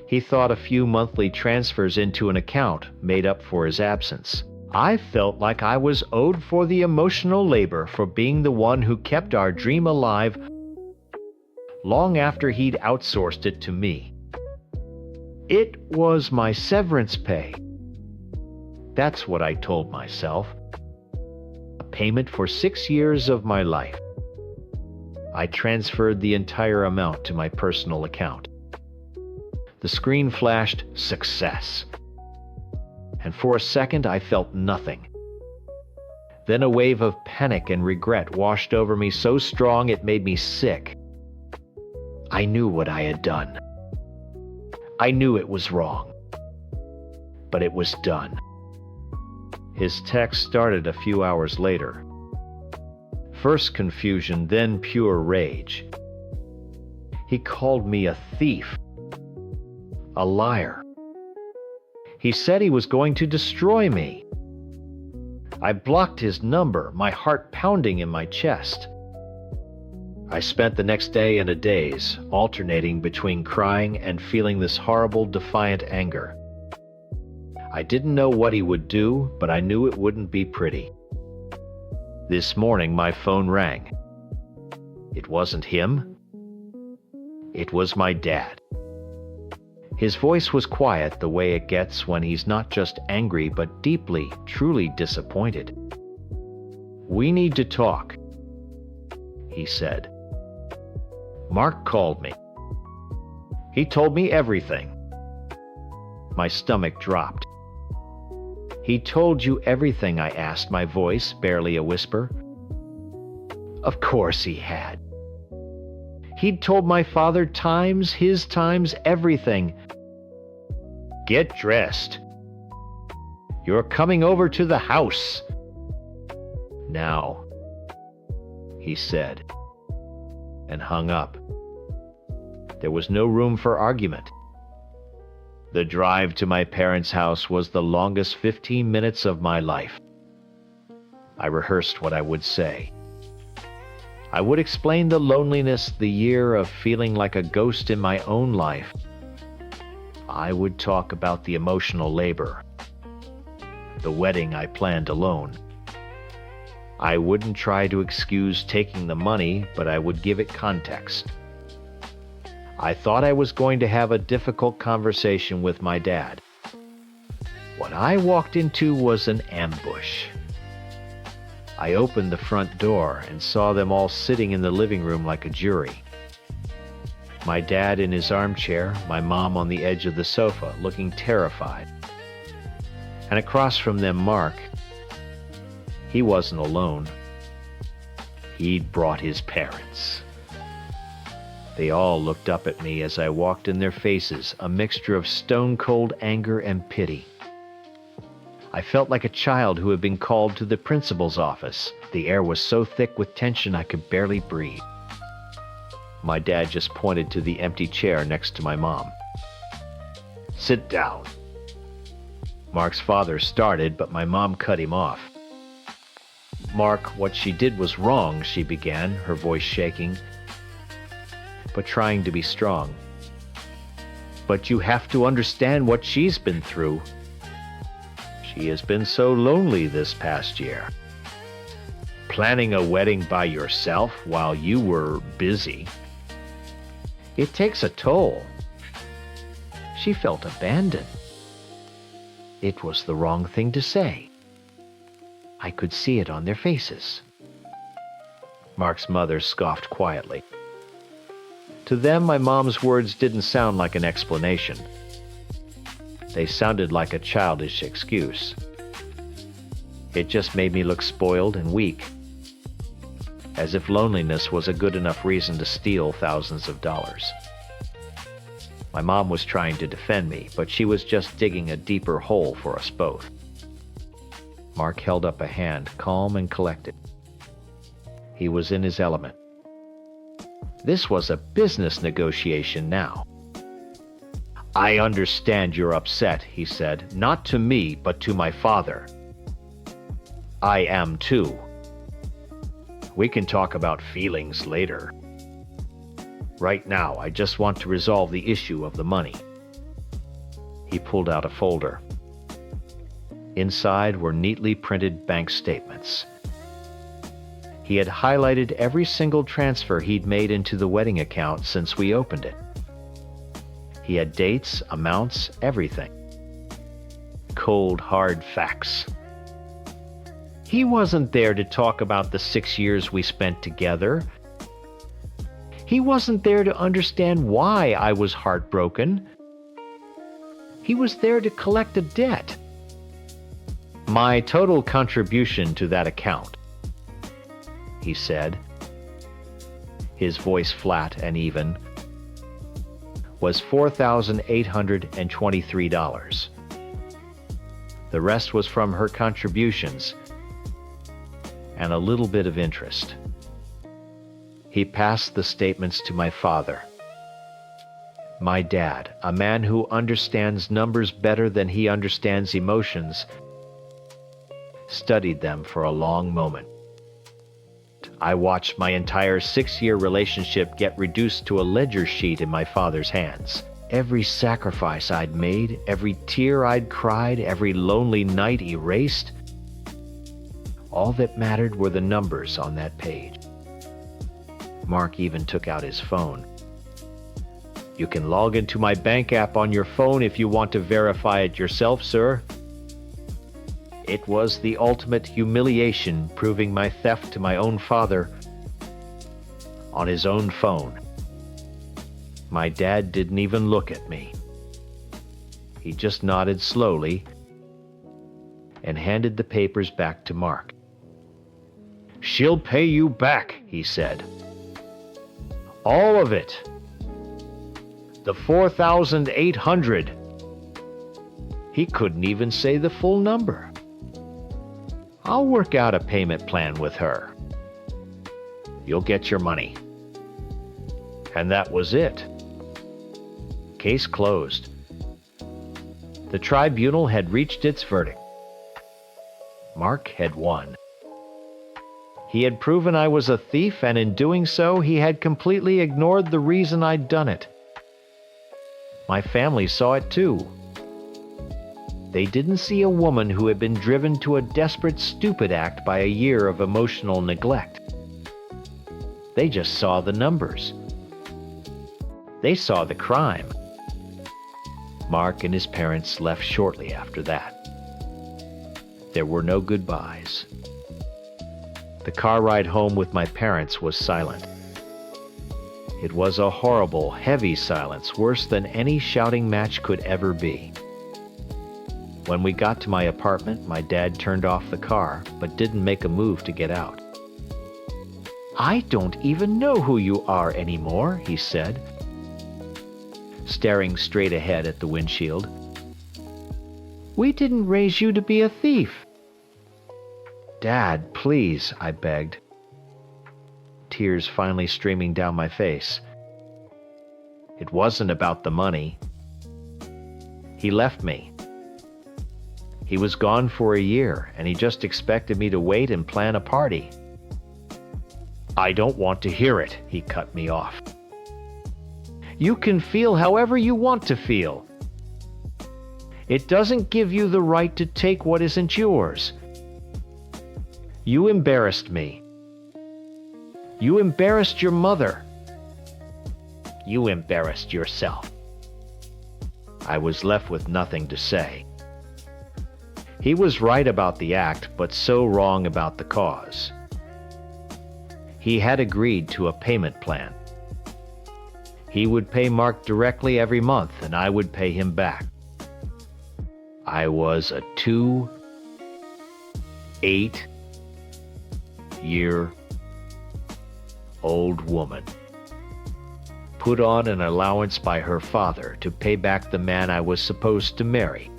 He thought a few monthly transfers into an account made up for his absence. I felt like I was owed for the emotional labor for being the one who kept our dream alive long after he'd outsourced it to me. It was my severance pay. That's what I told myself. A payment for 6 years of my life. I transferred the entire amount to my personal account. The screen flashed "Success." And for a second I felt nothing. Then a wave of panic and regret washed over me so strong it made me sick. I knew what I had done. I knew it was wrong. But it was done. His text started a few hours later. First confusion, then pure rage. He called me a thief, a liar. He said he was going to destroy me. I blocked his number, my heart pounding in my chest. I spent the next day in a daze, alternating between crying and feeling this horrible, defiant anger. I didn't know what he would do, but I knew it wouldn't be pretty. This morning, my phone rang. It wasn't him. It was my dad. His voice was quiet, the way it gets when he's not just angry, but deeply, truly disappointed. "We need to talk," he said. Mark called me. He told me everything. My stomach dropped. "He told you everything?" I asked, my voice barely a whisper. Of course he had. He'd told my father times, his times, everything. "Get dressed. You're coming over to the house now," he said, and hung up. There was no room for argument. The drive to my parents' house was the longest 15 minutes of my life. I rehearsed what I would say. I would explain the loneliness, the year of feeling like a ghost in my own life. I would talk about the emotional labor, the wedding I planned alone. I wouldn't try to excuse taking the money, but I would give it context. I thought I was going to have a difficult conversation with my dad. What I walked into was an ambush. I opened the front door and saw them all sitting in the living room like a jury. My dad in his armchair, my mom on the edge of the sofa, looking terrified. And across from them, Mark. He wasn't alone. He'd brought his parents. They all looked up at me as I walked in their faces, a mixture of stone-cold anger and pity. I felt like a child who had been called to the principal's office. The air was so thick with tension I could barely breathe. My dad just pointed to the empty chair next to my mom. "Sit down." Mark's father started, but my mom cut him off. "Mark, what she did was wrong," she began, her voice shaking, but trying to be strong. "But you have to understand what she's been through. She has been so lonely this past year. Planning a wedding by yourself while you were busy. It takes a toll." She felt abandoned. It was the wrong thing to say. I could see it on their faces. Mark's mother scoffed quietly. To them, my mom's words didn't sound like an explanation. They sounded like a childish excuse. It just made me look spoiled and weak, as if loneliness was a good enough reason to steal thousands of dollars. My mom was trying to defend me, but she was just digging a deeper hole for us both. Mark held up a hand, calm and collected. He was in his element. This was a business negotiation now. "I understand you're upset," he said, "not to me, but to my father. I am too. We can talk about feelings later. Right now, I just want to resolve the issue of the money." He pulled out a folder. Inside were neatly printed bank statements. He had highlighted every single transfer he'd made into the wedding account since we opened it. He had dates, amounts, everything. Cold, hard facts. He wasn't there to talk about the 6 years we spent together. He wasn't there to understand why I was heartbroken. He was there to collect a debt. "My total contribution to that account," he said, his voice flat and even, "was $4,823. The rest was from her contributions and a little bit of interest." He passed the statements to my father. My dad, a man who understands numbers better than he understands emotions, studied them for a long moment. I watched my entire 6-year relationship get reduced to a ledger sheet in my father's hands. Every sacrifice I'd made, every tear I'd cried, every lonely night erased. All that mattered were the numbers on that page. Mark even took out his phone. "You can log into my bank app on your phone if you want to verify it yourself, sir." It was the ultimate humiliation, proving my theft to my own father on his own phone. My dad didn't even look at me. He just nodded slowly and handed the papers back to Mark. "She'll pay you back," he said. "All of it. The 4,800. He couldn't even say the full number. "I'll work out a payment plan with her. You'll get your money." And that was it. Case closed. The tribunal had reached its verdict. Mark had won. He had proven I was a thief, and in doing so, he had completely ignored the reason I'd done it. My family saw it too. They didn't see a woman who had been driven to a desperate, stupid act by a year of emotional neglect. They just saw the numbers. They saw the crime. Mark and his parents left shortly after that. There were no goodbyes. The car ride home with my parents was silent. It was a horrible, heavy silence, worse than any shouting match could ever be. When we got to my apartment, my dad turned off the car, but didn't make a move to get out. "I don't even know who you are anymore," he said, staring straight ahead at the windshield. "We didn't raise you to be a thief." "Dad, please," I begged, tears finally streaming down my face. It wasn't about the money. He left me. He was gone for a year, and he just expected me to wait and plan a party. "I don't want to hear it," he cut me off. "You can feel however you want to feel. It doesn't give you the right to take what isn't yours. You embarrassed me. You embarrassed your mother. You embarrassed yourself." I was left with nothing to say. He was right about the act, but so wrong about the cause. He had agreed to a payment plan. He would pay Mark directly every month, and I would pay him back. I was a 8-year-old woman, put on an allowance by her father to pay back the man I was supposed to marry.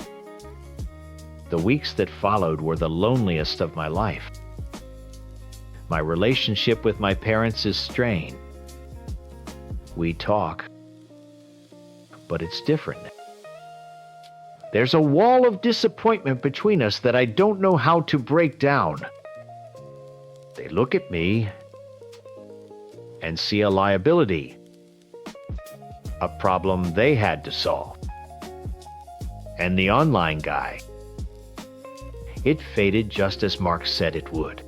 The weeks that followed were the loneliest of my life. My relationship with my parents is strained. We talk, but it's different. There's a wall of disappointment between us that I don't know how to break down. They look at me and see a liability, a problem they had to solve. And the online guy, it faded just as Mark said it would.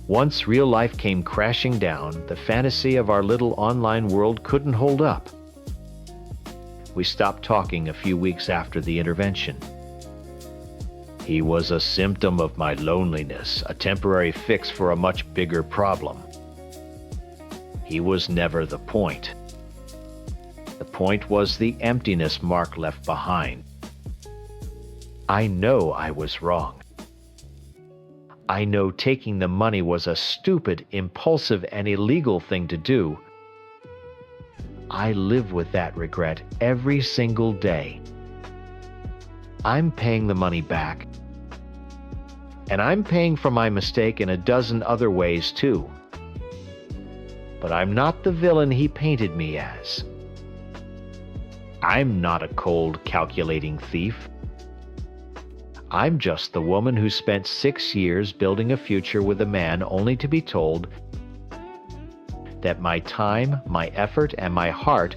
Once real life came crashing down, the fantasy of our little online world couldn't hold up. We stopped talking a few weeks after the intervention. He was a symptom of my loneliness, a temporary fix for a much bigger problem. He was never the point. The point was the emptiness Mark left behind. I know I was wrong. I know taking the money was a stupid, impulsive, and illegal thing to do. I live with that regret every single day. I'm paying the money back. And I'm paying for my mistake in a dozen other ways too. But I'm not the villain he painted me as. I'm not a cold, calculating thief. I'm just the woman who spent 6 years building a future with a man only to be told that my time, my effort, and my heart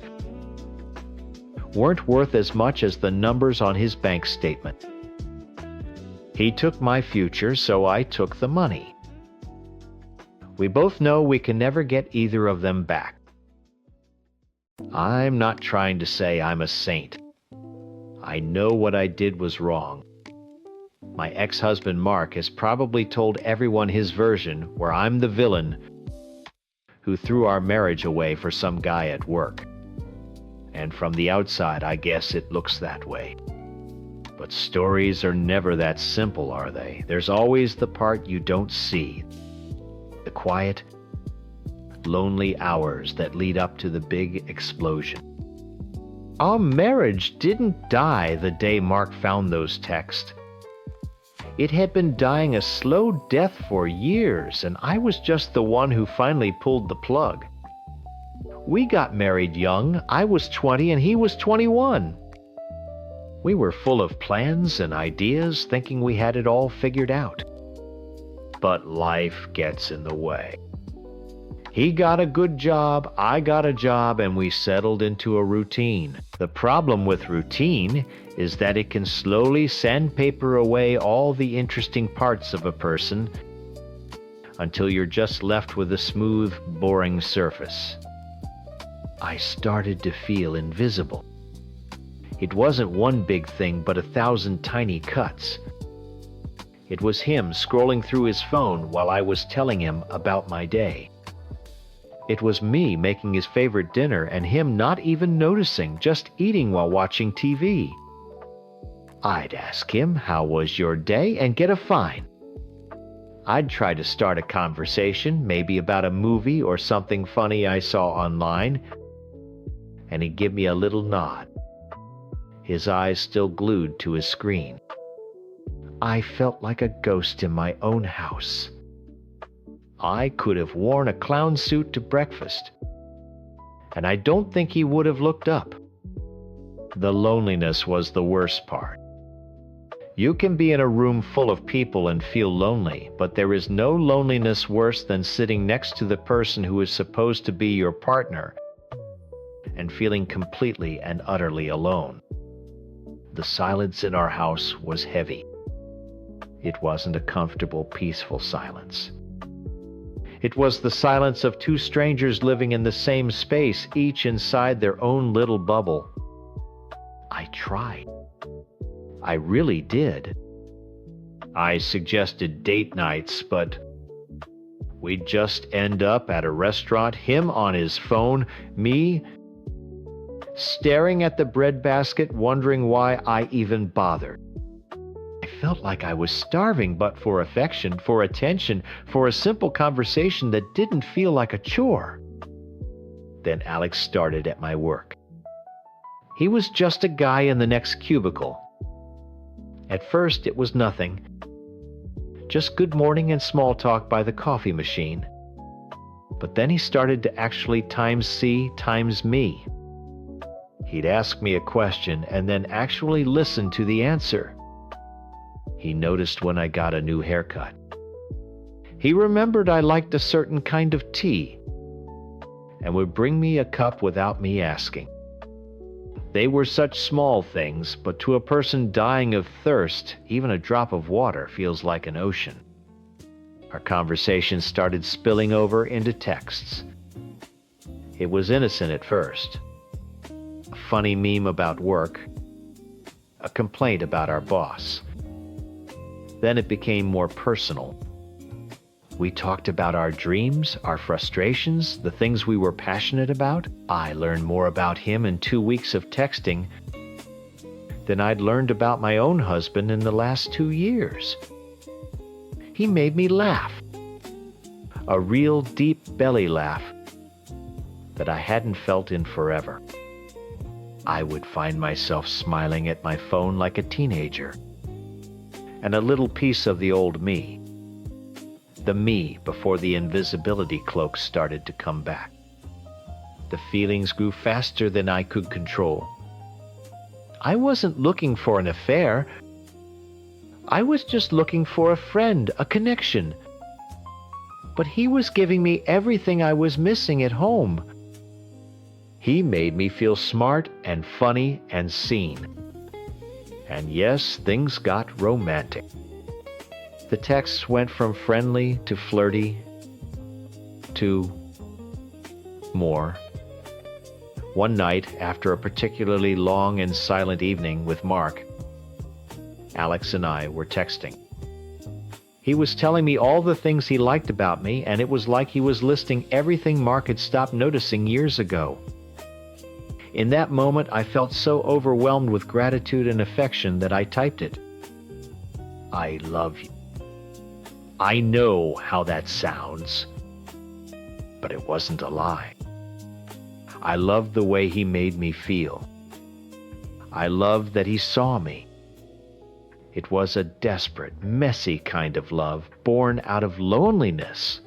weren't worth as much as the numbers on his bank statement. He took my future, so I took the money. We both know we can never get either of them back. I'm not trying to say I'm a saint. I know what I did was wrong. My ex-husband Mark has probably told everyone his version, where I'm the villain who threw our marriage away for some guy at work. and from the outside, I guess it looks that way. But stories are never that simple, are they? There's always the part you don't see. The quiet, lonely hours that lead up to the big explosion. Our marriage didn't die the day Mark found those texts. It had been dying a slow death for years, and I was just the one who finally pulled the plug. We got married young. I was 20 and he was 21. We were full of plans and ideas, thinking we had it all figured out. But life gets in the way. He got a good job, I got a job, and we settled into a routine. The problem with routine is that it can slowly sandpaper away all the interesting parts of a person until you're just left with a smooth, boring surface. I started to feel invisible. It wasn't one big thing, but 1,000 tiny cuts. It was him scrolling through his phone while I was telling him about my day. It was me making his favorite dinner and him not even noticing, just eating while watching TV. I'd ask him, "How was your day?" and get a fine. I'd try to start a conversation, maybe about a movie or something funny I saw online, and he'd give me a little nod, his eyes still glued to his screen. I felt like a ghost in my own house. I could have worn a clown suit to breakfast, and I don't think he would have looked up. The loneliness was the worst part. You can be in a room full of people and feel lonely, but there is no loneliness worse than sitting next to the person who is supposed to be your partner and feeling completely and utterly alone. The silence in our house was heavy. It wasn't a comfortable, peaceful silence. It was the silence of two strangers living in the same space, each inside their own little bubble. I tried. I really did. I suggested date nights, but we'd just end up at a restaurant, him on his phone, me staring at the breadbasket, wondering why I even bothered. I felt like I was starving, but for affection, for attention, for a simple conversation that didn't feel like a chore. Then Alex started at my work. He was just a guy in the next cubicle. At first, it was nothing. Just good morning and small talk by the coffee machine. But then he started to actually times C times me. He'd ask me a question and then actually listen to the answer. He noticed when I got a new haircut. He remembered I liked a certain kind of tea and would bring me a cup without me asking. They were such small things, but to a person dying of thirst, even a drop of water feels like an ocean. Our conversation started spilling over into texts. It was innocent at first. A funny meme about work, a complaint about our boss. Then it became more personal. We talked about our dreams, our frustrations, the things we were passionate about. I learned more about him in 2 weeks of texting than I'd learned about my own husband in the last 2 years. He made me laugh. A real deep belly laugh that I hadn't felt in forever. I would find myself smiling at my phone like a teenager. And a little piece of the old me. The me before the invisibility cloak started to come back. The feelings grew faster than I could control. I wasn't looking for an affair. I was just looking for a friend, a connection. But he was giving me everything I was missing at home. He made me feel smart and funny and seen. And yes, things got romantic. The texts went from friendly to flirty to more. One night, after a particularly long and silent evening with Mark, Alex and I were texting. He was telling me all the things he liked about me, and it was like he was listing everything Mark had stopped noticing years ago. In that moment, I felt so overwhelmed with gratitude and affection that I typed it. I love you. I know how that sounds, but it wasn't a lie. I loved the way he made me feel. I loved that he saw me. It was a desperate, messy kind of love born out of loneliness.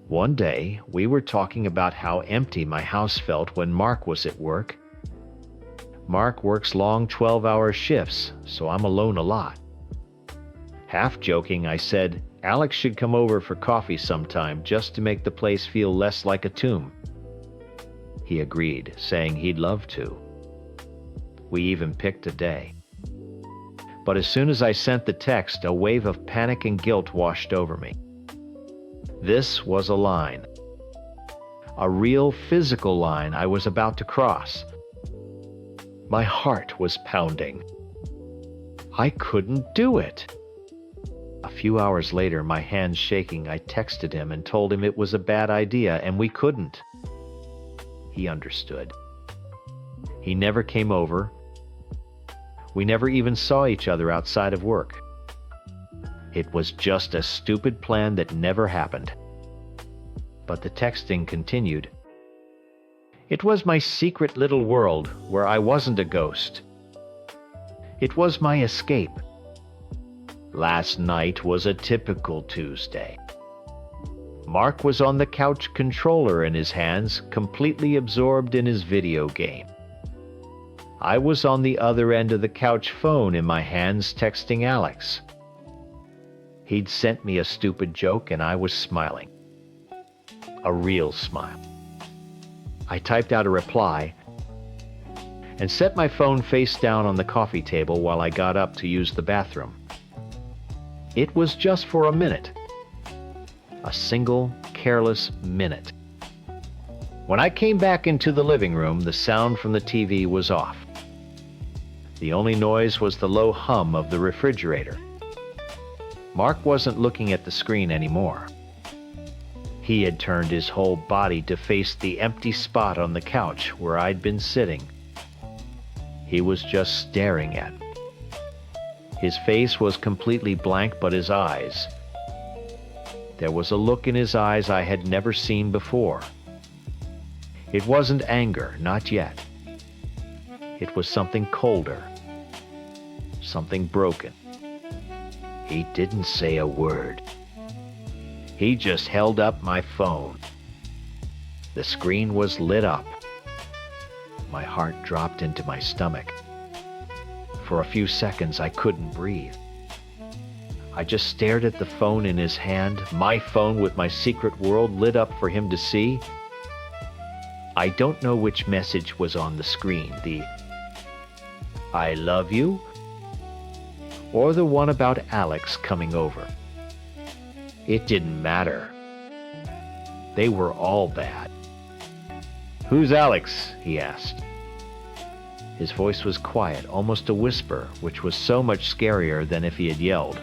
One day, we were talking about how empty my house felt when Mark was at work. Mark works long 12-hour shifts, so I'm alone a lot. Half joking, I said, Alex should come over for coffee sometime just to make the place feel less like a tomb. He agreed, saying he'd love to. We even picked a day. But as soon as I sent the text, a wave of panic and guilt washed over me. This was a line. A real physical line I was about to cross. My heart was pounding. I couldn't do it. A few hours later, my hands shaking, I texted him and told him it was a bad idea and we couldn't. He understood. He never came over. We never even saw each other outside of work. It was just a stupid plan that never happened. But the texting continued. It was my secret little world where I wasn't a ghost. It was my escape. Last night was a typical Tuesday. Mark was on the couch, controller in his hands, completely absorbed in his video game. I was on the other end of the couch, phone in my hands, texting Alex. He'd sent me a stupid joke and I was smiling. A real smile. I typed out a reply and set my phone face down on the coffee table while I got up to use the bathroom. It was just for a minute. A single, careless minute. When I came back into the living room, the sound from the TV was off. The only noise was the low hum of the refrigerator. Mark wasn't looking at the screen anymore. He had turned his whole body to face the empty spot on the couch where I'd been sitting. He was just staring at me. His face was completely blank, but his eyes. There was a look in his eyes I had never seen before. It wasn't anger, not yet. It was something colder, something broken. He didn't say a word. He just held up my phone. The screen was lit up. My heart dropped into my stomach. For a few seconds, I couldn't breathe. I just stared at the phone in his hand, my phone with my secret world lit up for him to see. I don't know which message was on the screen, the I love you, or the one about Alex coming over. It didn't matter. They were all bad. Who's Alex? He asked. His voice was quiet, almost a whisper, which was so much scarier than if he had yelled.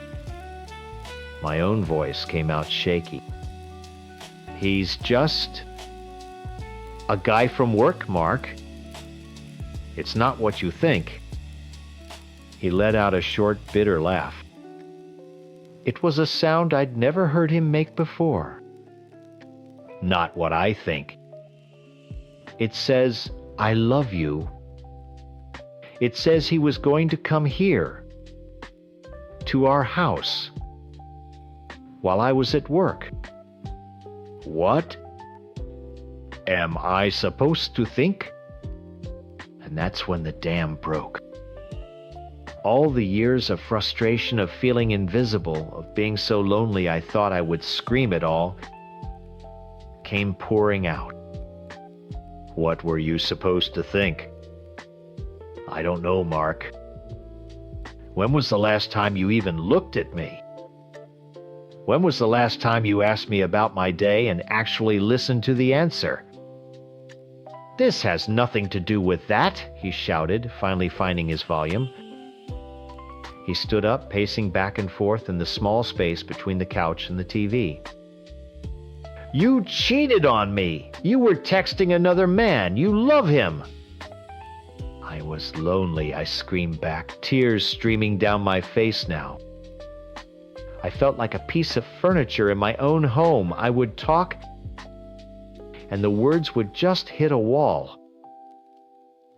My own voice came out shaky. He's just a guy from work, Mark. It's not what you think. He let out a short, bitter laugh. It was a sound I'd never heard him make before. Not what I think. It says, I love you. It says he was going to come here, to our house, while I was at work. What am I supposed to think? And that's when the dam broke. All the years of frustration, of feeling invisible, of being so lonely I thought I would scream it all, came pouring out. What were you supposed to think? I don't know, Mark. When was the last time you even looked at me? When was the last time you asked me about my day and actually listened to the answer? This has nothing to do with that, he shouted, finally finding his volume. He stood up, pacing back and forth in the small space between the couch and the TV. You cheated on me. You were texting another man. You love him. I was lonely, I screamed back, tears streaming down my face now. I felt like a piece of furniture in my own home. I would talk, and the words would just hit a wall.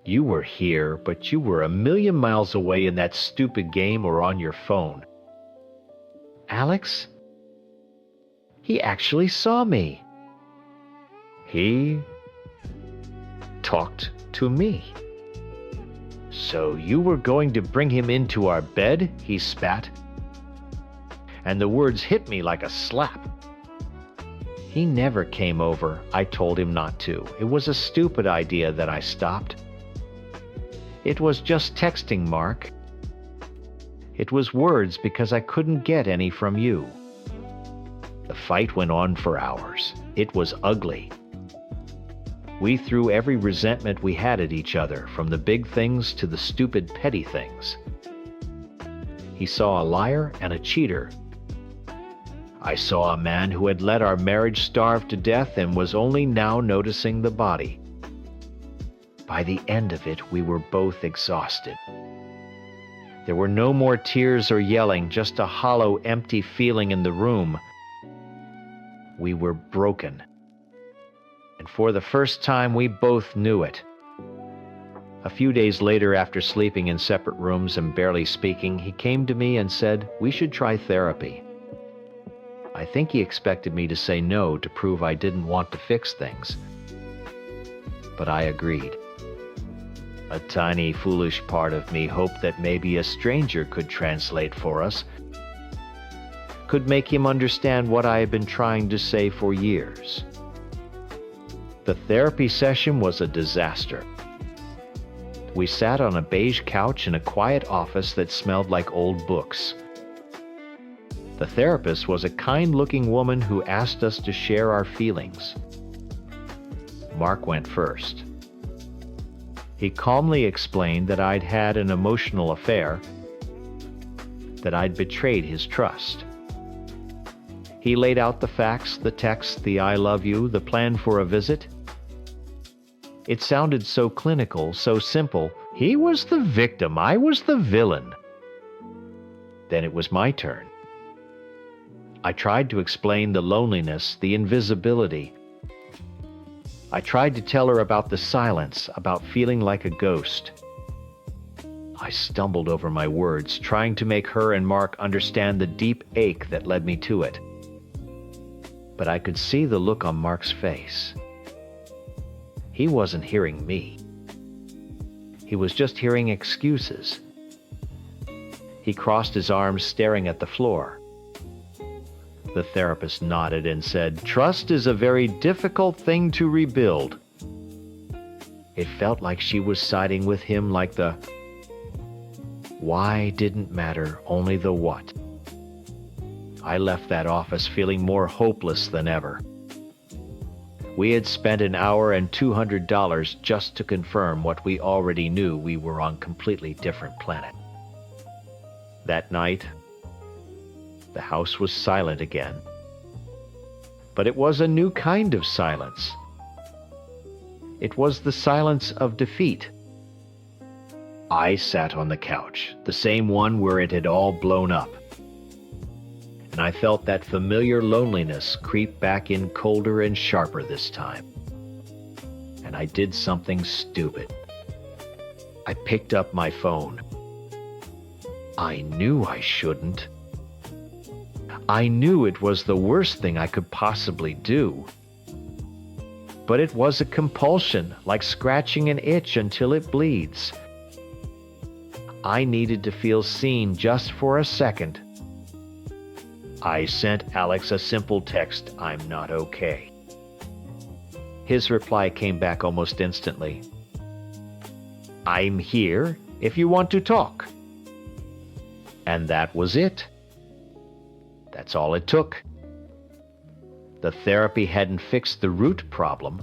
You were here, but you were a million miles away in that stupid game or on your phone. Alex? He actually saw me. He talked to me. So you were going to bring him into our bed? He spat. And the words hit me like a slap. He never came over. I told him not to. It was a stupid idea that I stopped. It was just texting, Mark. It was words because I couldn't get any from you. The fight went on for hours. It was ugly. We threw every resentment we had at each other, from the big things to the stupid petty things. He saw a liar and a cheater. I saw a man who had let our marriage starve to death and was only now noticing the body. By the end of it, we were both exhausted. There were no more tears or yelling, just a hollow, empty feeling in the room. We were broken. And for the first time, we both knew it. A few days later, after sleeping in separate rooms and barely speaking, he came to me and said, we should try therapy. I think he expected me to say no to prove I didn't want to fix things. But I agreed. A tiny, foolish part of me hoped that maybe a stranger could translate for us, could make him understand what I had been trying to say for years. The therapy session was a disaster. We sat on a beige couch in a quiet office that smelled like old books. The therapist was a kind-looking woman who asked us to share our feelings. Mark went first. He calmly explained that I'd had an emotional affair, that I'd betrayed his trust. He laid out the facts, the text, the I love you, the plan for a visit. It sounded so clinical, so simple. He was the victim, I was the villain. Then it was my turn. I tried to explain the loneliness, the invisibility. I tried to tell her about the silence, about feeling like a ghost. I stumbled over my words, trying to make her and Mark understand the deep ache that led me to it. But I could see the look on Mark's face. He wasn't hearing me. He was just hearing excuses. He crossed his arms, staring at the floor. The therapist nodded and said, "Trust is a very difficult thing to rebuild." It felt like she was siding with him, like the why didn't matter, only the what. I left that office feeling more hopeless than ever. We had spent an hour and $200 just to confirm what we already knew. We were on a completely different planet. That night, the house was silent again. But it was a new kind of silence. It was the silence of defeat. I sat on the couch, the same one where it had all blown up. And I felt that familiar loneliness creep back in colder and sharper this time. And I did something stupid. I picked up my phone. I knew I shouldn't. I knew it was the worst thing I could possibly do. But it was a compulsion, like scratching an itch until it bleeds. I needed to feel seen just for a second. I sent Alex a simple text, "I'm not okay." His reply came back almost instantly. "I'm here if you want to talk." And that was it. That's all it took. The therapy hadn't fixed the root problem.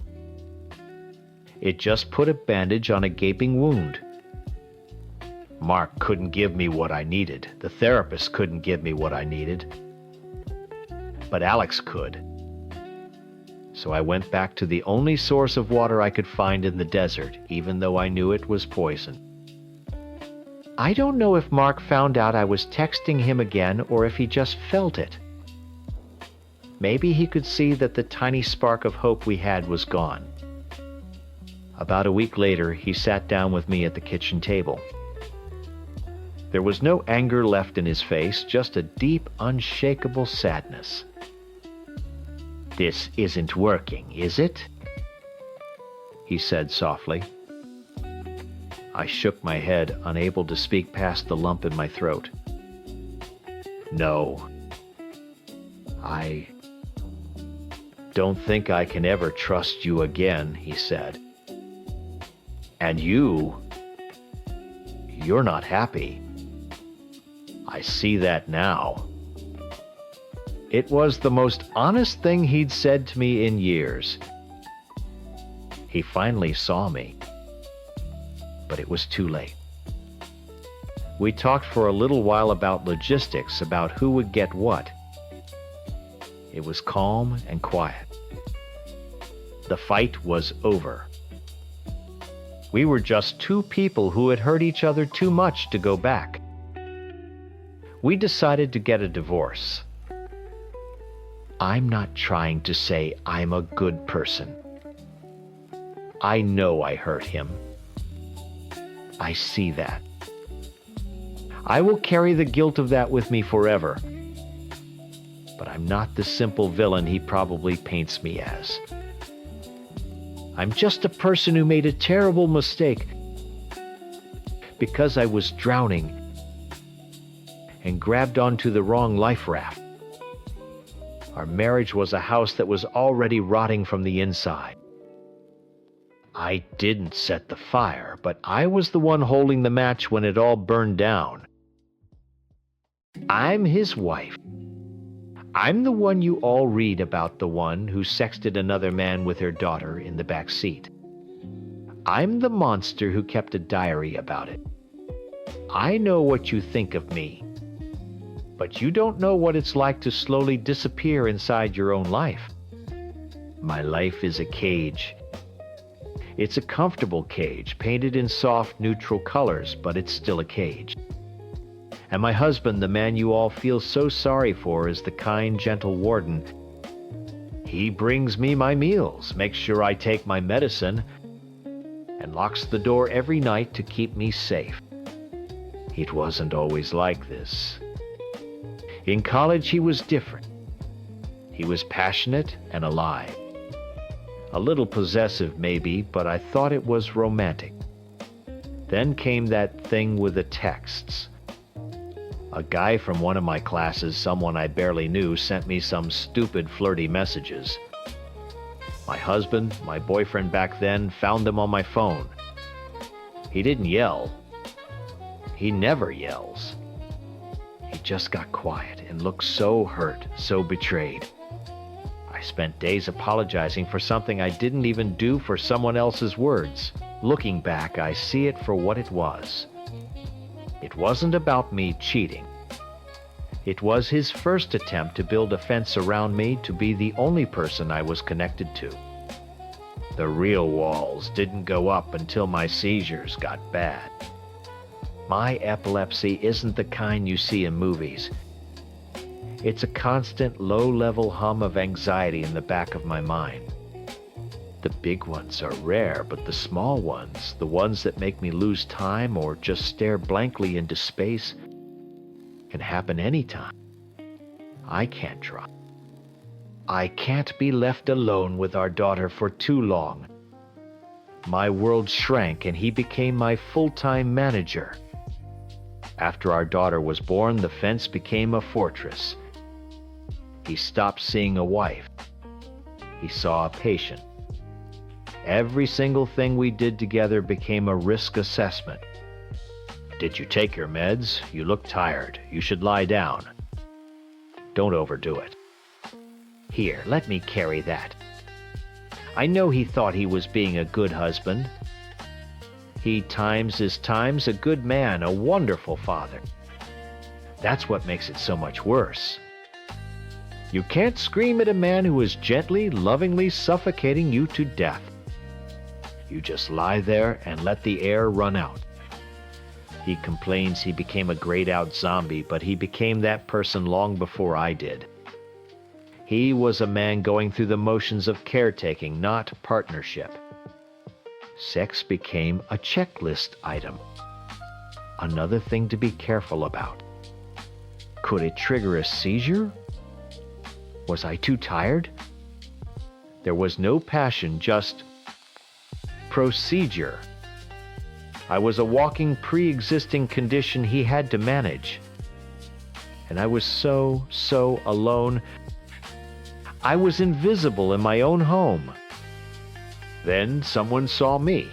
It just put a bandage on a gaping wound. Mark couldn't give me what I needed. The therapist couldn't give me what I needed. But Alex could. So I went back to the only source of water I could find in the desert, even though I knew it was poison. I don't know if Mark found out I was texting him again or if he just felt it. Maybe he could see that the tiny spark of hope we had was gone. About a week later, he sat down with me at the kitchen table. There was no anger left in his face, just a deep, unshakable sadness. "This isn't working, is it?" he said softly. I shook my head, unable to speak past the lump in my throat. "No. I don't think I can ever trust you again," he said. "And you're not happy. I see that now." It was the most honest thing he'd said to me in years. He finally saw me, but it was too late. We talked for a little while about logistics, about who would get what. It was calm and quiet. The fight was over. We were just two people who had hurt each other too much to go back. We decided to get a divorce. I'm not trying to say I'm a good person. I know I hurt him. I see that. I will carry the guilt of that with me forever. But I'm not the simple villain he probably paints me as. I'm just a person who made a terrible mistake because I was drowning and grabbed onto the wrong life raft. Our marriage was a house that was already rotting from the inside. I didn't set the fire, but I was the one holding the match when it all burned down. I'm his wife. I'm the one you all read about, the one who sexted another man with her daughter in the back seat. I'm the monster who kept a diary about it. I know what you think of me, but you don't know what it's like to slowly disappear inside your own life. My life is a cage. It's a comfortable cage, painted in soft, neutral colors, but it's still a cage. And my husband, the man you all feel so sorry for, is the kind, gentle warden. He brings me my meals, makes sure I take my medicine, and locks the door every night to keep me safe. It wasn't always like this. In college, he was different. He was passionate and alive. A little possessive, maybe, but I thought it was romantic. Then came that thing with the texts. A guy from one of my classes, someone I barely knew, sent me some stupid, flirty messages. My husband, my boyfriend back then, found them on my phone. He didn't yell. He never yells. He just got quiet and looked so hurt, so betrayed. I spent days apologizing for something I didn't even do for someone else's words. Looking back, I see it for what it was. It wasn't about me cheating. It was his first attempt to build a fence around me to be the only person I was connected to. The real walls didn't go up until my seizures got bad. My epilepsy isn't the kind you see in movies. It's a constant low-level hum of anxiety in the back of my mind. The big ones are rare, but the small ones, the ones that make me lose time or just stare blankly into space, can happen anytime. I can't try. I can't be left alone with our daughter for too long. My world shrank and he became my full-time manager. After our daughter was born, the fence became a fortress. He stopped seeing a wife. He saw a patient. Every single thing we did together became a risk assessment. Did you take your meds? You look tired. You should lie down. Don't overdo it. Here, let me carry that. I know he thought he was being a good husband. He times his times a good man, a wonderful father. That's what makes it so much worse. You can't scream at a man who is gently, lovingly suffocating you to death. You just lie there and let the air run out. He complains he became a grayed-out zombie, but he became that person long before I did. He was a man going through the motions of caretaking, not partnership. Sex became a checklist item. Another thing to be careful about. Could it trigger a seizure? Was I too tired? There was no passion, just procedure. I was a walking pre-existing condition he had to manage. And I was so alone. I was invisible in my own home. Then someone saw me.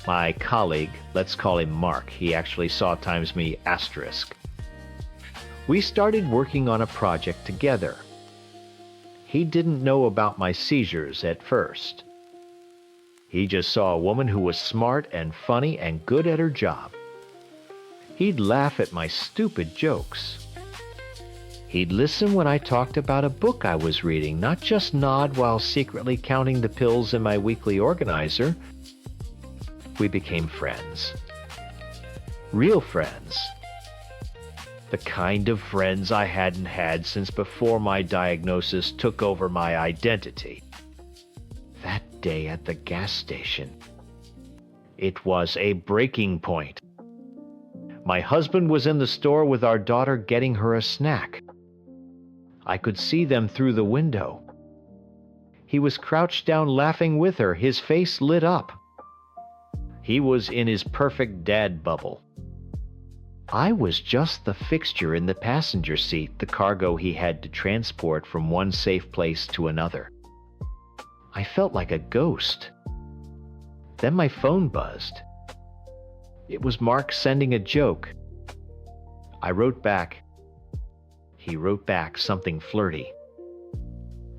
My colleague, let's call him Mark, he actually saw times me asterisk. We started working on a project together. He didn't know about my seizures at first. He just saw a woman who was smart and funny and good at her job. He'd laugh at my stupid jokes. He'd listen when I talked about a book I was reading, not just nod while secretly counting the pills in my weekly organizer. We became friends. Real friends. The kind of friends I hadn't had since before my diagnosis took over my identity. That day at the gas station. It was a breaking point. My husband was in the store with our daughter getting her a snack. I could see them through the window. He was crouched down laughing with her, his face lit up. He was in his perfect dad bubble. I was just the fixture in the passenger seat, the cargo he had to transport from one safe place to another. I felt like a ghost. Then my phone buzzed. It was Mark sending a joke. I wrote back. He wrote back something flirty.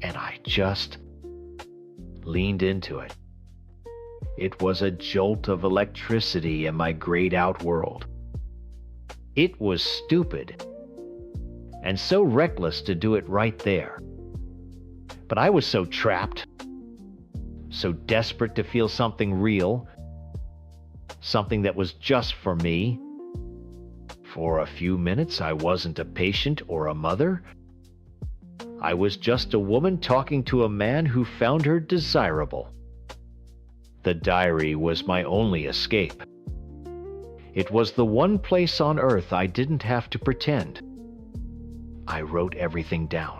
And I just leaned into it. It was a jolt of electricity in my grayed-out world. It was stupid, and so reckless to do it right there. But I was so trapped, so desperate to feel something real, something that was just for me. For a few minutes, I wasn't a patient or a mother. I was just a woman talking to a man who found her desirable. The diary was my only escape. It was the one place on earth I didn't have to pretend. I wrote everything down.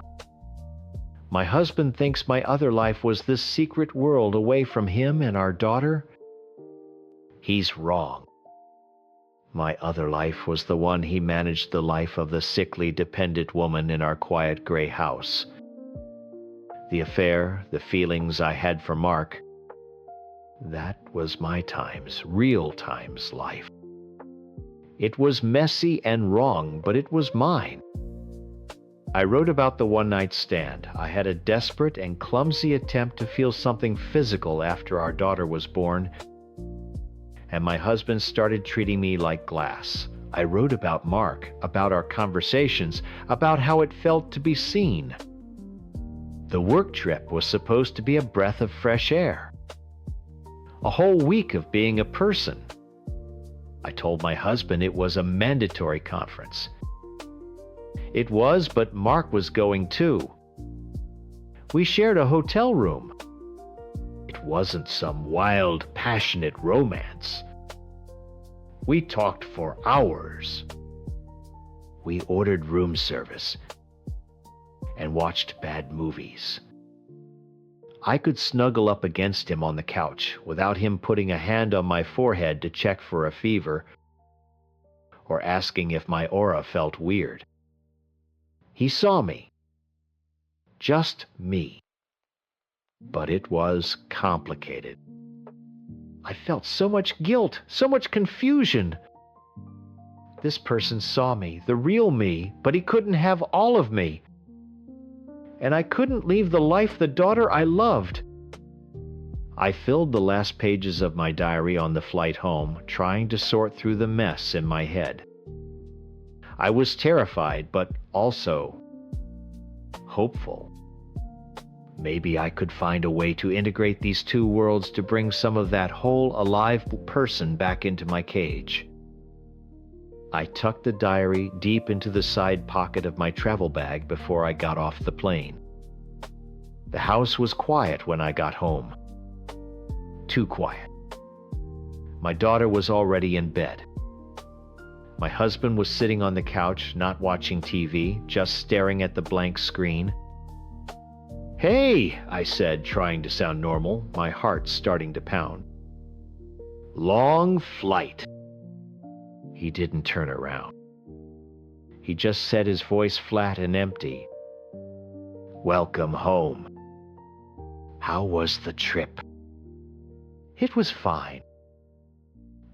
My husband thinks my other life was this secret world away from him and our daughter. He's wrong. My other life was the one he managed the life of the sickly, dependent woman in our quiet gray house. The affair, the feelings I had for Mark, that was my times, real times life. It was messy and wrong, but it was mine. I wrote about the one-night stand. I had a desperate and clumsy attempt to feel something physical after our daughter was born, and my husband started treating me like glass. I wrote about Mark, about our conversations, about how it felt to be seen. The work trip was supposed to be a breath of fresh air. A whole week of being a person. I told my husband it was a mandatory conference. It was, but Mark was going too. We shared a hotel room. It wasn't some wild, passionate romance. We talked for hours. We ordered room service and watched bad movies. I could snuggle up against him on the couch without him putting a hand on my forehead to check for a fever or asking if my aura felt weird. He saw me. Just me. But it was complicated. I felt so much guilt, so much confusion. This person saw me, the real me, but he couldn't have all of me. And I couldn't leave the life, the daughter I loved. I filled the last pages of my diary on the flight home, trying to sort through the mess in my head. I was terrified, but also hopeful. Maybe I could find a way to integrate these two worlds to bring some of that whole alive person back into my cage. I tucked the diary deep into the side pocket of my travel bag before I got off the plane. The house was quiet when I got home. Too quiet. My daughter was already in bed. My husband was sitting on the couch, not watching TV, just staring at the blank screen. "Hey," I said, trying to sound normal, my heart starting to pound. "Long flight." He didn't turn around. He just said, his voice flat and empty, "Welcome home. How was the trip?" "It was fine.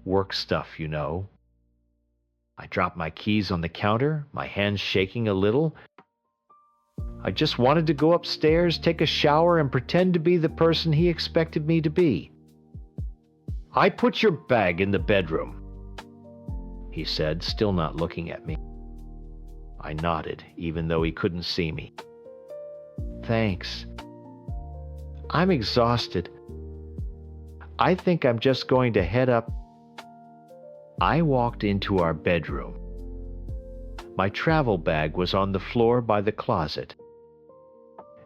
Work stuff, you know." I dropped my keys on the counter, my hands shaking a little. I just wanted to go upstairs, take a shower, and pretend to be the person he expected me to be. "I put your bag in the bedroom," he said, still not looking at me. I nodded, even though he couldn't see me. "Thanks. I'm exhausted. I think I'm just going to head up." I walked into our bedroom. My travel bag was on the floor by the closet,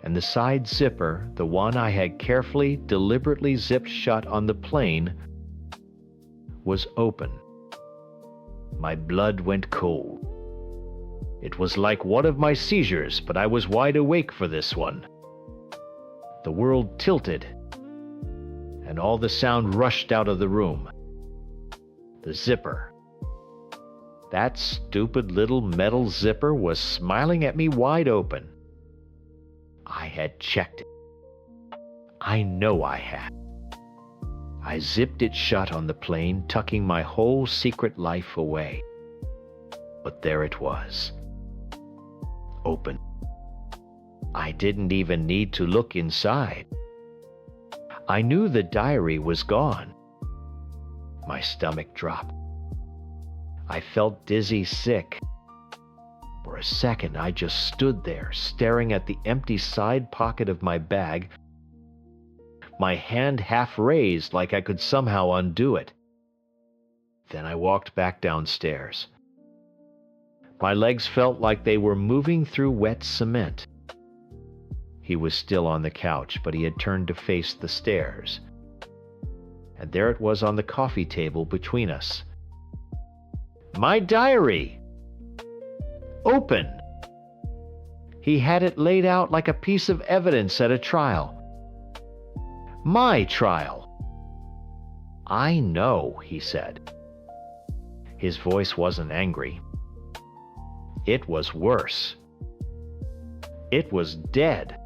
and the side zipper, the one I had carefully, deliberately zipped shut on the plane, was open. My blood went cold. It was like one of my seizures, but I was wide awake for this one. The world tilted, and all the sound rushed out of the room. The zipper. That stupid little metal zipper was smiling at me wide open. I had checked it. I know I had. I zipped it shut on the plane, tucking my whole secret life away. But there it was. Open. I didn't even need to look inside. I knew the diary was gone. My stomach dropped. I felt dizzy sick. For a second, I just stood there, staring at the empty side pocket of my bag, my hand half raised like I could somehow undo it. Then I walked back downstairs. My legs felt like they were moving through wet cement. He was still on the couch, but he had turned to face the stairs. And there it was on the coffee table between us. My diary! Open! He had it laid out like a piece of evidence at a trial. My trial. "I know," he said. His voice wasn't angry. It was worse. It was dead.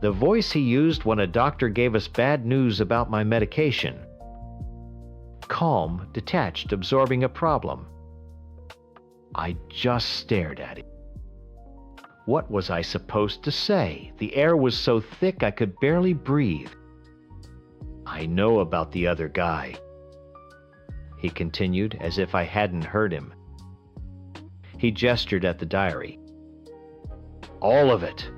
The voice he used when a doctor gave us bad news about my medication. Calm, detached, absorbing a problem. I just stared at him. What was I supposed to say? The air was so thick I could barely breathe. "I know about the other guy," he continued, as if I hadn't heard him. He gestured at the diary. "All of it."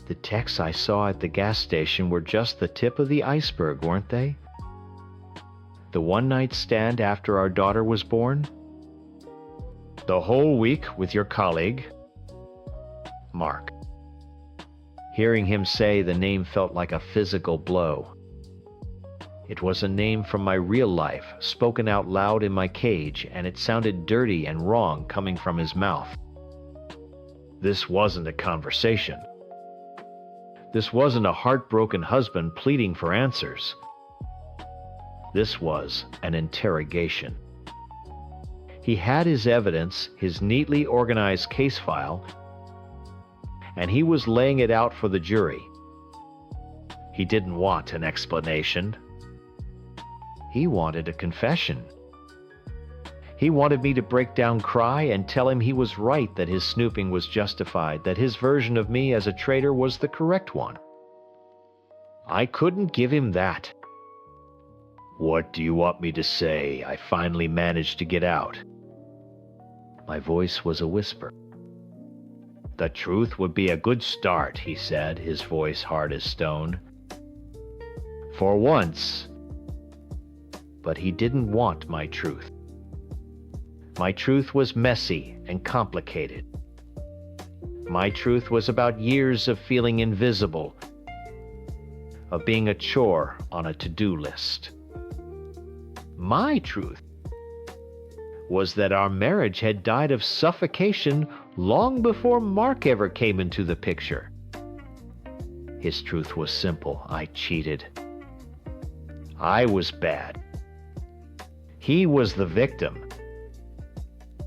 The texts I saw at the gas station were just the tip of the iceberg, weren't they? The one-night stand after our daughter was born? The whole week with your colleague, Mark. Hearing him say the name felt like a physical blow. It was a name from my real life, spoken out loud in my cage, and it sounded dirty and wrong coming from his mouth. This wasn't a conversation. This wasn't a heartbroken husband pleading for answers. This was an interrogation. He had his evidence, his neatly organized case file, and he was laying it out for the jury. He didn't want an explanation. He wanted a confession. He wanted me to break down, cry, and tell him he was right, that his snooping was justified, that his version of me as a traitor was the correct one. I couldn't give him that. "What do you want me to say?" I finally managed to get out. My voice was a whisper. The truth would be a good start, he said, his voice hard as stone. For once. But he didn't want my truth. My truth was messy and complicated. My truth was about years of feeling invisible, of being a chore on a to-do list. My truth was that our marriage had died of suffocation long before Mark ever came into the picture. His truth was simple. I cheated. I was bad. He was the victim.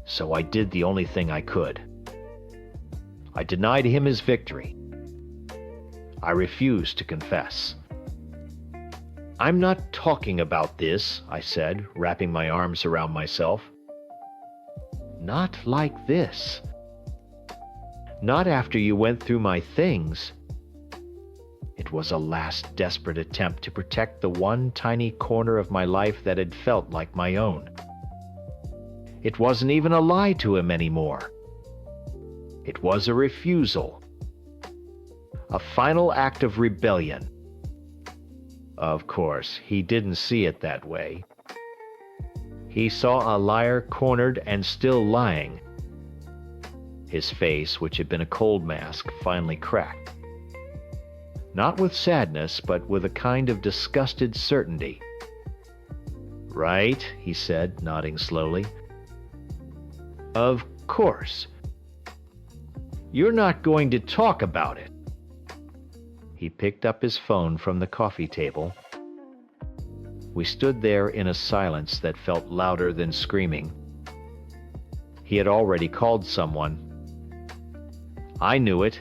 So I did the only thing I could. I denied him his victory. I refused to confess. I'm not talking about this, I said, wrapping my arms around myself. Not like this. Not after you went through my things. It was a last desperate attempt to protect the one tiny corner of my life that had felt like my own. It wasn't even a lie to him anymore. It was a refusal. A final act of rebellion. Of course, he didn't see it that way. He saw a liar cornered and still lying. His face, which had been a cold mask, finally cracked. Not with sadness, but with a kind of disgusted certainty. Right, he said, nodding slowly. Of course. You're not going to talk about it. He picked up his phone from the coffee table. We stood there in a silence that felt louder than screaming. He had already called someone. I knew it.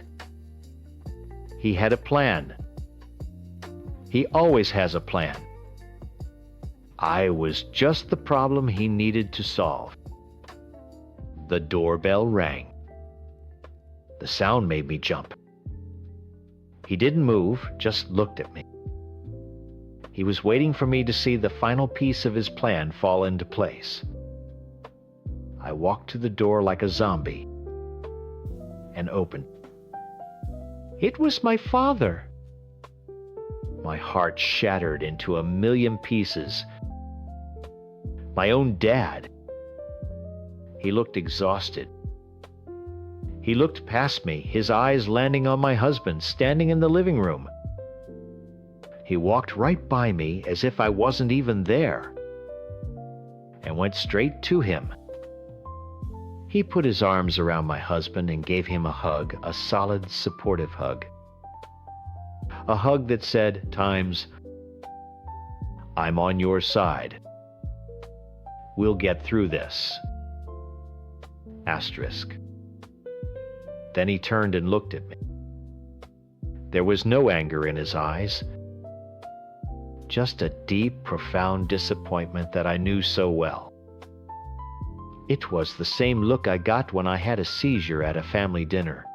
He had a plan. He always has a plan. I was just the problem he needed to solve. The doorbell rang. The sound made me jump. He didn't move, just looked at me. He was waiting for me to see the final piece of his plan fall into place. I walked to the door like a zombie and opened. It was my father. My heart shattered into a million pieces. My own dad. He looked exhausted. He looked past me, his eyes landing on my husband, standing in the living room. He walked right by me as if I wasn't even there, and went straight to him. He put his arms around my husband and gave him a hug, a solid, supportive hug. A hug that said, times, I'm on your side. We'll get through this. Asterisk. Then he turned and looked at me. There was no anger in his eyes, just a deep, profound disappointment that I knew so well. It was the same look I got when I had a seizure at a family dinner,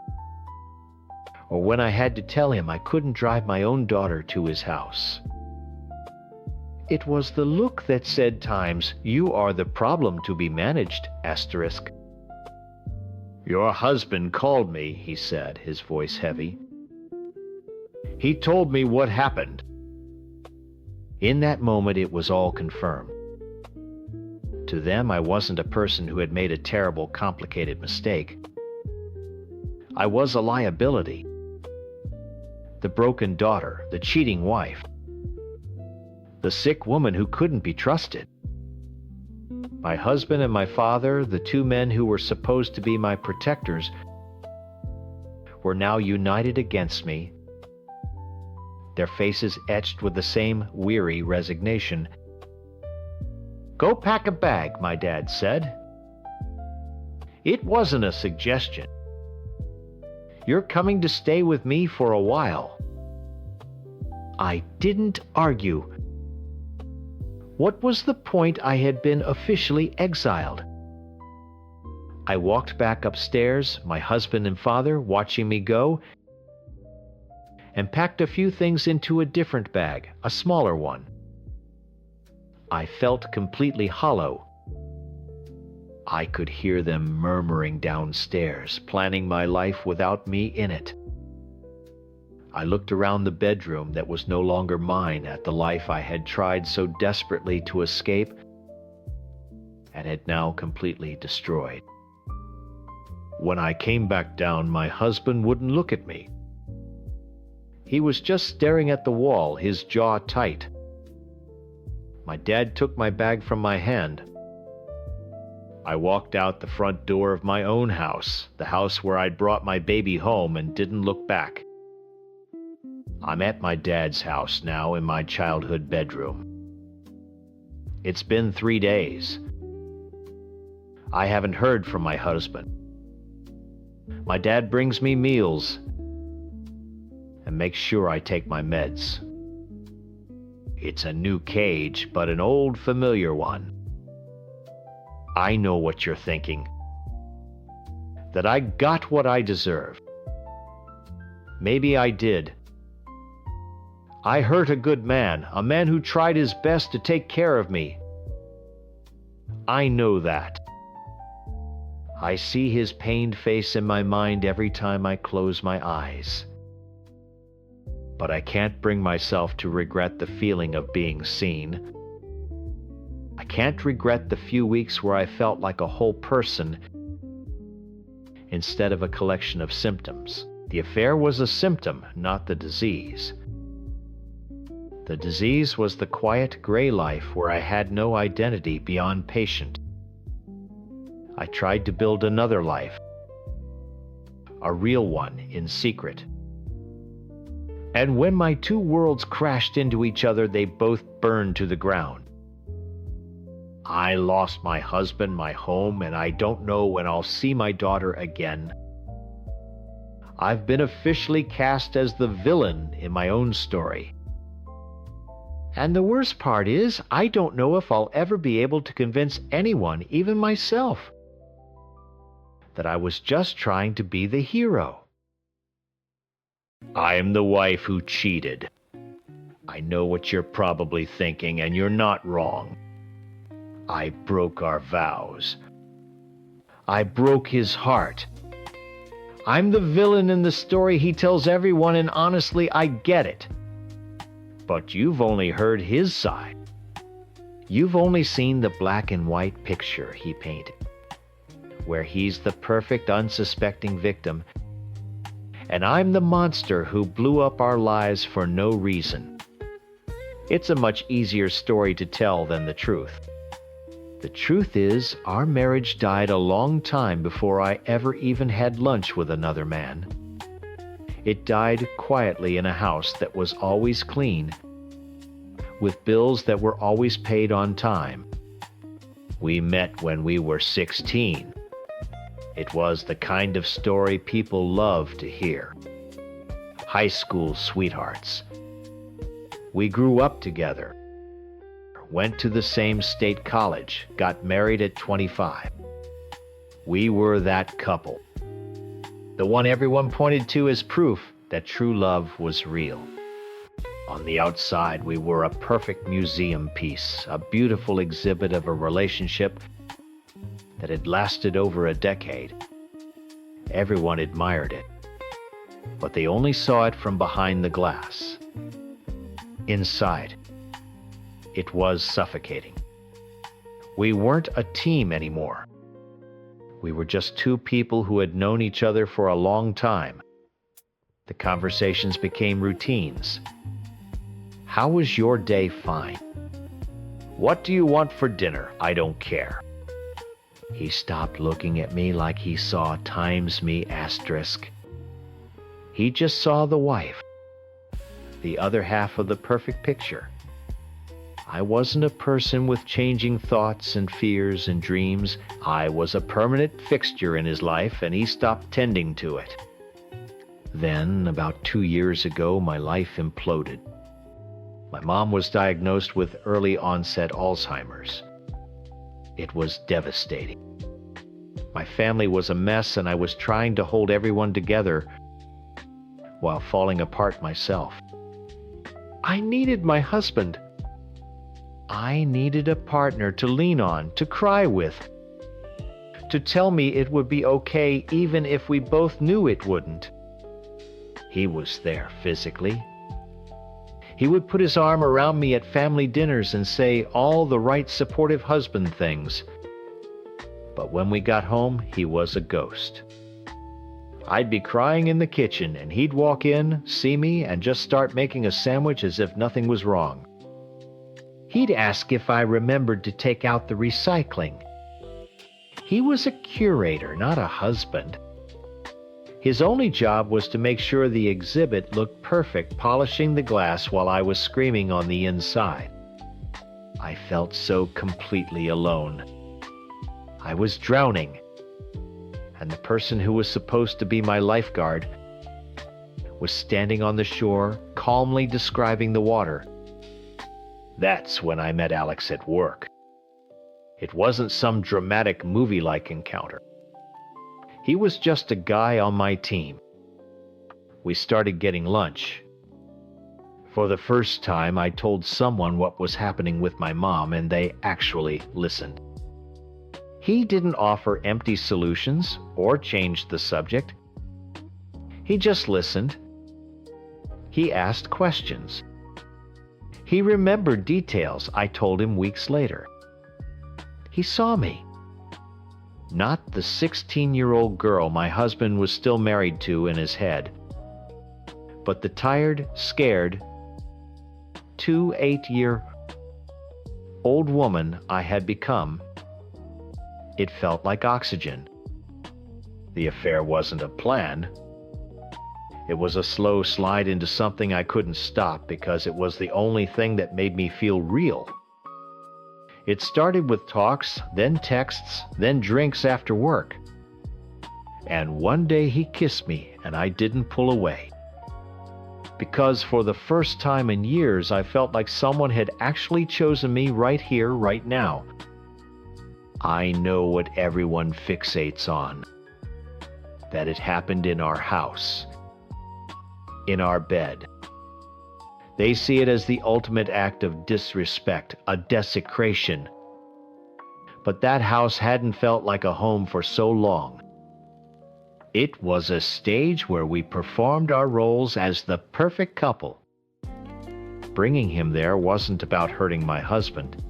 or when I had to tell him I couldn't drive my own daughter to his house. It was the look that said times, you are the problem to be managed, asterisk. Your husband called me, he said, his voice heavy. He told me what happened. In that moment, it was all confirmed. To them, I wasn't a person who had made a terrible, complicated mistake. I was a liability. The broken daughter, the cheating wife, the sick woman who couldn't be trusted. My husband and my father, the two men who were supposed to be my protectors, were now united against me, their faces etched with the same weary resignation. Go pack a bag, my dad said. It wasn't a suggestion. You're coming to stay with me for a while. I didn't argue. What was the point? I had been officially exiled. I walked back upstairs, my husband and father watching me go, and packed a few things into a different bag, a smaller one. I felt completely hollow. I could hear them murmuring downstairs, planning my life without me in it. I looked around the bedroom that was no longer mine at the life I had tried so desperately to escape and had now completely destroyed. When I came back down, my husband wouldn't look at me. He was just staring at the wall, his jaw tight. My dad took my bag from my hand. I walked out the front door of my own house, the house where I'd brought my baby home, and didn't look back. I'm at my dad's house now in my childhood bedroom. It's been 3 days. I haven't heard from my husband. My dad brings me meals and makes sure I take my meds. It's a new cage, but an old familiar one. I know what you're thinking. That I got what I deserve. Maybe I did. I hurt a good man, a man who tried his best to take care of me. I know that. I see his pained face in my mind every time I close my eyes. But I can't bring myself to regret the feeling of being seen. I can't regret the few weeks where I felt like a whole person instead of a collection of symptoms. The affair was a symptom, not the disease. The disease was the quiet gray life where I had no identity beyond patient. I tried to build another life, a real one in secret. And when my two worlds crashed into each other, they both burned to the ground. I lost my husband, my home, and I don't know when I'll see my daughter again. I've been officially cast as the villain in my own story. And the worst part is, I don't know if I'll ever be able to convince anyone, even myself, that I was just trying to be the hero. I'm the wife who cheated. I know what you're probably thinking, and you're not wrong. I broke our vows. I broke his heart. I'm the villain in the story he tells everyone, and honestly, I get it. But you've only heard his side. You've only seen the black and white picture he painted, where he's the perfect, unsuspecting victim, and I'm the monster who blew up our lives for no reason. It's a much easier story to tell than the truth. The truth is, our marriage died a long time before I ever even had lunch with another man. It died quietly in a house that was always clean, with bills that were always paid on time. We met when we were 16. It was the kind of story people love to hear. High school sweethearts. We grew up together, went to the same state college, got married at 25. We were that couple. The one everyone pointed to as proof that true love was real. On the outside, we were a perfect museum piece, a beautiful exhibit of a relationship that had lasted over a decade. Everyone admired it, but they only saw it from behind the glass. Inside, it was suffocating. We weren't a team anymore. We were just two people who had known each other for a long time. The conversations became routines. How was your day? Fine. What do you want for dinner? I don't care. He stopped looking at me like he saw times me asterisk. He just saw the wife, the other half of the perfect picture. I wasn't a person with changing thoughts and fears and dreams. I was a permanent fixture in his life, and he stopped tending to it. Then, about 2 years ago, my life imploded. My mom was diagnosed with early onset Alzheimer's. It was devastating. My family was a mess, and I was trying to hold everyone together while falling apart myself. I needed my husband. I needed a partner to lean on, to cry with. to tell me it would be okay even if we both knew it wouldn't. He was there physically. He would put his arm around me at family dinners and say all the right supportive husband things. But when we got home, he was a ghost. I'd be crying in the kitchen and he'd walk in, see me, and just start making a sandwich as if nothing was wrong. He'd ask if I remembered to take out the recycling. He was a curator, not a husband. His only job was to make sure the exhibit looked perfect, polishing the glass while I was screaming on the inside. I felt so completely alone. I was drowning, and the person who was supposed to be my lifeguard was standing on the shore, calmly describing the water. That's when I met Alex at work. It wasn't some dramatic movie-like encounter. He was just a guy on my team. We started getting lunch. For the first time, I told someone what was happening with my mom, and they actually listened. He didn't offer empty solutions or change the subject. He just listened. He asked questions. He remembered details I told him weeks later. He saw me. Not the 16-year-old girl my husband was still married to in his head, but the tired, scared, 8-year-old woman I had become. It felt like oxygen. The affair wasn't a plan. It was a slow slide into something I couldn't stop because it was the only thing that made me feel real. It started with talks, then texts, then drinks after work. And one day he kissed me and I didn't pull away. Because for the first time in years, I felt like someone had actually chosen me right here, right now. I know what everyone fixates on. That it happened in our house. In our bed. They see it as the ultimate act of disrespect, a desecration. But that house hadn't felt like a home for so long. It was a stage where we performed our roles as the perfect couple. Bringing him there wasn't about hurting my husband.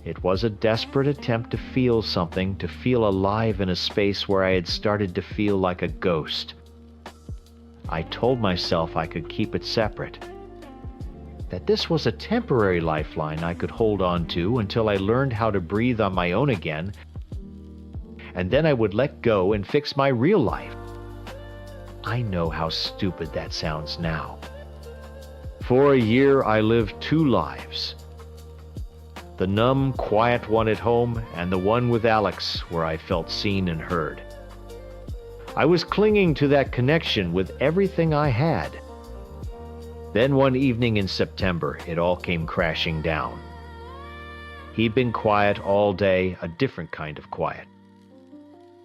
It was a desperate attempt to feel something, to feel alive in a space where I had started to feel like a ghost. I told myself I could keep it separate. That this was a temporary lifeline I could hold on to until I learned how to breathe on my own again, and then I would let go and fix my real life. I know how stupid that sounds now. For a year, I lived 2 lives. The numb, quiet one at home, and the one with Alex, where I felt seen and heard. I was clinging to that connection with everything I had. Then one evening in September, it all came crashing down. He'd been quiet all day, a different kind of quiet.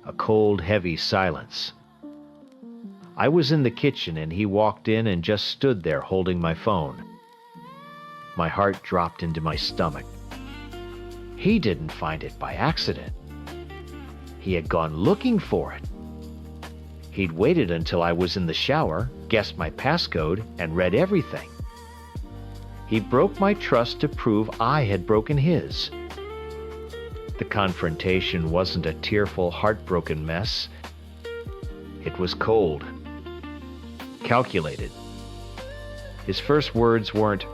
A cold, heavy silence. I was in the kitchen and he walked in and just stood there holding my phone. My heart dropped into my stomach. He didn't find it by accident. He had gone looking for it. He'd waited until I was in the shower, guessed my passcode, and read everything. He broke my trust to prove I had broken his. The confrontation wasn't a tearful, heartbroken mess. It was cold, calculated. His first words weren't,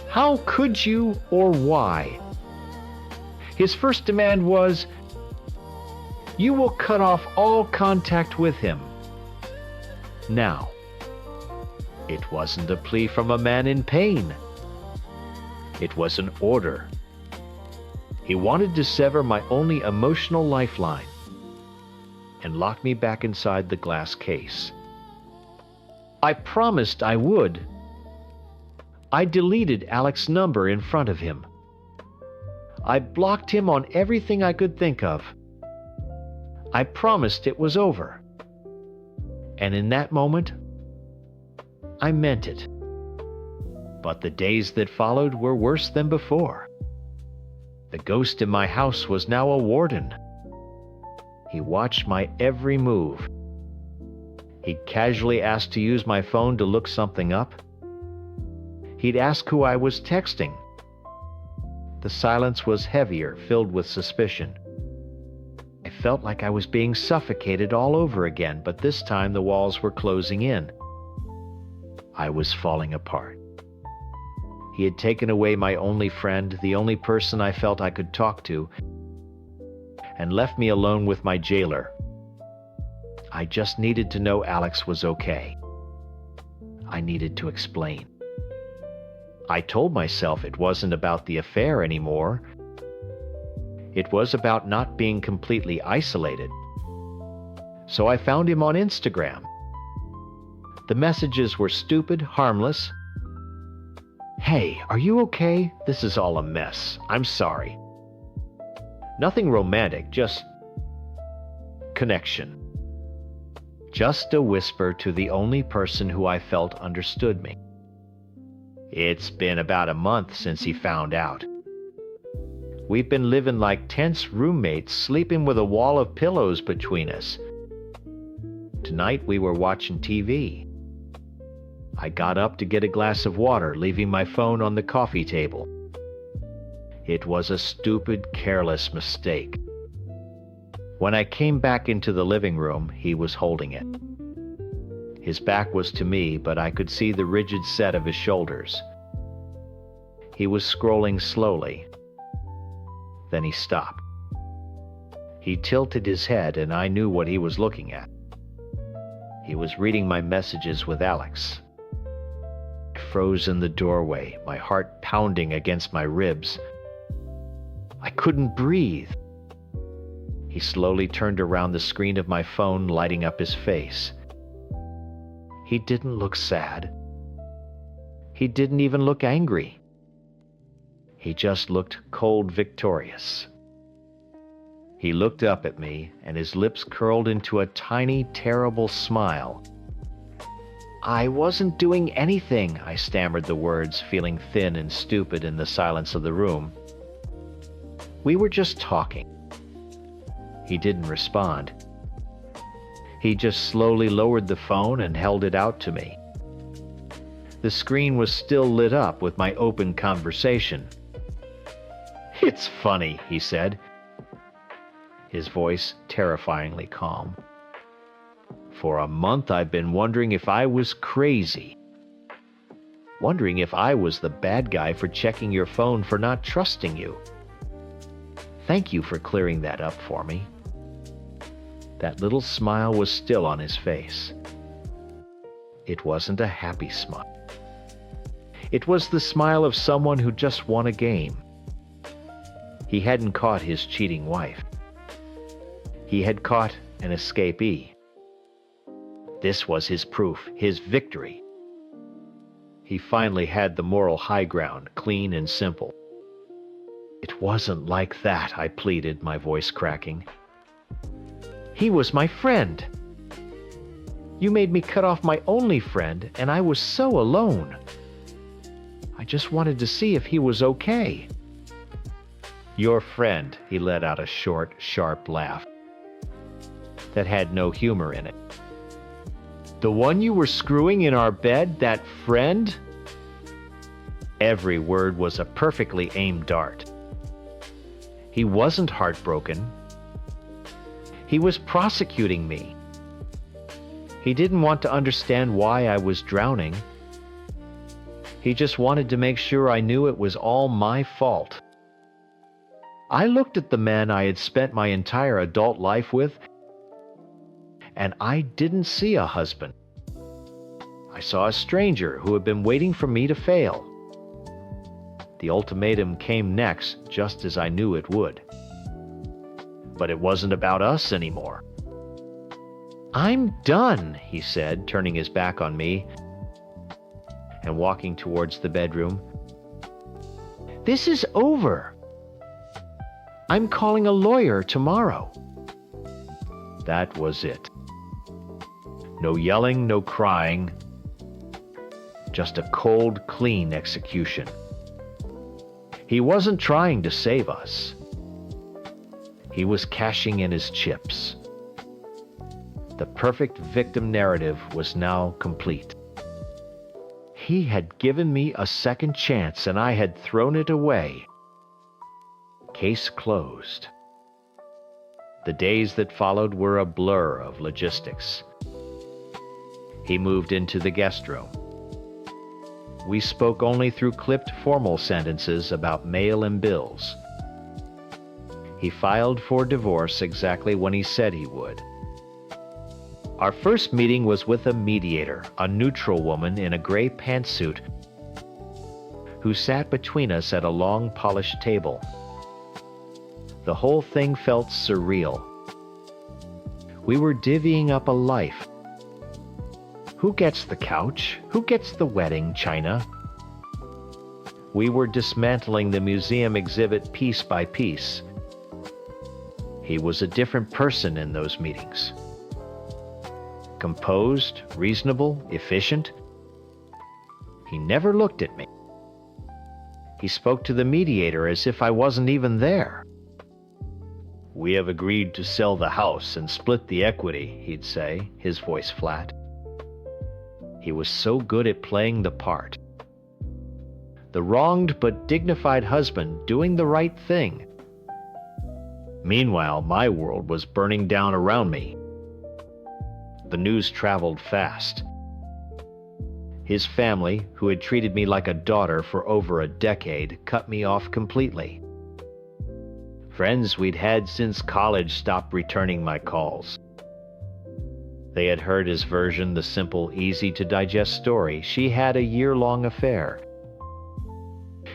"How could you?" or "Why?" His first demand was, "You will cut off all contact with him." Now, it wasn't a plea from a man in pain. It was an order. He wanted to sever my only emotional lifeline and lock me back inside the glass case. I promised I would. I deleted Alex's number in front of him. I blocked him on everything I could think of. I promised it was over. And in that moment, I meant it. But the days that followed were worse than before. The ghost in my house was now a warden, He watched my every move. He'd casually ask to use my phone to look something up. He'd ask who I was texting. The silence was heavier, filled with suspicion. I felt like I was being suffocated all over again, but this time the walls were closing in. I was falling apart. He had taken away my only friend, the only person I felt I could talk to, and left me alone with my jailer. I just needed to know Alex was okay. I needed to explain. I told myself it wasn't about the affair anymore. It was about not being completely isolated. So I found him on Instagram. The messages were stupid, harmless. "Hey, are you okay? This is all a mess. I'm sorry." Nothing romantic, just connection. Just a whisper to the only person who I felt understood me. It's been about a month since he found out. We've been living like tense roommates, sleeping with a wall of pillows between us. Tonight we were watching TV. I got up to get a glass of water, leaving my phone on the coffee table. It was a stupid, careless mistake. When I came back into the living room, he was holding it. His back was to me, but I could see the rigid set of his shoulders. He was scrolling slowly. Then he stopped. He tilted his head, and I knew what he was looking at. He was reading my messages with Alex. I froze in the doorway, my heart pounding against my ribs. I couldn't breathe. He slowly turned around the screen of my phone, lighting up his face. He didn't look sad. He didn't even look angry. He just looked cold, victorious. He looked up at me, and his lips curled into a tiny, terrible smile. "I wasn't doing anything," I stammered the words, feeling thin and stupid in the silence of the room. "We were just talking." He didn't respond. He just slowly lowered the phone and held it out to me. The screen was still lit up with my open conversation. "It's funny," he said, his voice terrifyingly calm. "For a month I've been wondering if I was crazy. Wondering if I was the bad guy for checking your phone, for not trusting you. Thank you for clearing that up for me." That little smile was still on his face. It wasn't a happy smile. It was the smile of someone who just won a game. He hadn't caught his cheating wife. He had caught an escapee. This was his proof, his victory. He finally had the moral high ground, clean and simple. "It wasn't like that," I pleaded, my voice cracking. "He was my friend. You made me cut off my only friend, and I was so alone. I just wanted to see if he was okay." "Your friend," he let out a short, sharp laugh that had no humor in it. "The one you were screwing in our bed, that friend?" Every word was a perfectly aimed dart. He wasn't heartbroken. He was prosecuting me. He didn't want to understand why I was drowning. He just wanted to make sure I knew it was all my fault. I looked at the man I had spent my entire adult life with, and I didn't see a husband. I saw a stranger who had been waiting for me to fail. The ultimatum came next, just as I knew it would. But it wasn't about us anymore. "I'm done," he said, turning his back on me and walking towards the bedroom. "This is over. I'm calling a lawyer tomorrow." That was it. No yelling, no crying. Just a cold, clean execution. He wasn't trying to save us. He was cashing in his chips. The perfect victim narrative was now complete. He had given me a second chance and I had thrown it away. Case closed. The days that followed were a blur of logistics. He moved into the guest room. We spoke only through clipped formal sentences about mail and bills. He filed for divorce exactly when he said he would. Our first meeting was with a mediator, a neutral woman in a gray pantsuit, who sat between us at a long polished table. The whole thing felt surreal. We were divvying up a life. Who gets the couch? Who gets the wedding china? We were dismantling the museum exhibit piece by piece. He was a different person in those meetings. Composed, reasonable, efficient. He never looked at me. He spoke to the mediator as if I wasn't even there. "We have agreed to sell the house and split the equity," he'd say, his voice flat. He was so good at playing the part. The wronged but dignified husband doing the right thing. Meanwhile, my world was burning down around me. The news traveled fast. His family, who had treated me like a daughter for over a decade, cut me off completely. Friends we'd had since college stopped returning my calls. They had heard his version, the simple, easy-to-digest story. She had a year-long affair.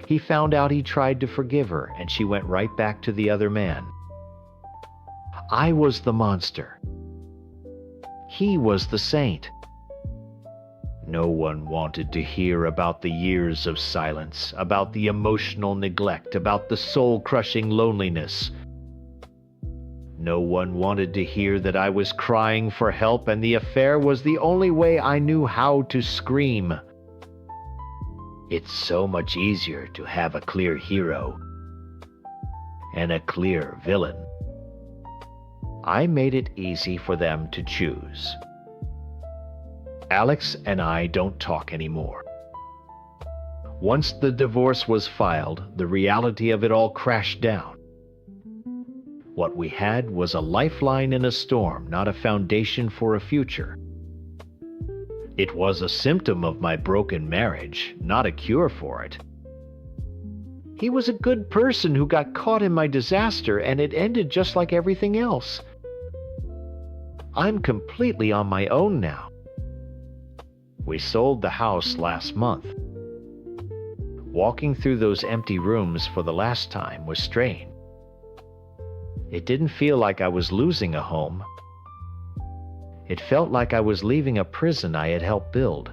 He found out he tried to forgive her, and she went right back to the other man. I was the monster. He was the saint. No one wanted to hear about the years of silence, about the emotional neglect, about the soul-crushing loneliness. No one wanted to hear that I was crying for help and the affair was the only way I knew how to scream. It's so much easier to have a clear hero and a clear villain. I made it easy for them to choose. Alex and I don't talk anymore. Once the divorce was filed, the reality of it all crashed down. What we had was a lifeline in a storm, not a foundation for a future. It was a symptom of my broken marriage, not a cure for it. He was a good person who got caught in my disaster, and it ended just like everything else. I'm completely on my own now. We sold the house last month. Walking through those empty rooms for the last time was strange. It didn't feel like I was losing a home. It felt like I was leaving a prison I had helped build.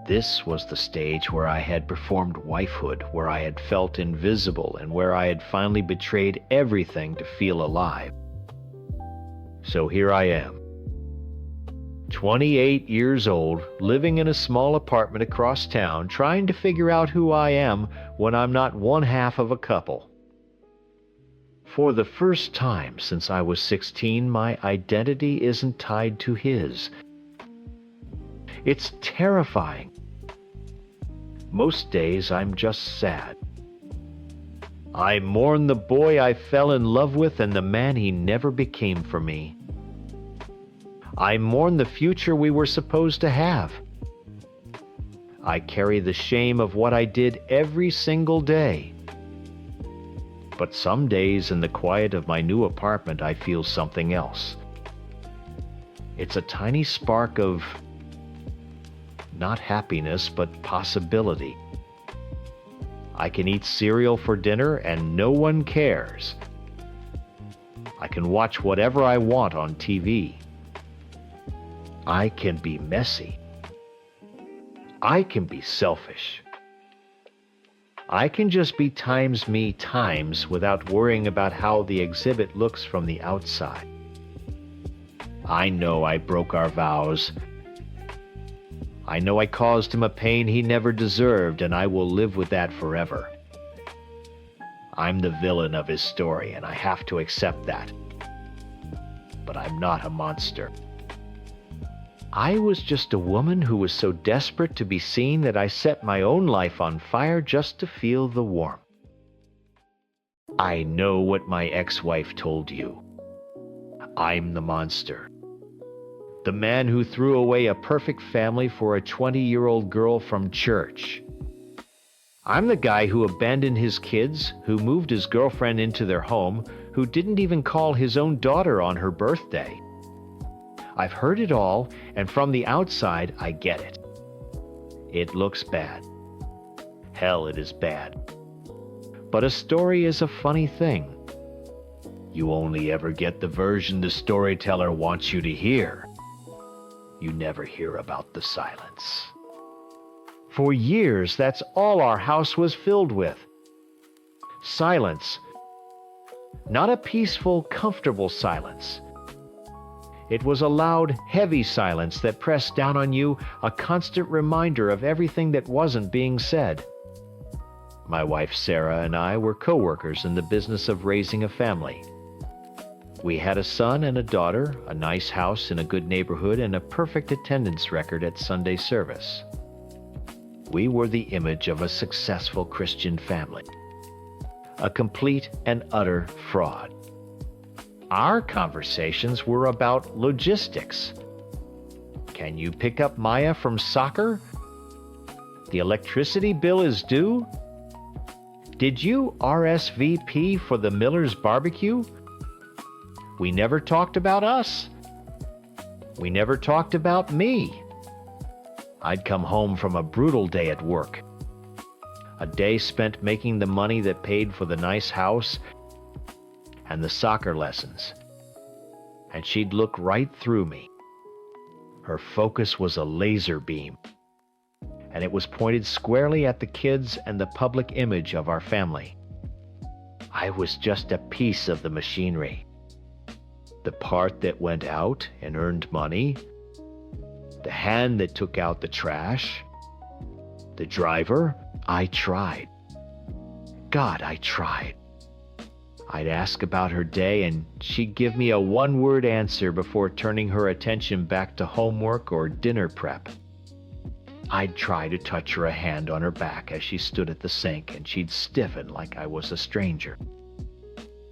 This was the stage where I had performed wifehood, where I had felt invisible, and where I had finally betrayed everything to feel alive. So here I am, 28 years old, living in a small apartment across town, trying to figure out who I am when I'm not one half of a couple. For the first time since I was 16, my identity isn't tied to his. It's terrifying. Most days I'm just sad. I mourn the boy I fell in love with and the man he never became for me. I mourn the future we were supposed to have. I carry the shame of what I did every single day. But some days in the quiet of my new apartment, I feel something else. It's a tiny spark of not happiness, but possibility. I can eat cereal for dinner and no one cares. I can watch whatever I want on TV. I can be messy. I can be selfish. I can just be times me times without worrying about how the exhibit looks from the outside. I know I broke our vows. I know I caused him a pain he never deserved, and I will live with that forever. I'm the villain of his story, and I have to accept that. but I'm not a monster. I was just a woman who was so desperate to be seen that I set my own life on fire just to feel the warmth. I know what my ex-wife told you. I'm the monster. The man who threw away a perfect family for a 20-year-old girl from church. I'm the guy who abandoned his kids, who moved his girlfriend into their home, who didn't even call his own daughter on her birthday. I've heard it all, and from the outside, I get it. It looks bad. Hell, it is bad. But a story is a funny thing. You only ever get the version the storyteller wants you to hear. You never hear about the silence. For years, that's all our house was filled with. Silence. Not a peaceful, comfortable silence. It was a loud, heavy silence that pressed down on you, a constant reminder of everything that wasn't being said. My wife Sarah and I were co-workers in the business of raising a family. We had a son and a daughter, a nice house in a good neighborhood, and a perfect attendance record at Sunday service. We were the image of a successful Christian family. A complete and utter fraud. Our conversations were about logistics. Can you pick up Maya from soccer? The electricity bill is due? Did you RSVP for the Miller's barbecue? We never talked about us. We never talked about me. I'd come home from a brutal day at work. A day spent making the money that paid for the nice house and the soccer lessons. And she'd look right through me. Her focus was a laser beam, and it was pointed squarely at the kids and the public image of our family. I was just a piece of the machinery. The part that went out and earned money, the hand that took out the trash, the driver. I tried. God, I tried. I'd ask about her day, and she'd give me a one-word answer before turning her attention back to homework or dinner prep. I'd try to touch her a hand on her back as she stood at the sink, and she'd stiffen like I was a stranger.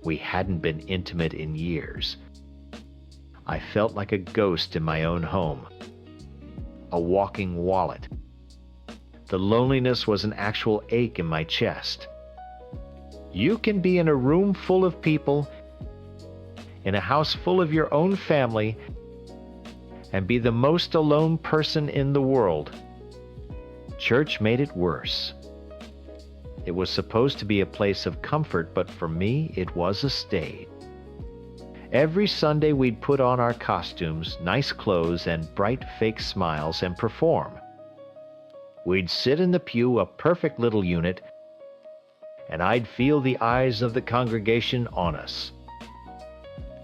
We hadn't been intimate in years. I felt like a ghost in my own home. A walking wallet. The loneliness was an actual ache in my chest. You can be in a room full of people, in a house full of your own family, and be the most alone person in the world. Church made it worse. It was supposed to be a place of comfort, but for me, it was a stage. Every Sunday we'd put on our costumes, nice clothes, and bright fake smiles and perform. We'd sit in the pew, a perfect little unit, and I'd feel the eyes of the congregation on us.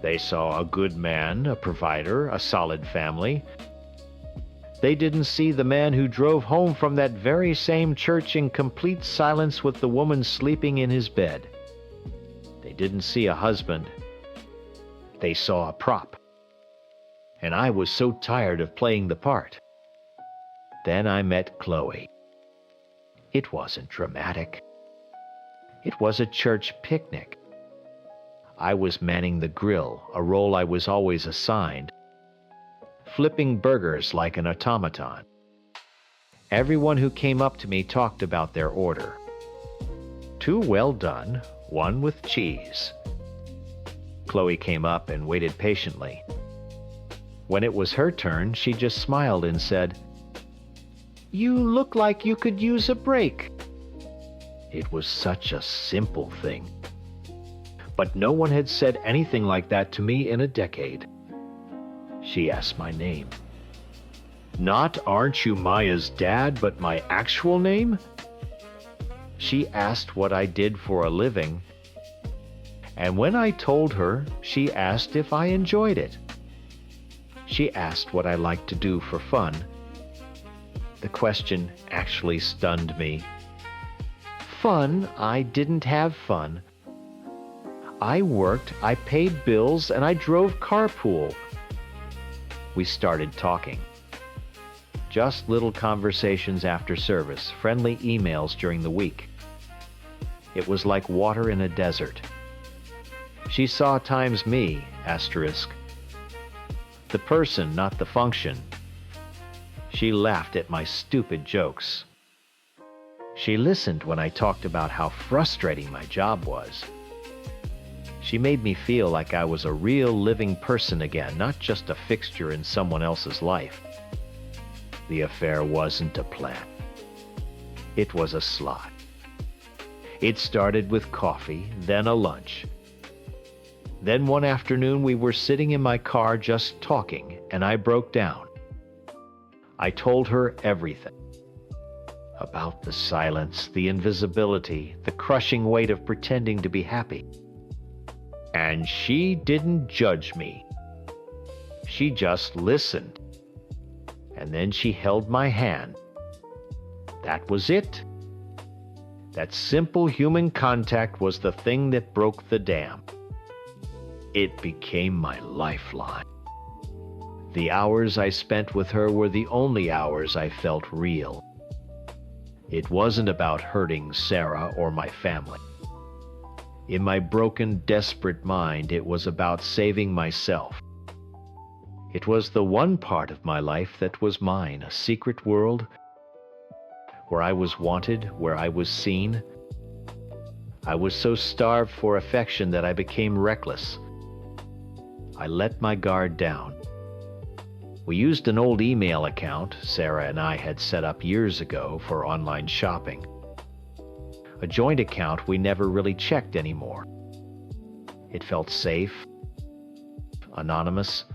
They saw a good man, a provider, a solid family. They didn't see the man who drove home from that very same church in complete silence with the woman sleeping in his bed. They didn't see a husband. They saw a prop. And I was so tired of playing the part. Then I met Chloe. It wasn't dramatic. It was a church picnic. I was manning the grill, a role I was always assigned, flipping burgers like an automaton. Everyone who came up to me talked about their order. 2 well done, 1 with cheese. Chloe came up and waited patiently. When it was her turn, she just smiled and said, "You look like you could use a break." It was such a simple thing. But no one had said anything like that to me in a decade. She asked my name. Not "Aren't you Maya's dad," but my actual name? She asked what I did for a living. And when I told her, she asked if I enjoyed it. She asked what I liked to do for fun. The question actually stunned me. Fun? I didn't have fun. I worked, I paid bills, and I drove carpool. We started talking. Just little conversations after service, friendly emails during the week. It was like water in a desert. She saw times me, asterisk. The person, not the function. She laughed at my stupid jokes. She listened when I talked about how frustrating my job was. She made me feel like I was a real living person again, not just a fixture in someone else's life. The affair wasn't a plan. It was a slot. It started with coffee, then a lunch. Then one afternoon we were sitting in my car just talking, and I broke down. I told her everything. About the silence, the invisibility, the crushing weight of pretending to be happy. And she didn't judge me. She just listened. And then she held my hand. That was it. That simple human contact was the thing that broke the dam. It became my lifeline. The hours I spent with her were the only hours I felt real. It wasn't about hurting Sarah or my family. In my broken, desperate mind, it was about saving myself. It was the one part of my life that was mine, a secret world where I was wanted, where I was seen. I was so starved for affection that I became reckless. I let my guard down. We used an old email account Sarah and I had set up years ago for online shopping. A joint account we never really checked anymore. It felt safe, anonymous,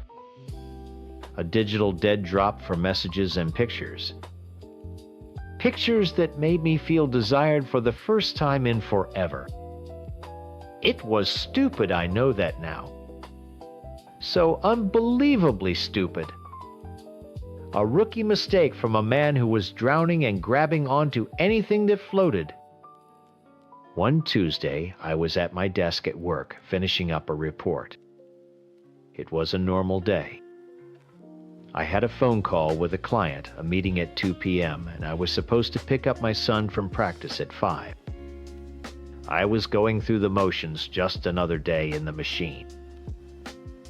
a digital dead drop for messages and pictures. Pictures that made me feel desired for the first time in forever. It was stupid, I know that now. So unbelievably stupid. A rookie mistake from a man who was drowning and grabbing onto anything that floated. One Tuesday, I was at my desk at work, finishing up a report. It was a normal day. I had a phone call with a client, a meeting at 2 p.m., and I was supposed to pick up my son from practice at 5. I was going through the motions, just another day in the machine.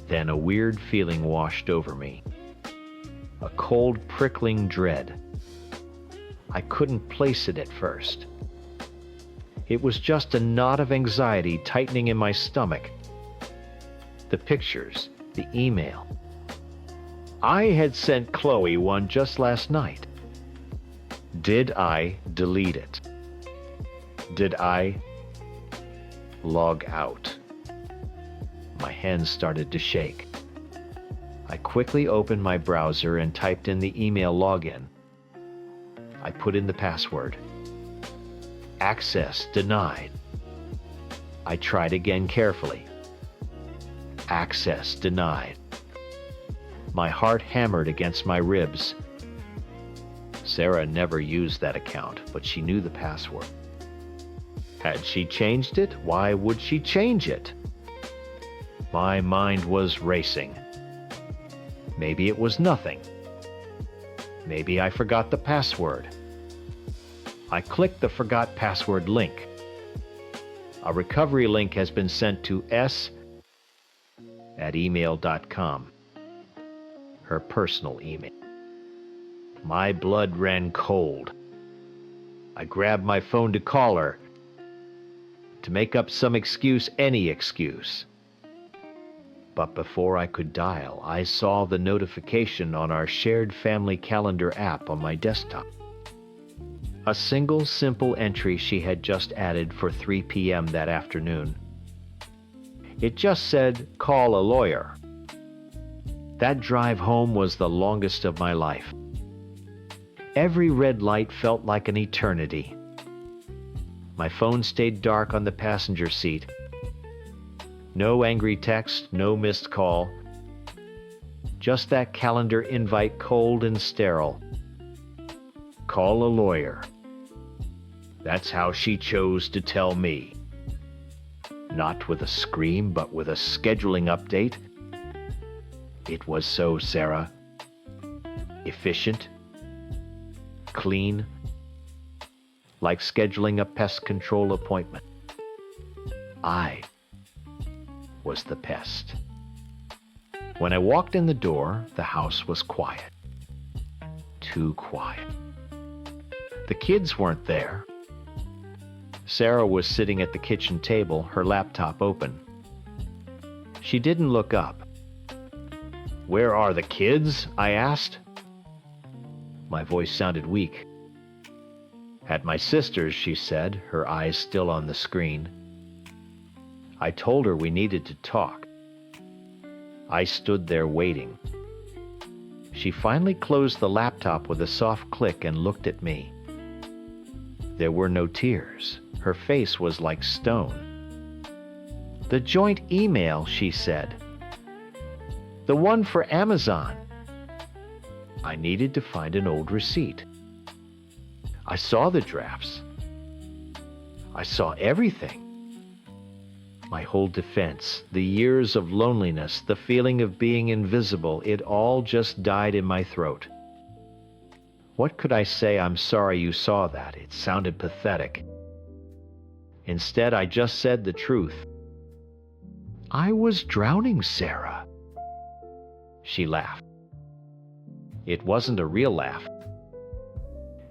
Then a weird feeling washed over me. A cold, prickling dread. I couldn't place it at first. It was just a knot of anxiety tightening in my stomach. The pictures, the email. I had sent Chloe one just last night. Did I delete it? Did I log out? My hands started to shake. I quickly opened my browser and typed in the email login. I put in the password. Access denied. I tried again carefully. Access denied. My heart hammered against my ribs. Sarah never used that account, but she knew the password. Had she changed it? Why would she change it? My mind was racing. Maybe it was nothing. Maybe I forgot the password. I clicked the forgot password link. A recovery link has been sent to s@email.com. Her personal email. My blood ran cold. I grabbed my phone to call her, to make up some excuse, any excuse. But before I could dial, I saw the notification on our shared family calendar app on my desktop. A single simple entry she had just added for 3 p.m. that afternoon. It just said, "Call a lawyer." That drive home was the longest of my life. Every red light felt like an eternity. My phone stayed dark on the passenger seat. No angry text, no missed call. Just that calendar invite, cold and sterile. Call a lawyer. That's how she chose to tell me. not with a scream, but with a scheduling update. It was so, Sarah. Efficient, clean, like scheduling a pest control appointment. I was the pest. When I walked in the door, the house was quiet. Too quiet. The kids weren't there. Sarah was sitting at the kitchen table, her laptop open. She didn't look up. "Where are the kids?" I asked. My voice sounded weak. "At my sister's," she said, her eyes still on the screen. I told her we needed to talk. I stood there waiting. She finally closed the laptop with a soft click and looked at me. There were no tears. Her face was like stone. "The joint email," she said. "The one for Amazon." I needed to find an old receipt. I saw the drafts. I saw everything. My whole defense, the years of loneliness, the feeling of being invisible, it all just died in my throat. What could I say? "I'm sorry you saw that"? It sounded pathetic. Instead, I just said the truth. "I was drowning, Sarah." She laughed. It wasn't a real laugh.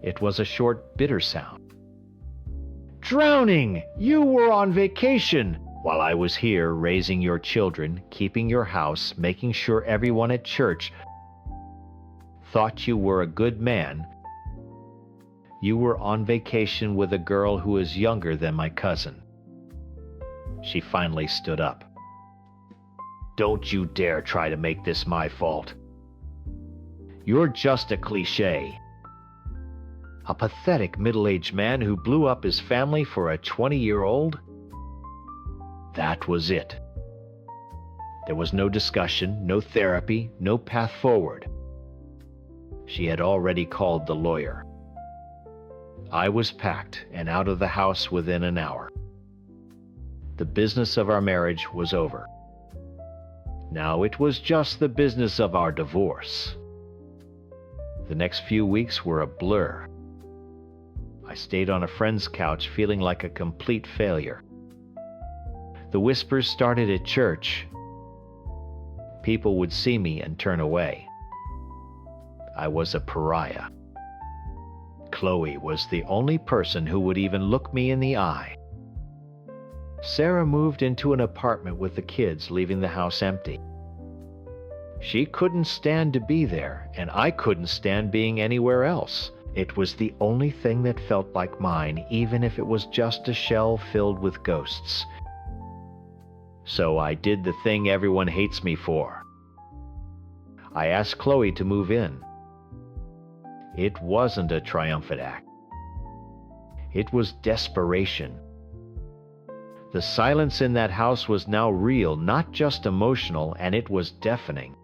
It was a short, bitter sound. "Drowning! You were on vacation while I was here raising your children, keeping your house, making sure everyone at church thought you were a good man. You were on vacation with a girl who is younger than my cousin." She finally stood up. "Don't you dare try to make this my fault. You're just a cliché. A pathetic middle-aged man who blew up his family for a 20-year-old? That was it. There was no discussion, no therapy, no path forward. She had already called the lawyer. I was packed and out of the house within an hour. The business of our marriage was over. Now it was just the business of our divorce. The next few weeks were a blur. I stayed on a friend's couch feeling like a complete failure. The whispers started at church. People would see me and turn away. I was a pariah. Chloe was the only person who would even look me in the eye. Sarah moved into an apartment with the kids, leaving the house empty. She couldn't stand to be there, and I couldn't stand being anywhere else. It was the only thing that felt like mine, even if it was just a shell filled with ghosts. So I did the thing everyone hates me for. I asked Chloe to move in. It wasn't a triumphant act. It was desperation. The silence in that house was now real, not just emotional, and it was deafening.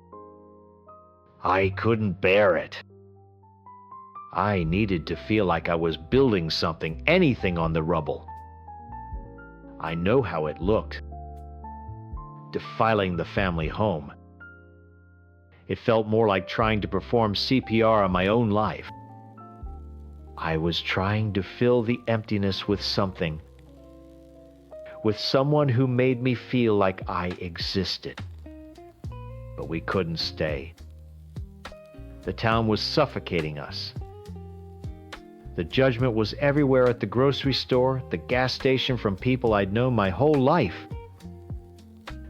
I couldn't bear it. I needed to feel like I was building something, anything on the rubble. I know how it looked. Defiling the family home. It felt more like trying to perform CPR on my own life. I was trying to fill the emptiness with something. With someone who made me feel like I existed. But we couldn't stay. The town was suffocating us. The judgment was everywhere at the grocery store, the gas station, from people I'd known my whole life.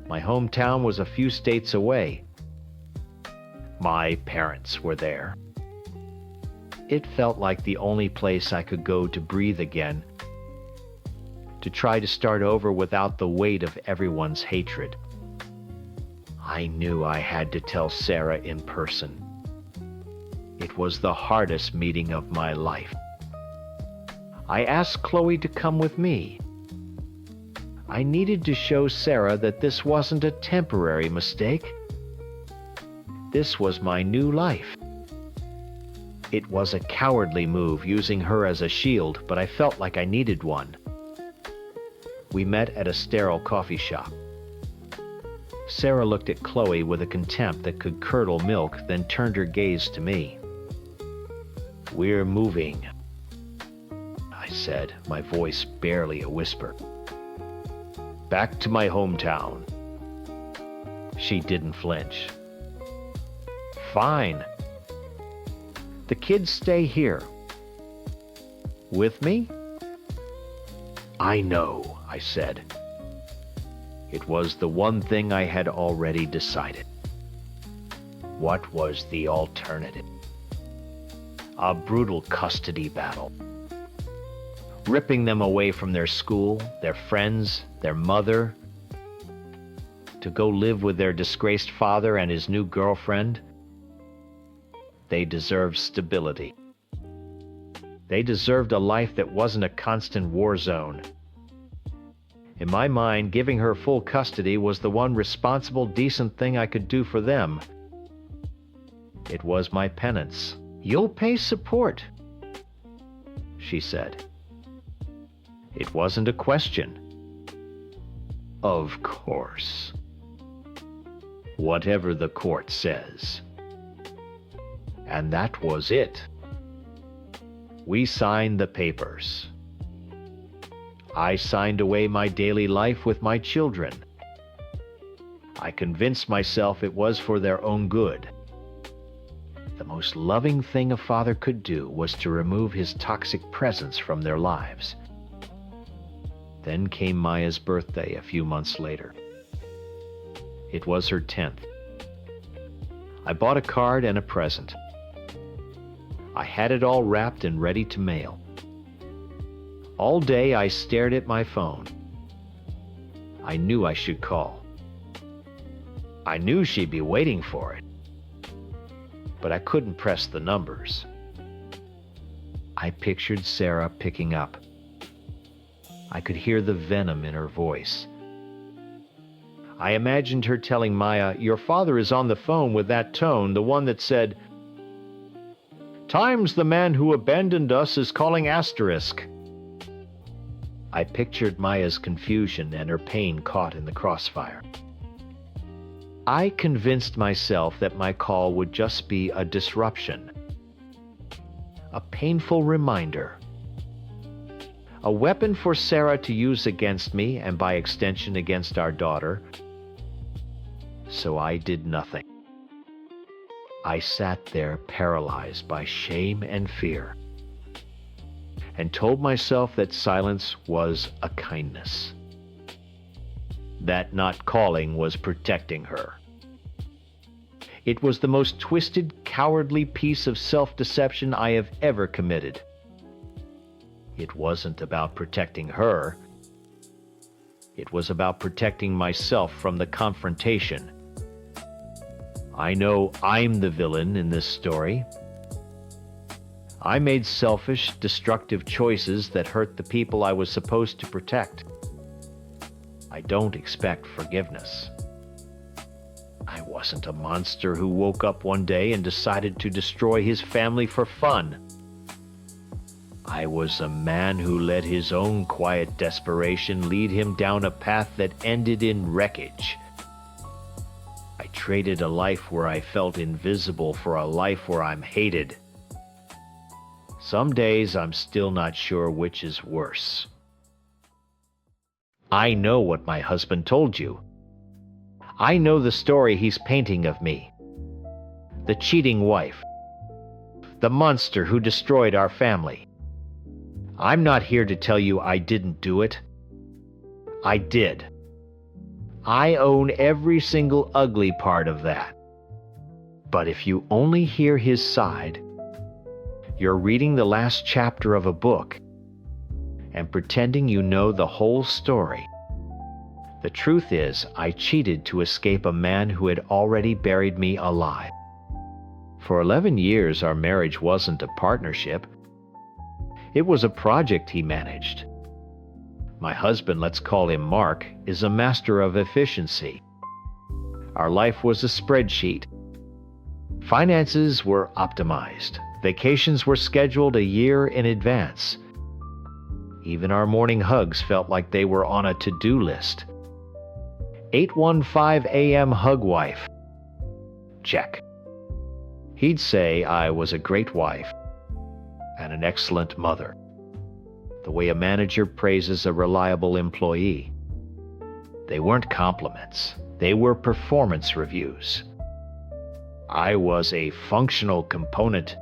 My hometown was a few states away. My parents were there. It felt like the only place I could go to breathe again, to try to start over without the weight of everyone's hatred. I knew I had to tell Sarah in person. It was the hardest meeting of my life. I asked Chloe to come with me. I needed to show Sarah that this wasn't a temporary mistake. This was my new life. It was a cowardly move, using her as a shield, but I felt like I needed one. We met at a sterile coffee shop. Sarah looked at Chloe with a contempt that could curdle milk, then turned her gaze to me. "We're moving," I said, my voice barely a whisper. "Back to my hometown." She didn't flinch. "Fine. The kids stay here." "With me?" "I know," I said. It was the one thing I had already decided. What was the alternative? A brutal custody battle. Ripping them away from their school, their friends, their mother, to go live with their disgraced father and his new girlfriend. They deserved stability. They deserved a life that wasn't a constant war zone. In my mind, giving her full custody was the one responsible, decent thing I could do for them. It was my penance. "You'll pay support," she said. It wasn't a question. Of course. Whatever the court says. And that was it. We signed the papers. I signed away my daily life with my children. I convinced myself it was for their own good. The most loving thing a father could do was to remove his toxic presence from their lives. Then came Maya's birthday a few months later. It was her 10th. I bought a card and a present. I had it all wrapped and ready to mail. All day I stared at my phone. I knew I should call. I knew she'd be waiting for it. But I couldn't press the numbers. I pictured Sarah picking up. I could hear the venom in her voice. I imagined her telling Maya, "Your father is on the phone," with that tone, the one that said, "Times the man who abandoned us is calling asterisk." I pictured Maya's confusion and her pain caught in the crossfire. I convinced myself that my call would just be a disruption, a painful reminder, a weapon for Sarah to use against me and by extension against our daughter. So I did nothing. I sat there paralyzed by shame and fear, and told myself that silence was a kindness, that not calling was protecting her. It was the most twisted, cowardly piece of self-deception I have ever committed. It wasn't about protecting her. It was about protecting myself from the confrontation. I know I'm the villain in this story. I made selfish, destructive choices that hurt the people I was supposed to protect. I don't expect forgiveness. I wasn't a monster who woke up one day and decided to destroy his family for fun. I was a man who let his own quiet desperation lead him down a path that ended in wreckage. I traded a life where I felt invisible for a life where I'm hated. Some days I'm still not sure which is worse. I know what my husband told you. I know the story he's painting of me. The cheating wife. The monster who destroyed our family. I'm not here to tell you I didn't do it. I did. I own every single ugly part of that. But if you only hear his side, you're reading the last chapter of a book and pretending you know the whole story. The truth is, I cheated to escape a man who had already buried me alive. For 11 years, our marriage wasn't a partnership. It was a project he managed. My husband, let's call him Mark, is a master of efficiency. Our life was a spreadsheet. Finances were optimized. Vacations were scheduled a year in advance. Even our morning hugs felt like they were on a to-do list. 8:15 a.m. hug wife. Check. He'd say I was a great wife and an excellent mother, the way a manager praises a reliable employee. They weren't compliments. They were performance reviews. I was a functional component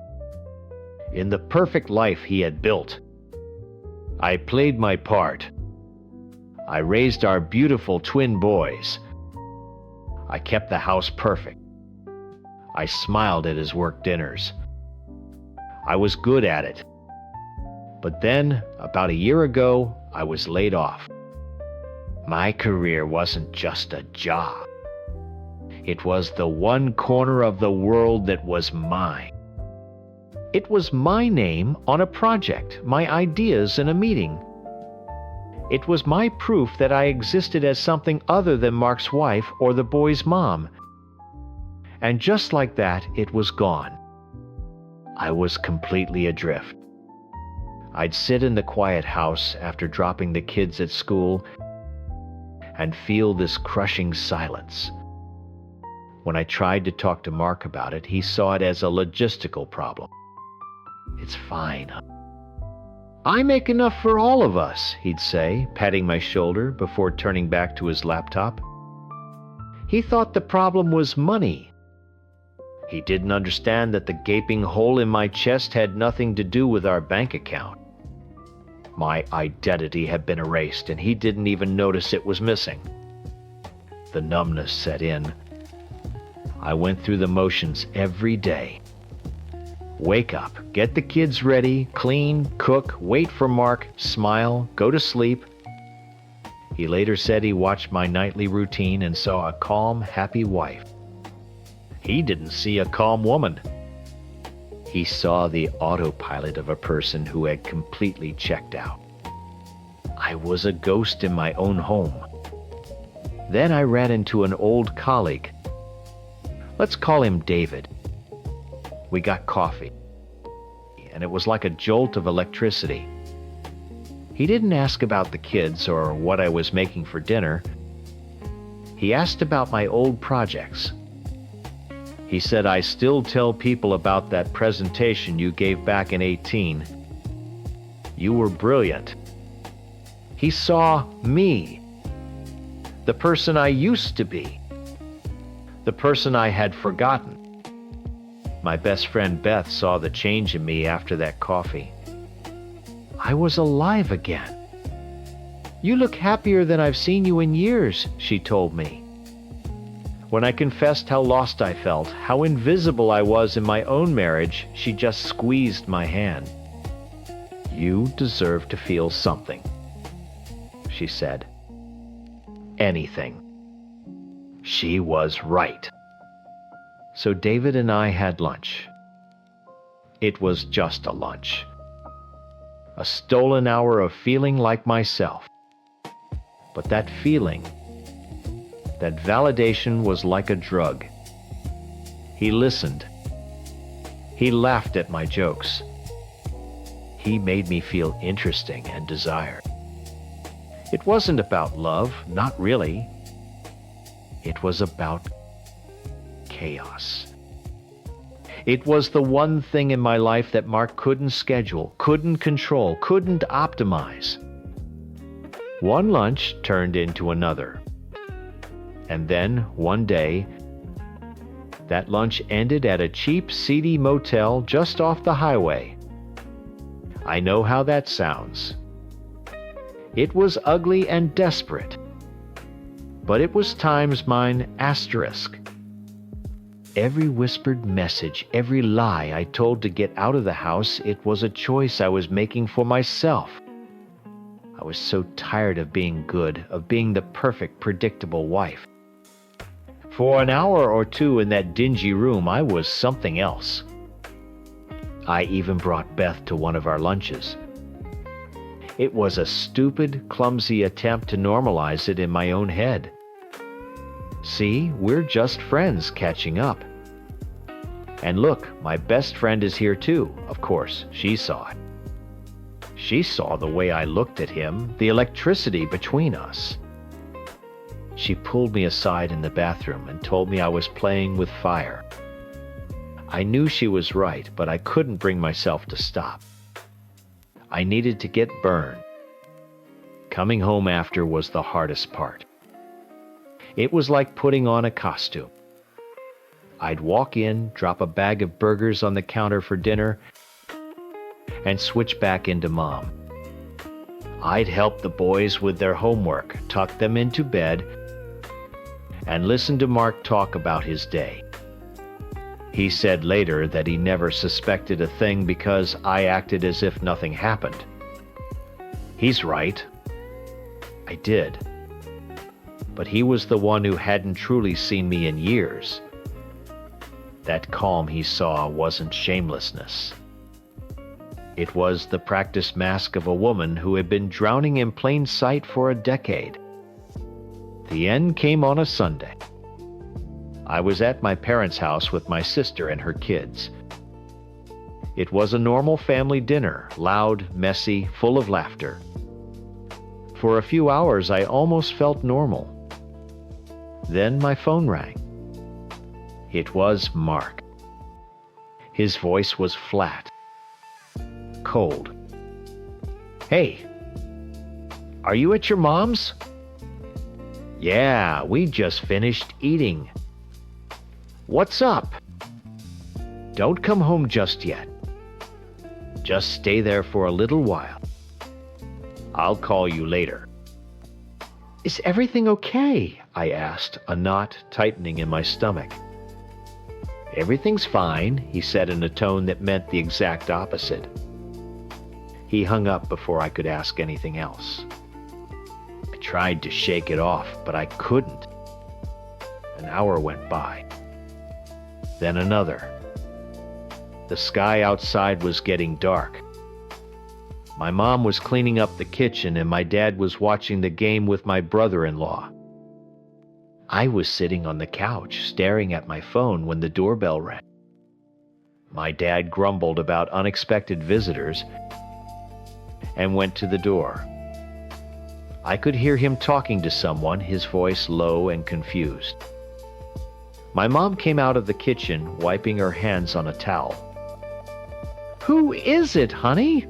in the perfect life he had built. I played my part. I raised our beautiful twin boys. I kept the house perfect. I smiled at his work dinners. I was good at it. But then, about a year ago, I was laid off. My career wasn't just a job. It was the one corner of the world that was mine. It was my name on a project, my ideas in a meeting. It was my proof that I existed as something other than Mark's wife or the boy's mom. And just like that, it was gone. I was completely adrift. I'd sit in the quiet house after dropping the kids at school and feel this crushing silence. When I tried to talk to Mark about it, he saw it as a logistical problem. It's fine. I make enough for all of us, he'd say, patting my shoulder before turning back to his laptop. He thought the problem was money. He didn't understand that the gaping hole in my chest had nothing to do with our bank account. My identity had been erased, and he didn't even notice it was missing. The numbness set in. I went through the motions every day. Wake up, get the kids ready, clean, cook, wait for Mark, smile, go to sleep. He later said he watched my nightly routine and saw a calm, happy wife. He didn't see a calm woman. He saw the autopilot of a person who had completely checked out. I was a ghost in my own home. Then I ran into an old colleague. Let's call him David. We got coffee, and it was like a jolt of electricity. He didn't ask about the kids or what I was making for dinner. He asked about my old projects. He said, I still tell people about that presentation you gave back in 18. You were brilliant. He saw me, the person I used to be, the person I had forgotten. My best friend Beth saw the change in me after that coffee. I was alive again. You look happier than I've seen you in years, she told me. When I confessed how lost I felt, how invisible I was in my own marriage, she just squeezed my hand. You deserve to feel something, she said. Anything. She was right. So David and I had lunch. It was just a lunch. A stolen hour of feeling like myself. But that feeling, that validation was like a drug. He listened. He laughed at my jokes. He made me feel interesting and desired. It wasn't about love, not really. It was about chaos. It was the one thing in my life that Mark couldn't schedule, couldn't control, couldn't optimize. One lunch turned into another. And then, one day, that lunch ended at a cheap, seedy motel just off the highway. I know how that sounds. It was ugly and desperate. But it was times mine asterisk. Every whispered message, every lie I told to get out of the house, it was a choice I was making for myself. I was so tired of being good, of being the perfect, predictable wife. For an hour or two in that dingy room, I was something else. I even brought Beth to one of our lunches. It was a stupid, clumsy attempt to normalize it in my own head. See, we're just friends catching up. And look, my best friend is here too. Of course, she saw it. She saw the way I looked at him, the electricity between us. She pulled me aside in the bathroom and told me I was playing with fire. I knew she was right, but I couldn't bring myself to stop. I needed to get burned. Coming home after was the hardest part. It was like putting on a costume. I'd walk in, drop a bag of burgers on the counter for dinner, and switch back into Mom. I'd help the boys with their homework, tuck them into bed, and listen to Mark talk about his day. He said later that he never suspected a thing because I acted as if nothing happened. He's right. I did. But he was the one who hadn't truly seen me in years. That calm he saw wasn't shamelessness. It was the practiced mask of a woman who had been drowning in plain sight for a decade. The end came on a Sunday. I was at my parents' house with my sister and her kids. It was a normal family dinner, loud, messy, full of laughter. For a few hours, I almost felt normal. Then my phone rang. It was Mark. His voice was flat, cold. "Hey, are you at your mom's?" "Yeah, we just finished eating." "What's up?" "Don't come home just yet. Just stay there for a little while. I'll call you later." "Is everything okay?" I asked, a knot tightening in my stomach. "Everything's fine," he said in a tone that meant the exact opposite. He hung up before I could ask anything else. I tried to shake it off, but I couldn't. An hour went by. Then another. The sky outside was getting dark. My mom was cleaning up the kitchen and my dad was watching the game with my brother-in-law. I was sitting on the couch staring at my phone when the doorbell rang. My dad grumbled about unexpected visitors and went to the door. I could hear him talking to someone, his voice low and confused. My mom came out of the kitchen, wiping her hands on a towel. "Who is it, honey?"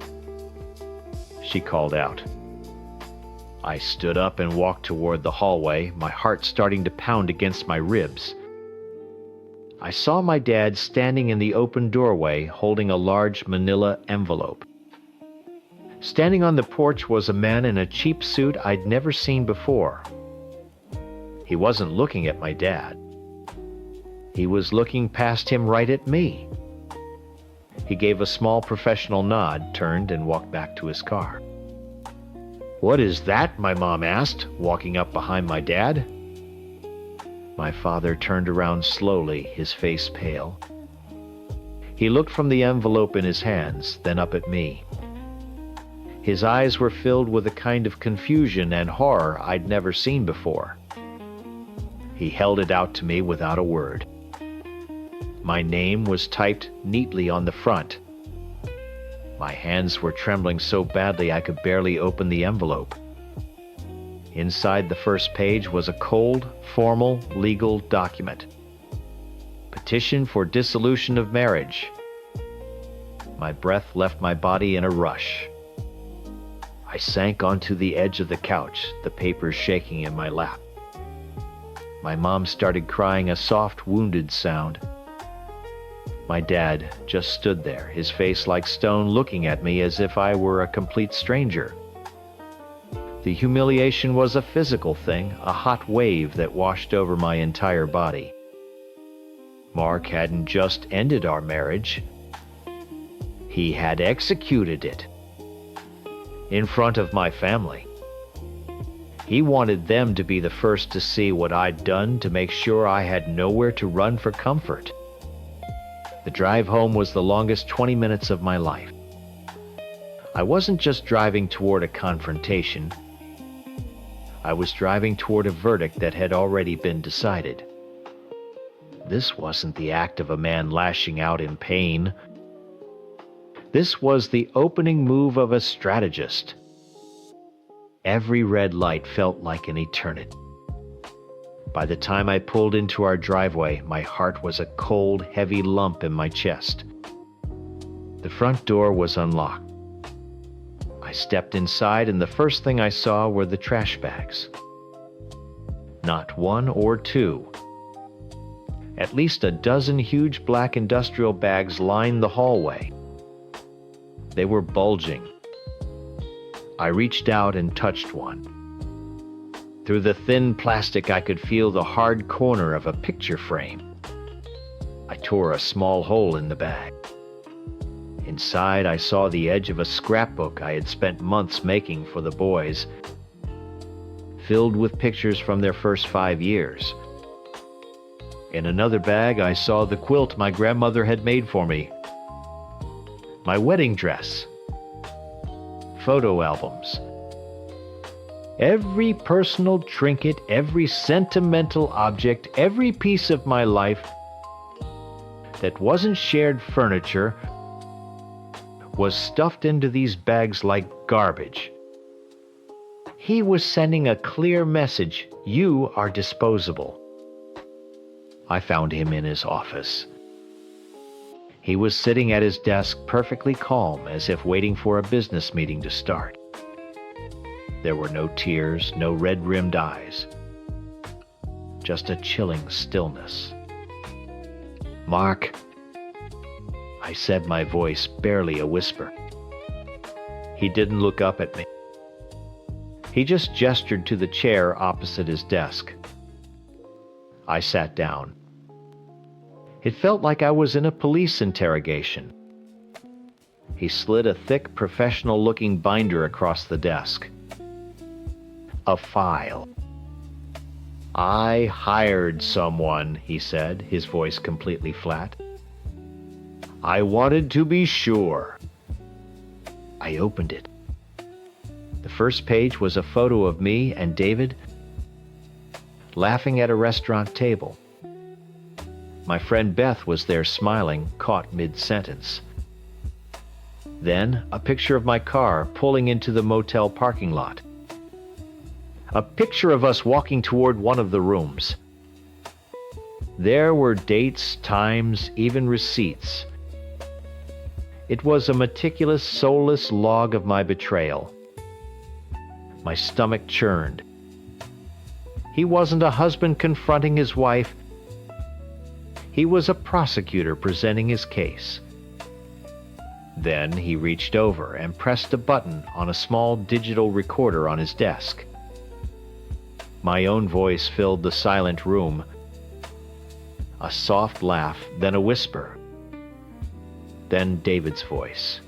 she called out. I stood up and walked toward the hallway, my heart starting to pound against my ribs. I saw my dad standing in the open doorway holding a large manila envelope. Standing on the porch was a man in a cheap suit I'd never seen before. He wasn't looking at my dad. He was looking past him right at me. He gave a small professional nod, turned, and walked back to his car. "What is that?" my mom asked, walking up behind my dad. My father turned around slowly, his face pale. He looked from the envelope in his hands, then up at me. His eyes were filled with a kind of confusion and horror I'd never seen before. He held it out to me without a word. My name was typed neatly on the front. My hands were trembling so badly I could barely open the envelope. Inside the first page was a cold, formal, legal document. Petition for dissolution of marriage. My breath left my body in a rush. I sank onto the edge of the couch, the papers shaking in my lap. My mom started crying a soft, wounded sound. My dad just stood there, his face like stone, looking at me as if I were a complete stranger. The humiliation was a physical thing, a hot wave that washed over my entire body. Mark hadn't just ended our marriage. He had executed it. In front of my family. He wanted them to be the first to see what I'd done to make sure I had nowhere to run for comfort. The drive home was the longest 20 minutes of my life. I wasn't just driving toward a confrontation. I was driving toward a verdict that had already been decided. This wasn't the act of a man lashing out in pain. This was the opening move of a strategist. Every red light felt like an eternity. By the time I pulled into our driveway, my heart was a cold, heavy lump in my chest. The front door was unlocked. I stepped inside, and the first thing I saw were the trash bags. Not one or two. At least a dozen huge black industrial bags lined the hallway. They were bulging. I reached out and touched one. Through the thin plastic, I could feel the hard corner of a picture frame. I tore a small hole in the bag. Inside, I saw the edge of a scrapbook I had spent months making for the boys, filled with pictures from their first 5 years. In another bag, I saw the quilt my grandmother had made for me, my wedding dress, photo albums. Every personal trinket, every sentimental object, every piece of my life that wasn't shared furniture was stuffed into these bags like garbage. He was sending a clear message: you are disposable. I found him in his office. He was sitting at his desk perfectly calm, as if waiting for a business meeting to start. There were no tears, no red-rimmed eyes. Just a chilling stillness. "Mark," I said, my voice barely a whisper. He didn't look up at me. He just gestured to the chair opposite his desk. I sat down. It felt like I was in a police interrogation. He slid a thick, professional-looking binder across the desk. A file. "I hired someone," he said, his voice completely flat. "I wanted to be sure." I opened it. The first page was a photo of me and David laughing at a restaurant table. My friend Beth was there smiling, caught mid-sentence. Then a picture of my car pulling into the motel parking lot. A picture of us walking toward one of the rooms. There were dates, times, even receipts. It was a meticulous, soulless log of my betrayal. My stomach churned. He wasn't a husband confronting his wife. He was a prosecutor presenting his case. Then he reached over and pressed a button on a small digital recorder on his desk. My own voice filled the silent room. A soft laugh, then a whisper. Then David's voice.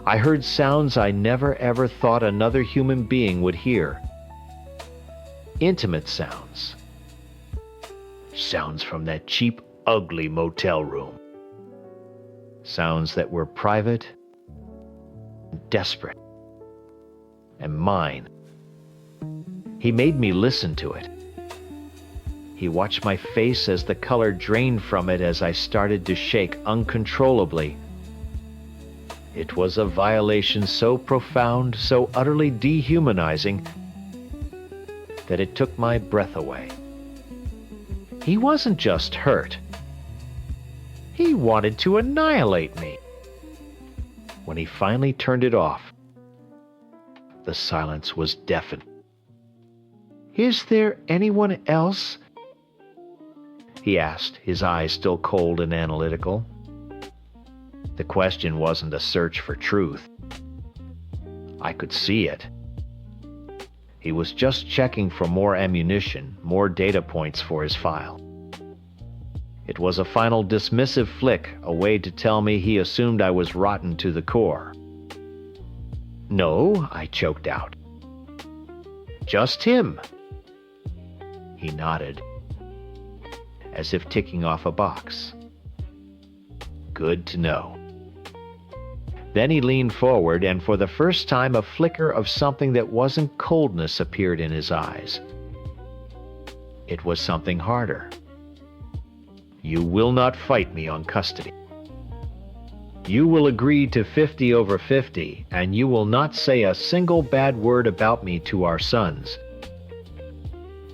I heard sounds I never ever thought another human being would hear. Intimate sounds. Sounds from that cheap, ugly motel room. Sounds that were private, desperate, and mine. He made me listen to it. He watched my face as the color drained from it as I started to shake uncontrollably. It was a violation so profound, so utterly dehumanizing, that it took my breath away. He wasn't just hurt. He wanted to annihilate me. When he finally turned it off, the silence was deafening. "Is there anyone else?" he asked, his eyes still cold and analytical. The question wasn't a search for truth. I could see it. He was just checking for more ammunition, more data points for his file. It was a final dismissive flick, a way to tell me he assumed I was rotten to the core. "No," I choked out. "Just him." He nodded, as if ticking off a box. Good to know. Then he leaned forward, and for the first time a flicker of something that wasn't coldness appeared in his eyes. It was something harder. "You will not fight me on custody." You will agree to 50 over 50, and you will not say a single bad word about me to our sons.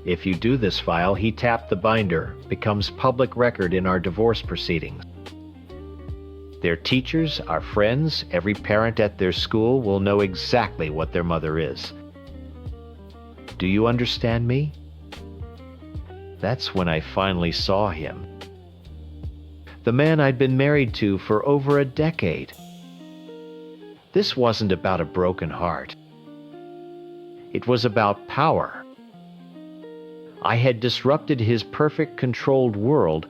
If you do this, File, he tapped the binder, becomes public record in our divorce proceedings. Their teachers, our friends, every parent at their school will know exactly what their mother is. Do you understand me? That's when I finally saw him. The man I'd been married to for over a decade. This wasn't about a broken heart. It was about power. I had disrupted his perfect controlled world.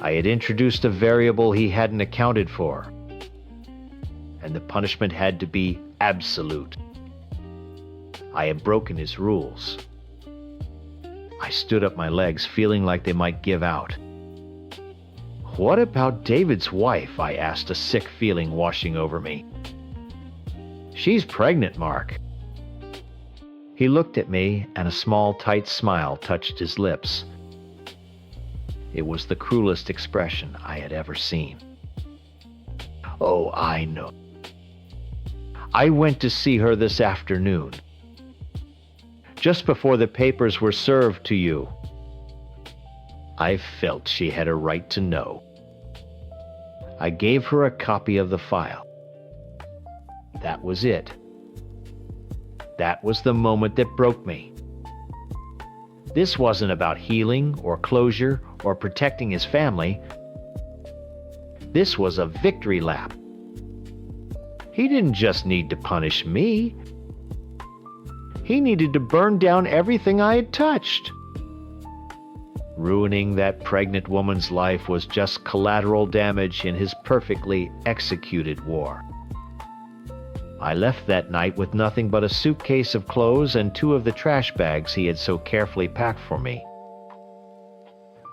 I had introduced a variable he hadn't accounted for. And the punishment had to be absolute. I had broken his rules. I stood up my legs, feeling like they might give out. What about David's wife? I asked, a sick feeling washing over me. She's pregnant, Mark. He looked at me, and a small, tight smile touched his lips. It was the cruelest expression I had ever seen. Oh, I know. I went to see her this afternoon, just before the papers were served to you. I felt she had a right to know. I gave her a copy of the file. That was it. That was the moment that broke me. This wasn't about healing or closure or protecting his family. This was a victory lap. He didn't just need to punish me. He needed to burn down everything I had touched. Ruining that pregnant woman's life was just collateral damage in his perfectly executed war. I left that night with nothing but a suitcase of clothes and 2 of the trash bags he had so carefully packed for me.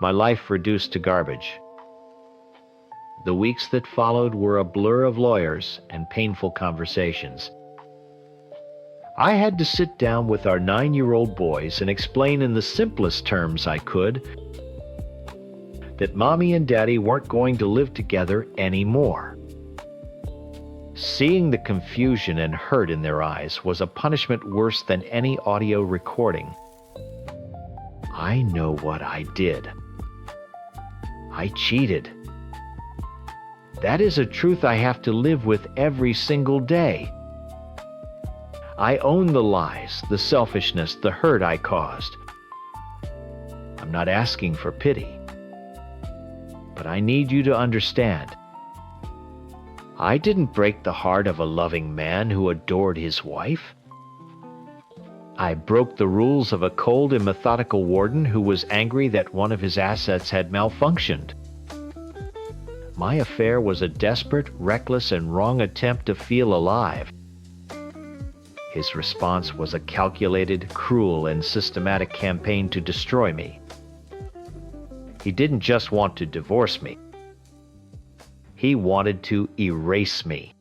My life reduced to garbage. The weeks that followed were a blur of lawyers and painful conversations. I had to sit down with our 9-year-old boys and explain in the simplest terms I could that Mommy and Daddy weren't going to live together anymore. Seeing the confusion and hurt in their eyes was a punishment worse than any audio recording. I know what I did. I cheated. That is a truth I have to live with every single day. I own the lies, the selfishness, the hurt I caused. I'm not asking for pity. But I need you to understand. I didn't break the heart of a loving man who adored his wife. I broke the rules of a cold and methodical warden who was angry that one of his assets had malfunctioned. My affair was a desperate, reckless, and wrong attempt to feel alive. His response was a calculated, cruel, and systematic campaign to destroy me. He didn't just want to divorce me. He wanted to erase me.